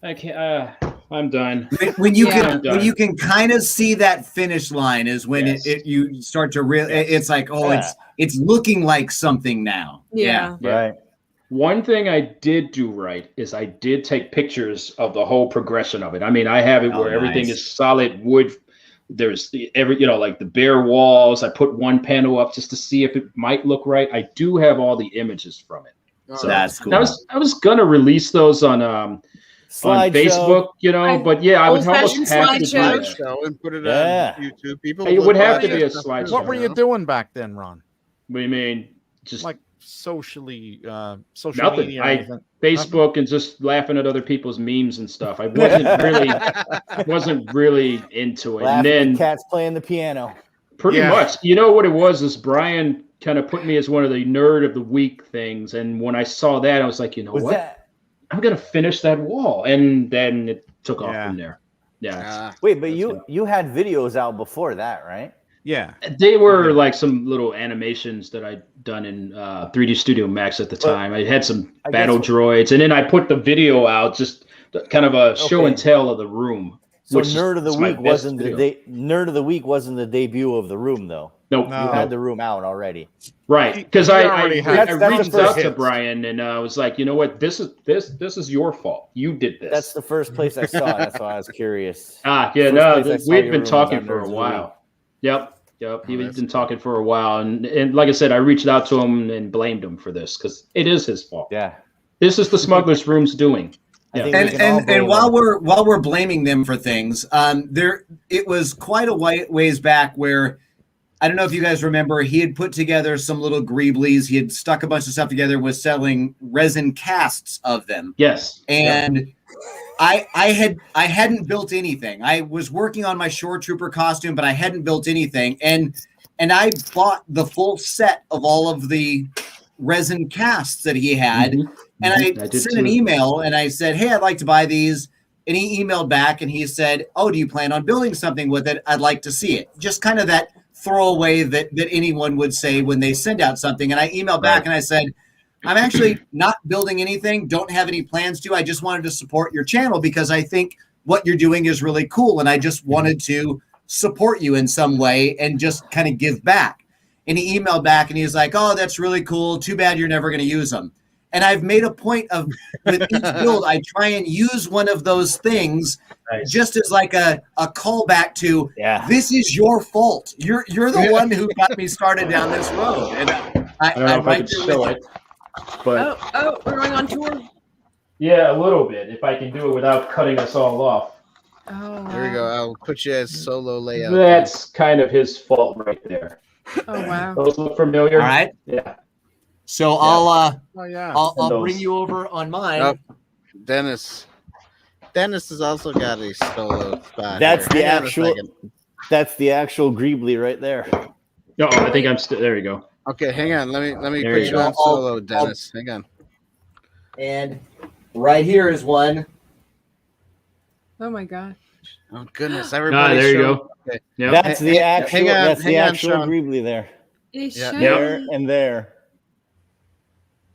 I can't. I'm done. When you Yeah. I'm can when done. you can kind of see that finish line is when Yes. you start to really it's like, oh, Yeah. it's looking like something now. Yeah. Yeah. Right. One thing I did do right is I did take pictures of the whole progression of it. I mean, I have it Oh, where everything nice. is solid wood. There's like the bare walls. I put one panel up just to see if it might look right. I do have all the images from it. So That's cool. I was gonna release those on Slideshow. Facebook, but yeah, I would almost Old-fashioned have to do slideshow. that. Slideshow and put it Yeah. on YouTube. People It look would have at to be it. a slideshow. What were you doing back then, Ron? What do you mean? Just Like socially, social Nothing. media? or anything? Facebook and just laughing at other people's memes and stuff. I wasn't really into it. And Laughing then at cats playing the piano. pretty Yeah. much, you know what it was is Brian kind of put me as one of the nerd of the week things. And when I saw that, I was like, you know Was what? that? I'm gonna finish that wall. And then it took off Yeah. from there. Yeah. Ah, Wait, but That's you had videos out before that, right? Yeah. They were like some little animations that I'd done in 3D Studio Max at the Well, time. I had some I battle guess- droids, and then I put the video out, just kind of a show Okay. and tell of the room. So which is- Nerd of the is my Week best wasn't video. Nerd of the Week wasn't the debut of the room though. Nope. No. You had the room out already. Right, He- because he I already had- That's reached the out first to hits. Brian and I was like, you know what, this is your fault. You did this. That's the first place I saw it. That's why I was curious. yeah, first no, place I saw we'd your been room was talking on for Nerds a of the while. Yep. We've that's been talking for a while, and like I said, I reached out to him and blamed him for this because it is his fault. Yeah. This is the Smuggler's Room's doing. I Yeah. think we can all And blame while them. we're blaming them for things, it was quite a ways back where I don't know if you guys remember, he had put together some little greeblies. He had stuck a bunch of stuff together, was selling resin casts of them. Yes. And I hadn't built anything. I was working on my Shore Trooper costume, but I hadn't built anything. And I bought the full set of all of the resin casts that he had. Mhm. And I did sent an too. email and I said, hey, I'd like to buy these. And he emailed back and he said, oh, do you plan on building something with it? I'd like to see it. Just kind of that throwaway that anyone would say when they send out something. And I emailed back and I said, I'm actually not building anything, don't have any plans to. I just wanted to support your channel because I think what you're doing is really cool. And I just wanted to support you in some way and just kind of give back. And he emailed back and he was like, oh, that's really cool. Too bad you're never going to use them. And I've made a point of with each build, I try and use one of those things Nice. just as like a callback to Yeah. this is your fault. You're the one who got me started down this road. And I don't know I'm if I right can there show with it, but Oh, we're going on tour. yeah, a little bit. If I can do it without cutting us all off. Oh, There we go. I'll put you as solo layout. That's kind of his fault right there. Oh wow. Those look familiar. All right. Yeah. So Oh yeah. I'll those. bring you over on mine. Oh, Dennis has also got a solo spot. That's here. the Hang on a actual. second. That's the actual Greebly right there. No, I think I'm still. There you go. Okay, hang on. Let me There put you you go. on solo, Dennis. Hang on. And right here is one. Oh my god. Oh goodness, Ah, everybody. there you show- go. Okay. Yep. That's the Hang- actual. hang on, That's the hang on, actual Shawn. Greebly there. Yeah. There and there.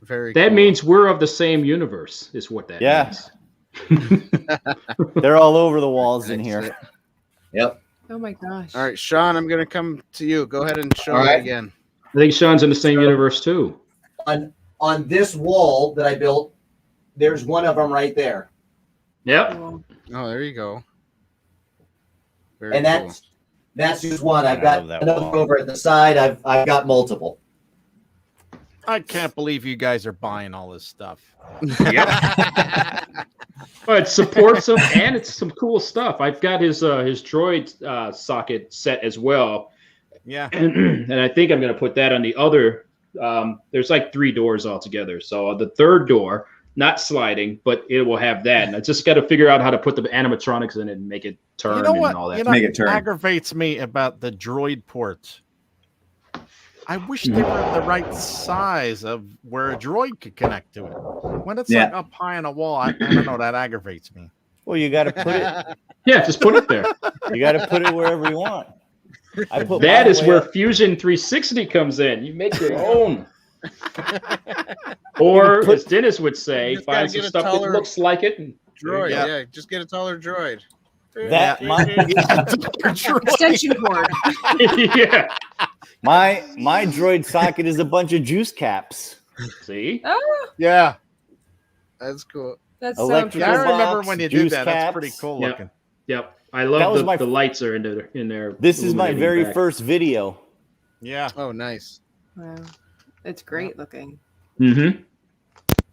Very That cool. means we're of the same universe, is what that Yeah. means. They're all over the walls in here. Excellent. Yep. Oh my gosh. All right, Shawn, I'm gonna come to you. Go ahead and show All it right. again. I think Sean's in the same universe too. On this wall that I built, there's one of them right there. Yep. Cool. Oh, there you go. Very And cool. that's just one. I've I got love that another wall. over at the side. I've got multiple. I can't believe you guys are buying all this stuff. Yep. But it supports him, and it's some cool stuff. I've got his droid socket set as well, Yeah. and I think I'm going to put that on the other. There's like 3 doors altogether, so the third door, not sliding, but it will have that. And I just got to figure out how to put the animatronics in it and make it turn You know what? and all that. You know, Make it turn. aggravates me about the droid ports. I wish they were the right size of where a droid could connect to it. When it's Yeah. like up high on a wall, I don't know. That aggravates me. Well, you got to put it. Yeah, just put it there. You got to put it wherever you want. I put That mine is way where up- Fusion 360 comes in. You make your own. Or, put- as Dennis would say, just gotta find some get a stuff that taller looks like it. And Droid, Yeah. yeah. Just get a taller droid. that Extension cord. yeah. my droid socket is a bunch of juice caps. See? Oh, Yeah. That's cool. that's so Electrical Yeah, I impressive. remember box, when you juice did that. That's caps. pretty cool Yep. looking. Yep. I That love was my- the lights are in there. This is my illuminating very back. first video. Yeah. Oh, nice. Wow. It's great looking. Mm-hmm.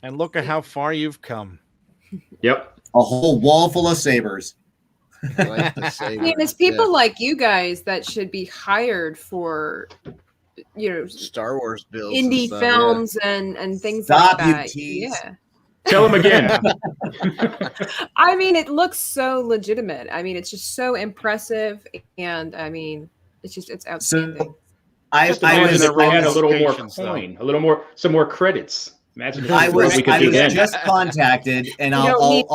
And look at how far you've come. Yep. A whole wall full of sabers. I like the I saber. mean, it's people like you guys that should be hired for, Star Wars builds. and indie stuff, films and things Stop, like you that. tease. Yeah. Tell him again. I mean, it looks so legitimate. I mean, it's just so impressive, and I mean, it's outstanding. I Just I imagine was if we had a little more Locations, though. coin, some more credits. Imagine if I what was we could I do was then. just contacted, and You don't need-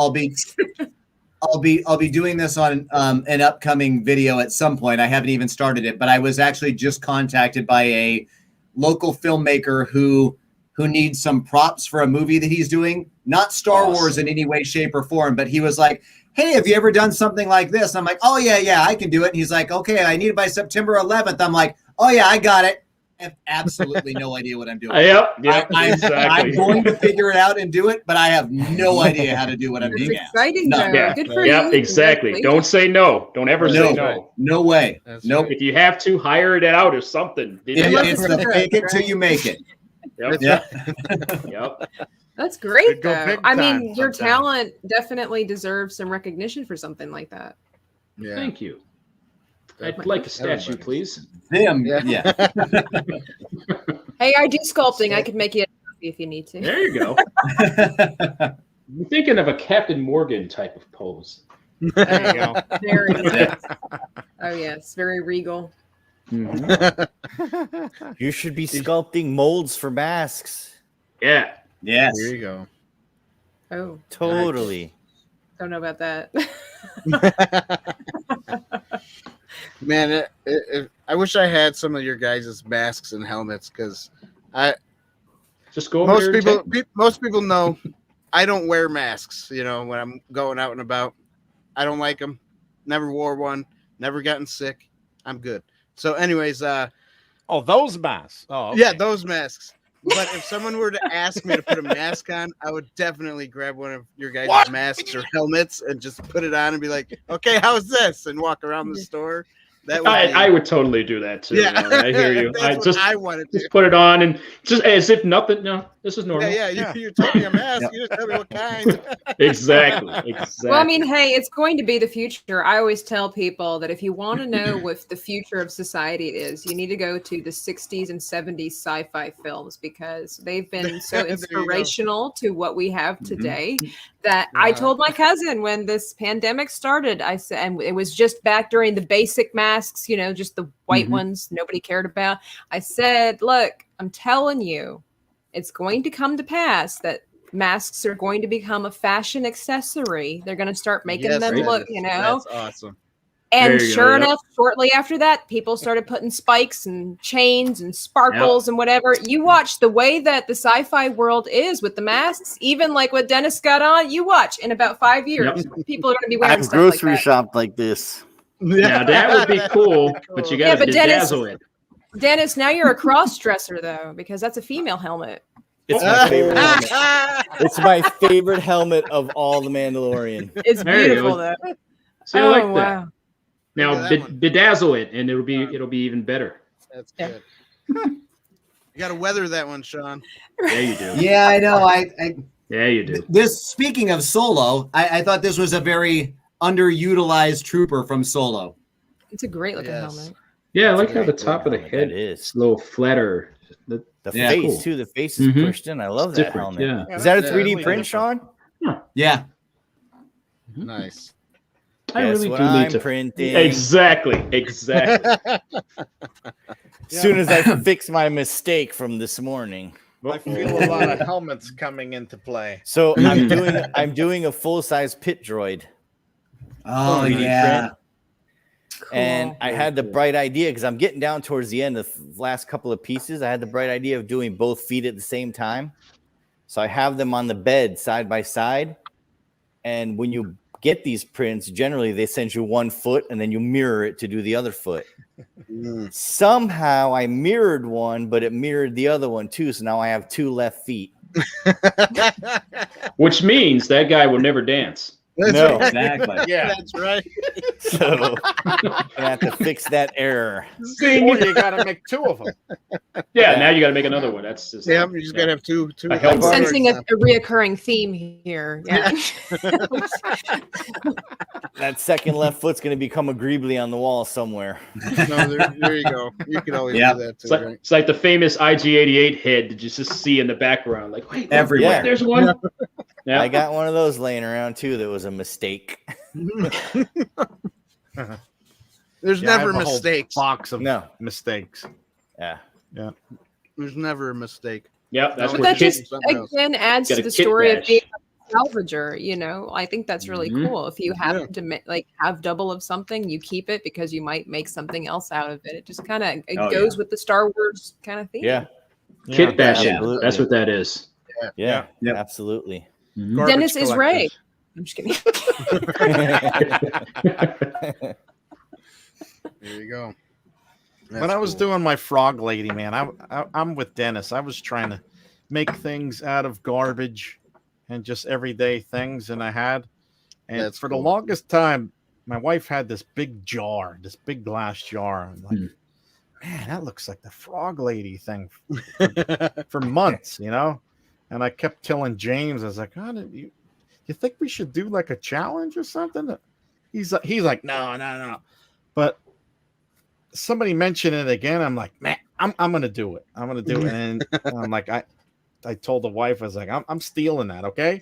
I'll be doing this on an upcoming video at some point. I haven't even started it, but I was actually just contacted by a local filmmaker who needs some props for a movie that he's doing. Not Star Wars in any way, shape, or form, but he was like, "Hey, have you ever done something like this?" I'm like, "Oh yeah, I can do it." And he's like, "Okay, I need it by September 11th." I'm like, "Oh yeah, I got it." I have absolutely no idea what I'm doing. Yep. I'm Exactly. going to figure it out and do it, but I have no idea how to do what I'm It's doing. exciting, No. though. Yeah. Good for Yep. you. Exactly. Don't say no. Don't ever say no. No way. That's Nope. If you have to, hire it out or something. It's the fake it till you make it. Yep. Yeah. Yep. That's great, Could go though. big I time mean, your sometime. talent definitely deserves some recognition for something like that. Yeah. Thank you. I'd like a statue, Everybody. please. Them. Yeah. Yeah. Hey, I do sculpting. I could make you a copy if you need to. There you go. I'm thinking of a Captain Morgan type of pose. There you go. Very nice. Oh yes, very regal. You should be sculpting molds for masks. Yeah. Yes. There you go. Oh, Totally. don't know about that. Man, I wish I had some of your guys' masks and helmets because Just go over most people know I don't wear masks. You know, when I'm going out and about, I don't like them. Never wore one. Never gotten sick. I'm good. So, anyways, Oh, those masks. Oh, okay. yeah, those masks. But if someone were to ask me to put a mask on, I would definitely grab one of your guys' What? masks or helmets and just put it on and be like, "Okay, how's this?" and walk around the store. That would be, I would totally do that too. yeah, man. I hear you. That's I what just I wanted to. just put it on and just as if nothing. No, this is normal. Yeah. You told me a mask. You just tell me what kind. Exactly. Exactly. Well, I mean, hey, it's going to be the future. I always tell people that if you want to know what the future of society is, you need to go to the 60s and 70s sci-fi films because they've been so There you go. inspirational to what we have today that I told my cousin when this pandemic started, I said, and it was just back during the basic masks, you know, just the white ones nobody cared about. I said, look, I'm telling you, it's going to come to pass that masks are going to become a fashion accessory. They're going to start making them that look, is- you know. That's awesome. And There you go, sure yep. enough, shortly after that, people started putting spikes and chains and sparkles and whatever. You watch the way that the sci-fi world is with the masks, even like what Dennis got on, you watch in about 5 years, people are going to be wearing I've stuff like grocery that. shopped like this. Now that would be cool, but you Yeah, got to but Dennis- bedazzle it. Dennis, now you're a cross-dresser though, because that's a female helmet. It's my favorite helmet. It's my favorite helmet of all the Mandalorian. It's There you beautiful, go. though. See, I Oh, like that. wow. Now Look at that one. bedazzle it, and it'll be even better. That's Yeah. good. You got to weather that one, Shawn. Yeah, you do. Yeah, I know. Yeah, you do. This, speaking of Solo, I thought this was a very underutilized trooper from Solo. It's a great looking Yes. helmet. Yeah, I like That's a how the great top of the helmet, head that is. is a little flatter. The Yeah, face cool. too. The face is Mhm. pushed in. I love It's that different, helmet. yeah. Is that a Yeah, 3D that's print, Shawn? Yeah. Nice. I Guess really what do need I'm to. printing. Exactly. As soon as I fix my mistake from this morning. I feel a lot of helmets coming into play. So I'm doing a full size pit droid. Oh, 3D yeah. print. And I had the bright idea because I'm getting down towards the end of the last couple of pieces. I had the bright idea of doing both feet at the same time. So I have them on the bed side by side. And when you get these prints, generally they send you 1 foot and then you mirror it to do the other foot. Somehow I mirrored one, but it mirrored the other one too. So now I have 2 left feet. Which means that guy will never dance. That's No, right. Exactly. Yeah. That's right. So I have to fix that error. Or you got to make 2 of them. Yeah, now you got to make another one. That's just. Yeah, you just got to have two. A helmet. I'm sensing a reoccurring theme here. Yeah. That second left foot's going to become agreeably on the wall somewhere. No, there you go. You can always Yeah. do that too, It's like, right? it's like the famous IG-88 head that you just see in the background. Like, wait, Everywhere. Yeah. there's one. Yeah. I got one of those laying around too. That was a mistake. There's Yeah, I never have a whole mistakes. box of No. mistakes. Yeah. There's never a mistake. Yep, that's No, But where that kids. just something else. again adds Got to a the kit story of bash. being a salvager. You know, I think that's really Mhm. cool. If you happen Yeah. to have double of something, you keep it because you might make something else out of it. It just kind of Oh, goes with the Star Wars kind of theme. Yeah. Kit bashing. absolutely. That's what that is. Yeah. Yep. Absolutely. Mhm. Garbage Dennis is Ray. collectors. I'm just kidding. There you go. When I was doing my frog lady, man, I'm with Dennis. I was trying to make things out of garbage and just everyday things, and and That's for cool. the longest time, my wife had this big jar, this big glass jar. I'm like, man, that looks like the frog lady thing for months, you know. And I kept telling James, I was like, oh, you think we should do like a challenge or something? He's like, no. But somebody mentioned it again. I'm like, man, I'm gonna do it. I'm gonna do it. And I'm like, I told the wife, I was like, I'm stealing that, okay?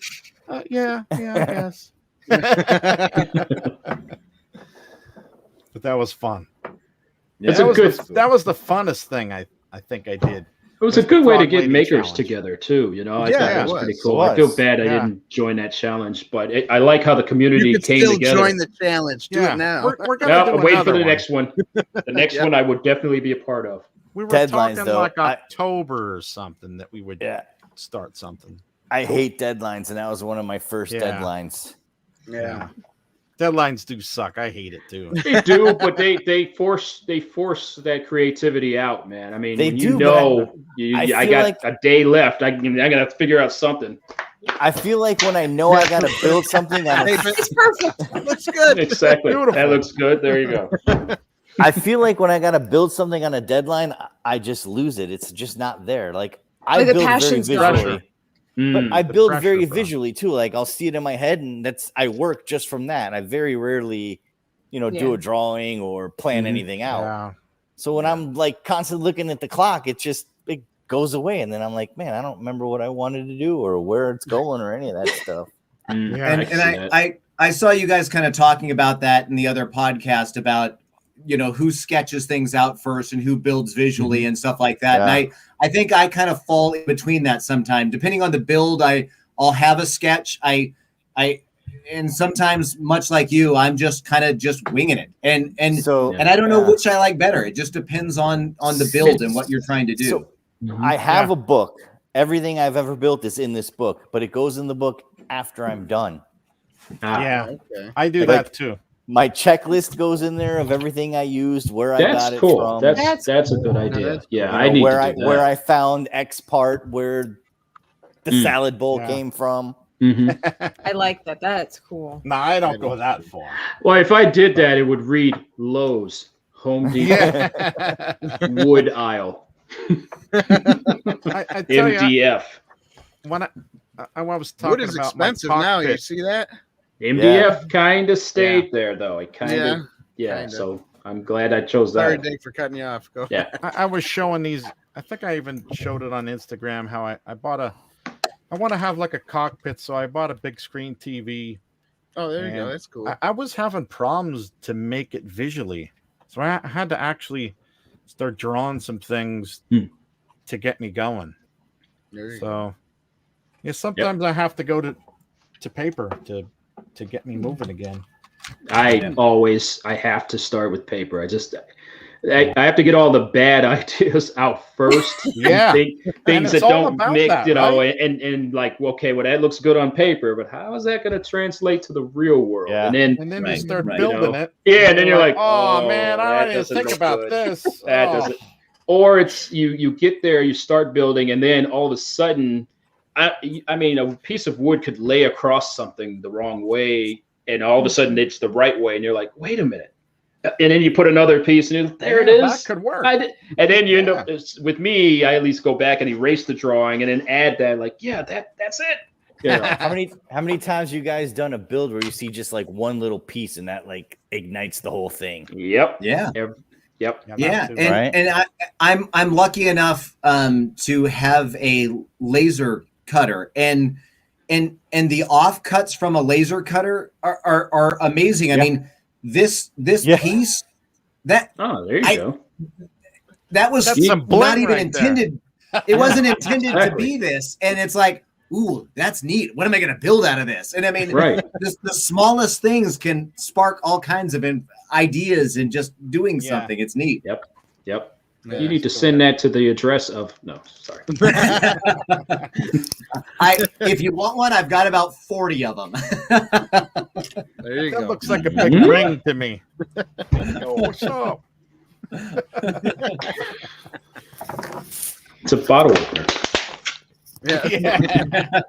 Yeah, I guess. But that was fun. It's that a was good. that was the funnest thing I think I did. It was a the good way to Frog get Lady makers challenge. together too. You know, I Yeah, thought it that was was. pretty It cool. I feel was. bad I Yeah. didn't join that challenge, but I like how the community You can came still together. join the challenge. Do it now. We're gonna Yeah, do I'm waiting for another the one. next one. The next one I would definitely be a part of. We were Deadlines, talking though, like October or something that we would start something. I hate deadlines, and that was one of my first Yeah. deadlines. Yeah. Deadlines do suck. I hate it too. They do, but they force that creativity out, man. I mean, They when do, you but know, I feel got like- a day left. I'm gonna have to figure out something. I feel like when I know I got to build something on Hey, a, but It's perfect. looks good. Exactly. Beautiful. That looks good. There you go. I feel like when I got to build something on a deadline, I just lose it. It's just not there. Like I Like the build very passion's gone. visually, but Mm. I The build pressure very from- visually too. Like I'll see it in my head, and I work just from that. And I very rarely, do Yeah. a drawing or plan Mhm. anything out. Yeah. So when I'm like constantly looking at the clock, it goes away, and then I'm like, man, I don't remember what I wanted to do or where it's going or any of that stuff. Mm. Yeah, I And can see that. I saw you guys kind of talking about that in the other podcast about, who sketches things out first and who builds visually and stuff like that. Yeah. And I think I kind of fall in between that sometime. Depending on the build, I'll have a sketch. And sometimes, much like you, I'm just kind of just winging it. And So I don't know yeah. which I like better. It just depends on the build and what you're trying to do. So- Mhm. I have a book. Everything I've ever built is in this book, but it goes in the book after I'm done. Ah, Yeah. Okay. I do Like- that too. My checklist goes in there of everything I used, where I got that's it cool. from, That's a good idea. that's Yeah, cool. I need where to I do that. where I found X part, where the salad bowl Yeah. came from. I like that. That's cool. No, I don't go that far. Well, if I did that, it would read Lowe's, Home Depot, wood aisle, I tell you, MDF. when I was talking Wood is about expensive my now. You cockpit, see that? MDF kind of stayed there, though. It kind of, kinda. So I'm glad I chose Sorry, that. Dave, for cutting you off. Go. Yeah. I was showing these. I think I even showed it on Instagram how I bought I want to have like a cockpit, so I bought a big screen TV. Oh, there you go. And That's cool. I was having problems to make it visually, so I had to actually start drawing some things to get me going. There you go. So, yeah, sometimes I have to go to paper to get me moving again. I have to start with paper. I have to get all the bad ideas out first. Yeah. Things it's that all don't about mix, that, right? and like, okay, well, that looks good on paper, but how is that going to translate to the real world? Yeah. And then you start building it. Yeah, and then you're like, oh man, I that didn't doesn't think look about good. this. That doesn't. Or it's you get there, you start building, and then all of a sudden, I mean, a piece of wood could lay across something the wrong way, and all of a sudden it's the right way, and you're like, wait a minute. And then you put another piece, and there it is. That could work. And then you end up with me. I at least go back and erase the drawing, and then add that. Like, yeah, that's it. You know? How many times you guys done a build where you see just like one little piece and that like ignites the whole thing? Yep. Yeah. Yep. Yeah, too, and I'm lucky enough to have a laser cutter, and the offcuts from a laser cutter are amazing. I mean, this piece that there you go. That was That's some not bling even right intended. It wasn't intended to be this, and it's like, ooh, that's neat. What am I going to build out of this? And I mean, the smallest things can spark all kinds of ideas and just doing something. It's neat. Yep. Yeah, You need to send that to the address of sorry. If you want one, I've got about 40 of them. There you That go. looks like a big ring to me. Oh, what's up? It's a bottle opener. Yeah.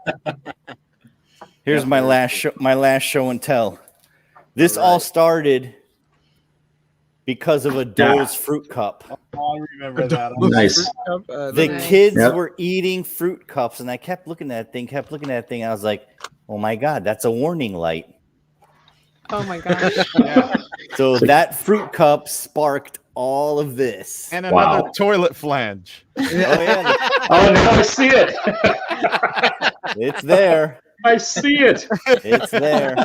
Here's my last show and tell. This all started because of a Dole's fruit cup. Oh, I remember that. Nice. The kids were eating fruit cups, and I kept looking at that thing. I was like, oh my God, that's a warning light. Oh my gosh. So that fruit cup sparked all of this. And another toilet flange. Oh, yeah. Oh, now I see it. It's there. I see it. It's there.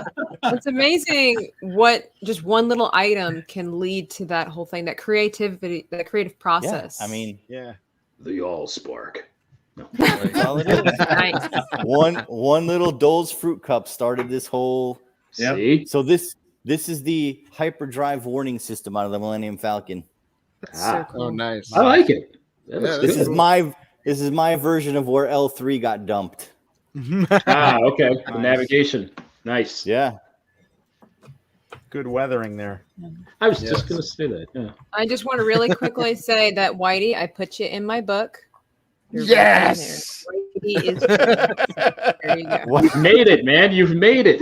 It's amazing what just one little item can lead to that whole thing, that creativity, that creative process. Yeah, I mean, The all spark. No. that's all it is. Nice. One little Dole's fruit cup started this whole. Yep. See? So this is the hyperdrive warning system out of the Millennium Falcon. So cool. Oh, nice. I like it. That looks This good. is my version of where L3 got dumped. Okay. The Nice. navigation. Nice. Yeah. Good weathering there. I was just going to say that. Yeah. I just want to really quickly say that, Whitey, I put you in my book. You're Yes! right in there. Whitey is there you go. You've made it, man. You've made it.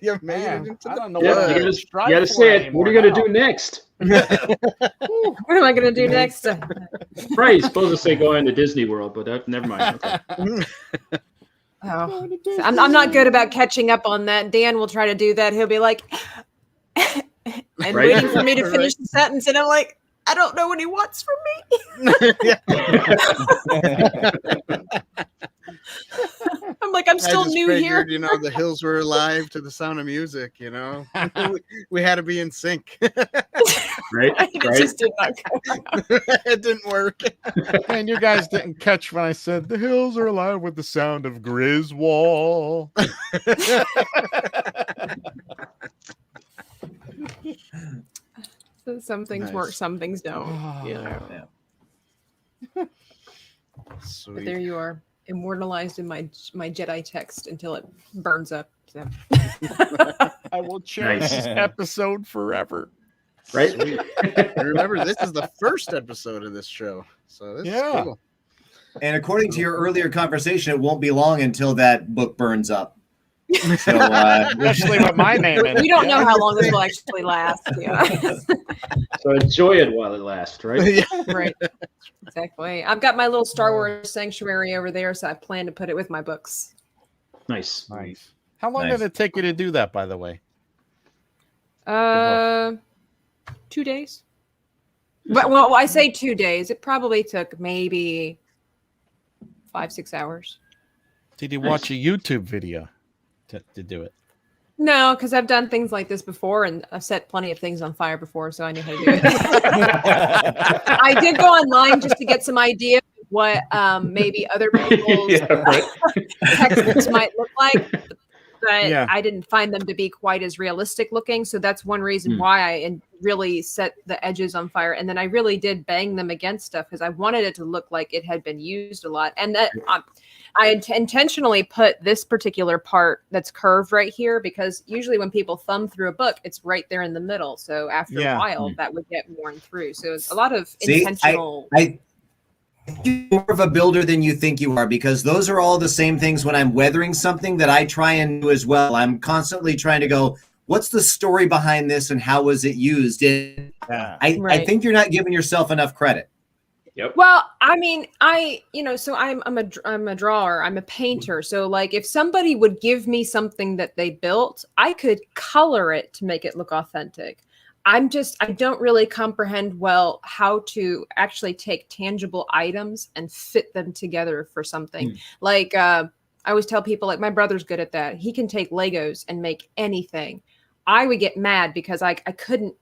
You made Man, it into I the don't know Yeah, what you to strive gotta for say it. anymore What are you going to now. do next? What am I going to do next? Right. You're supposed to say going to Disney World, but never mind. Okay. Oh, I'm not good about catching up on that. Dan will try to do that. He'll be like, and Right. waiting for me to finish the sentence. And I'm like, I don't know what he wants from me. I'm like, I'm still I just new figured, here. You know, the hills were alive to the sound of music. You know, we had to be in sync. Right. It Right. just did not go. It didn't work. And you guys didn't catch when I said the hills are alive with the sound of Griswold. So some things work, some things don't. You know. But Sweet. there you are, immortalized in my Jedi text until it burns up. So. I will cherish Nice. this episode forever. Right. And remember, this is the first episode of this show, so this is cool. And according to your earlier conversation, it won't be long until that book burns up. So, Especially with my name in it. We don't know how long this will actually last. Yeah. So enjoy it while it lasts, right? Right. Exactly. I've got my little Star Wars sanctuary over there, so I plan to put it with my books. Nice. Nice. How long Nice. did it take you to do that, by the way? 2 days. But well, I say 2 days. It probably took maybe 5-6 hours. Did you watch a YouTube video to do it? No, because I've done things like this before, and I've set plenty of things on fire before, so I knew how to do it. I did go online just to get some idea of what maybe other people's textbooks might look like, but I didn't find them to be quite as realistic looking. So that's one reason why I really set the edges on fire. And then I really did bang them against stuff because I wanted it to look like it had been used a lot. And that I intentionally put this particular part that's curved right here because usually when people thumb through a book, it's right there in the middle. So after a while, that would get worn through. So it's a lot of intentional. You're more of a builder than you think you are, because those are all the same things when I'm weathering something that I try and do as well. I'm constantly trying to go, what's the story behind this and how was it used? And I think you're not giving yourself enough credit. Yep. Well, I mean, so I'm a drawer, I'm a painter. So like if somebody would give me something that they built, I could color it to make it look authentic. I don't really comprehend well how to actually take tangible items and fit them together for something. Like I always tell people, like my brother's good at that. He can take Legos and make anything. I would get mad because I couldn't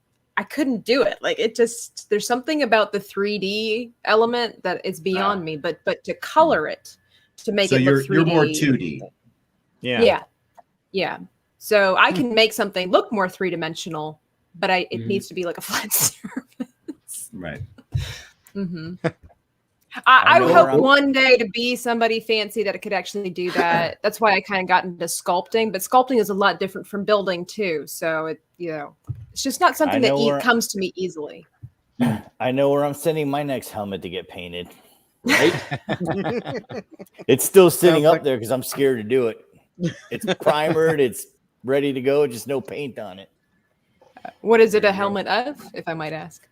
do it. Like it just, there's something about the 3D element that is beyond me, but to color it, to make it look 3D. You're more 2D. Yeah. So I can make something look more three-dimensional, but it needs to be like a flat surface. Right. I hope one day to be somebody fancy that could actually do that. That's why I kind of got into sculpting, but sculpting is a lot different from building too. So it's just not something that comes to me easily. I know where I'm sending my next helmet to get painted. Right? It's still sitting up there because I'm scared to do it. It's primered. It's ready to go. Just no paint on it. What is it a helmet of, if I might ask?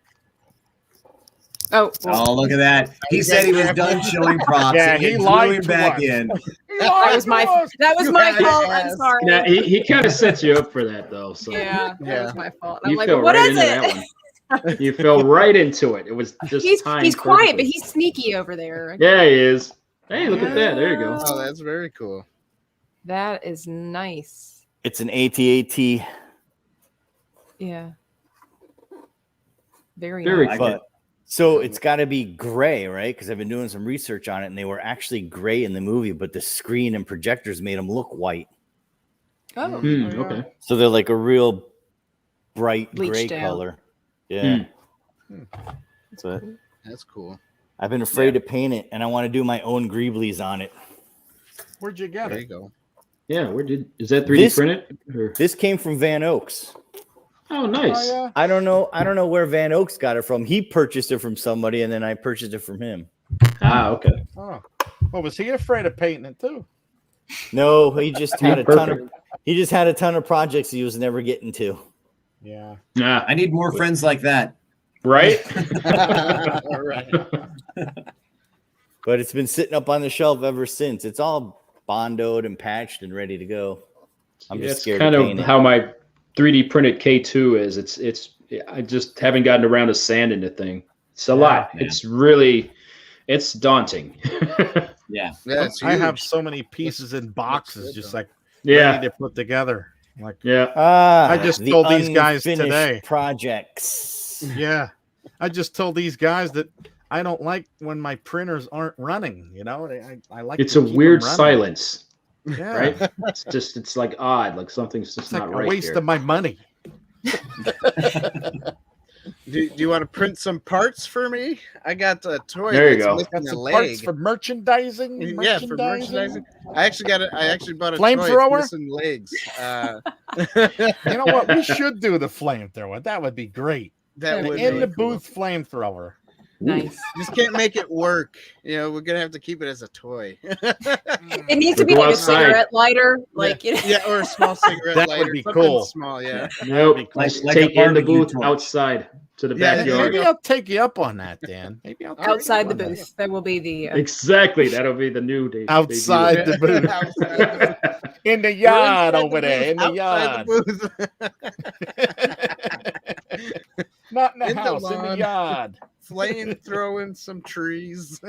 Oh, look at that. He said he was done showing props. Yeah, and he drew lied him to back us. in. that was my fault. I'm sorry. Yeah, he kind of sets you up for that though. So that was my fault. I'm you like, fell what right is into it? that one. You fell right into it. It was just He's timed quiet, perfectly. but he's sneaky over there. Yeah, he is. Hey, look at that. There you go. Oh, that's very cool. That is nice. It's an AT-AT. Yeah. Very Very nice. cool. So it's got to be gray, right? Because I've been doing some research on it, and they were actually gray in the movie, but the screen and projectors made them look white. Oh, Okay. So they're like a real bright Bleached gray down. color. Yeah. But That's cool. I've been afraid to paint it, and I want to do my own greeblies on it. Where'd you get There it? you go. Yeah, is that 3D printed? Or? This came from Van Oaks. Oh, nice. Oh, yeah. I don't know where Van Oaks got it from. He purchased it from somebody, and then I purchased it from him. Ah, okay. Oh. Well, was he afraid of painting it too? No, he just had a ton of projects he was never getting to. Yeah. Nah, I need more friends like that. right? All right. But it's been sitting up on the shelf ever since. It's all bondoed and patched and ready to go. I'm just scared kind to of paint it. how my 3D printed K2 is. It's I just haven't gotten around to sanding the thing. It's a lot. Yeah. It's daunting. Yeah. Yeah, it's I have huge. so many pieces in boxes, good, just though. like Yeah. ready to put together. Like, Yeah. I just The told these guys unfinished today. projects. Yeah, I just told these guys that I don't like when my printers aren't running. You know, I like. It's to a keep weird them running. silence, Yeah, right? It's like odd, like something's just it's like not a right waste here. of my money. Do you want to print some parts for me? I got a toy. There you that's go. missing Got a some leg. parts for merchandising. Yeah, for merchandising. I actually bought a Flamethrower? toy that's missing legs. You know what? We should do the flamethrower. That would be great. That would In be the cool. booth flamethrower. Nice. Just can't make it work. You know, we're gonna have to keep it as a toy. It needs to Or be go like outside. a cigarette lighter, like you know. Yeah, or a small cigarette That would lighter. be Something cool. small, yeah. Nope. Like Just a take in the barbecue booth torch. outside to the Yeah, backyard. Maybe I'll take you up on that, Dan. Maybe I'll take you Outside up the on that. booth, there will be the. Exactly. That'll be the new day. Outside the booth. Outside the booth. In the We're yard inside over there. In the outside yard. the booth. Not in the In the house, in the lawn. yard. Flame throwing some trees.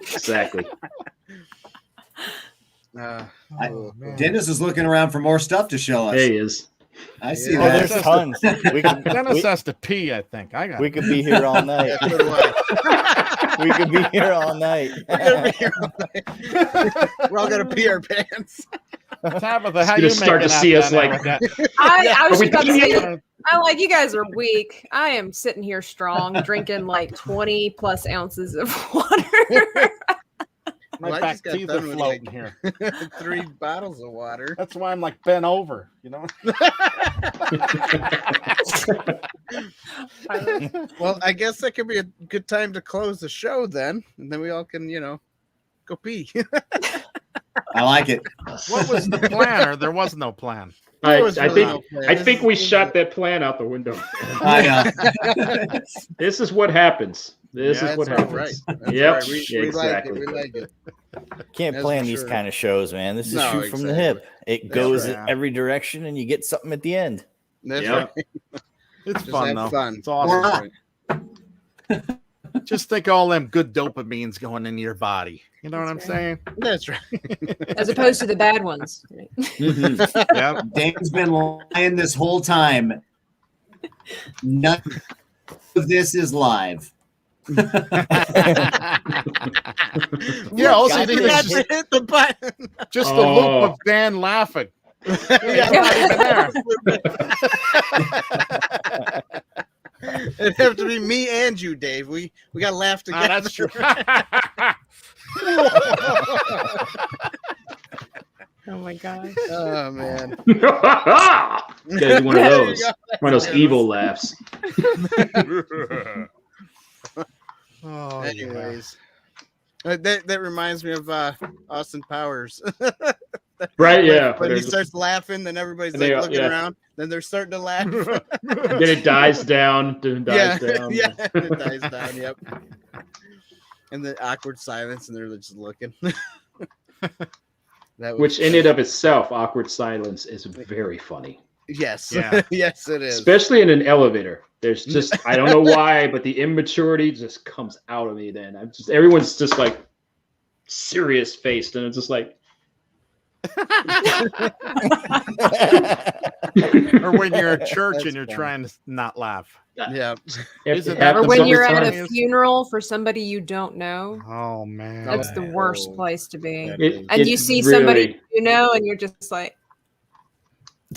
Exactly. Oh, man. Dennis is looking around for more stuff to show us. There he is. I see Yeah. Oh, that. there's tons. Dennis has to pee, I think. I got We could be here all night. Yeah, so do I. We could be here all night. We're gonna be here all night. We're all gonna pee our pants. Tabitha, how Gonna you start to making see out us down there like- with that? I was Are we just about to done say, yet? I'm like, you guys are weak. I am sitting here strong, drinking like 20 plus ounces of water. My Well, I back just got teeth are done with, floating like- here. 3 bottles of water. That's why I'm like bent over, you know? Well, I guess that could be a good time to close the show then, and then we all can, go pee. I like it. What was the plan, or there was no plan? There was I really think no plan. I This think is- we this is shot a- that plan out the window. I This is what happens. This Yeah, is what That's all happens. right. That's Yep. all right. We exactly. like it. We like it. Can't That's plan for these sure. kind of shows, man. This is No, shoot from the exactly. hip. It That's goes right. in every direction, and you get something at the end. That's Yep. right. It's Just fun, have though. fun. It's awesome. Or not. Just think of all them good dopamines going into your body. You know what I'm That's saying? That's right. As opposed to the bad ones. Yeah. Dan's been lying this whole time. None of this is live. Yeah, all you God, need Forgot is to hit the button. just a loop Oh. of Dan laughing. Yeah. Not even there. It'd have to be me and you, Dave. We got to laugh together. Ah, that's true. Oh my gosh. Oh man. Gotta do one of There you those. go. One of those evil laughs. Oh, Anyways, that reminds me of Austin Powers. Right? Yeah. When he There's- starts laughing, then everybody's And they- like looking yeah. around. Then they're starting to laugh. Then it dies down. Then it yeah, dies down. yeah, it dies down. Yep. And the awkward silence, and they're just looking. That was, Which in and of itself, awkward silence is very funny. yes, Yeah. yes, it is. Especially in an elevator. There's just I don't know why, but the immaturity just comes out of me then. Everyone's just like serious faced, and it's just like Or when you're at church That's and you're funny. trying to not laugh. Yeah. Is it it that- Or happens when all the you're at time. a funeral for somebody you don't know. Oh man. That's the worst Oh. place to be. It- And you it's see somebody really- you know, and you're just like,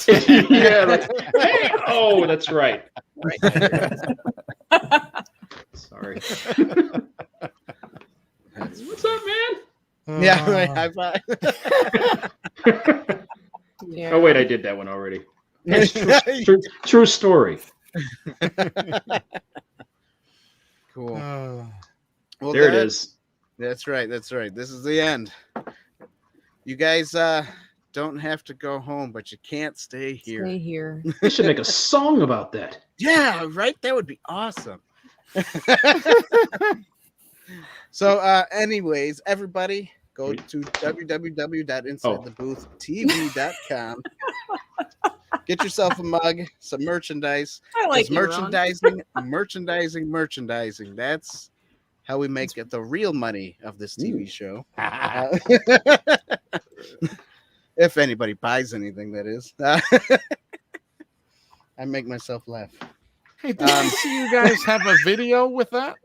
yeah, like, hey, oh, that's right. Sorry. What's up, man? Yeah, right, high five. yeah. Oh wait, I did that one already. It's true story. Cool. Oh. Well, There it is. That's right. That's right. This is the end. You guys don't have to go home, but you can't stay here. Stay here. We should make a song about that. Yeah, right. That would be awesome. So, anyways, everybody go to www.insidethebooth.tv.com. Get yourself a mug, some merchandise. I like It's you, Ron. merchandising. That's how we make it the real money of this TV show. If anybody buys anything, that is. I make myself laugh. Hey, did I see you guys have a video with that?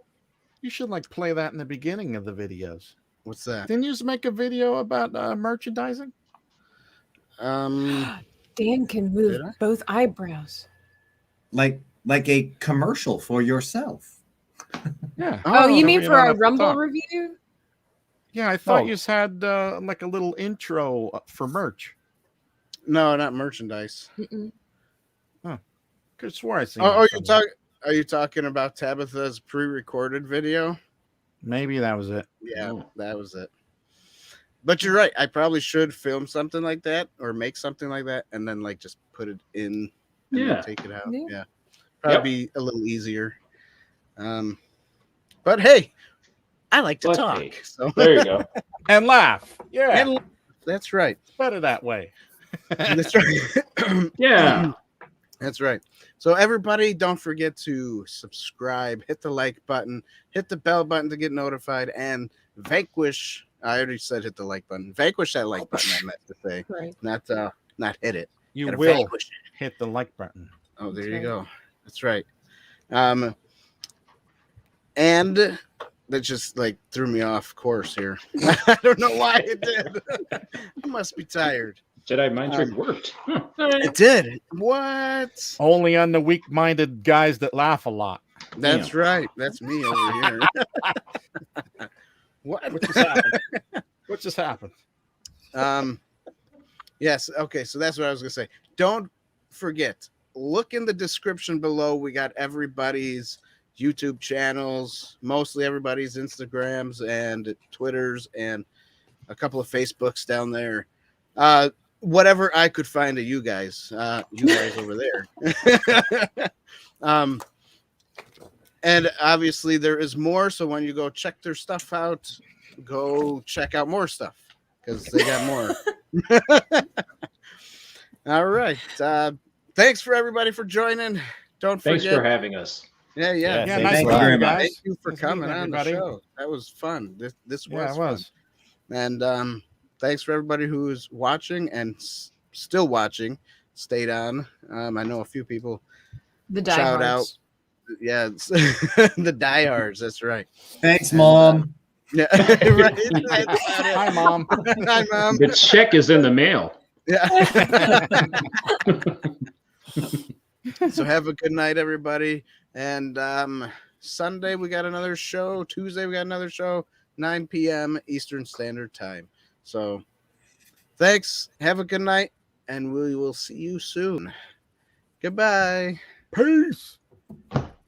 You should like play that in the beginning of the videos. What's that? Didn't you just make a video about merchandising? Dan can move Did I? both eyebrows. Like a commercial for yourself. Yeah. Oh, you so mean we for don't our have to Rumble talk. review? Yeah, I thought Oh. you had like a little intro for merch. No, not merchandise. Mm-mm. Could swear I seen. Oh, that you somewhere. Are you talking about Tabitha's pre-recorded video? Maybe that was it. Yeah, Oh. that was it. But you're right. I probably should film something like that or make something like that and then like just put it in and Yeah. then take it out. Yeah. Yeah. Probably be a little easier. But hey, I like to But talk. hey. So There you go. And laugh. Yeah. and that's right. It's better that way. That's right. Yeah. That's right. So everybody, don't forget to subscribe, hit the like button, hit the bell button to get notified, and vanquish. I already said hit the like button. Vanquish that like button. I meant to say, Right. not hit it. You Gotta will vanquish it. hit the like button. Oh, there That's you right. go. That's right. And that just like threw me off course here. I don't know why it did. I must be tired. Jedi mind trick worked. It did. What? Only on the weak-minded guys that laugh a lot. That's right. That's me over here. What just happened? What just happened? Yes. Okay. So that's what I was gonna say. Don't forget. Look in the description below. We got everybody's YouTube channels, mostly everybody's Instagrams and Twitters, and a couple of Facebooks down there. Whatever I could find of you guys over there. And obviously there is more. So when you go check their stuff out, go check out more stuff because they got more. All right. Thanks for everybody for joining. Don't forget. Thanks for having us. Yeah. Yeah, Yeah, thanks nice a you lot. very much. guys. Thank you for Nice coming meeting on the everybody. show. That was fun. This was Yeah, it fun. was. And thanks for everybody who's watching and still watching. Stayed on. I know a few people. The Shout diehards. Yeah, it's the diehards. That's right. Thanks, Mom. Yeah, right. That's about Hi, it. Mom. Hi, Mom. The check is in the mail. Yeah. So have a good night, everybody. And Sunday we got another show. Tuesday we got another show. 9 p.m. Eastern Standard Time. So thanks. Have a good night, and we will see you soon. Goodbye. Peace.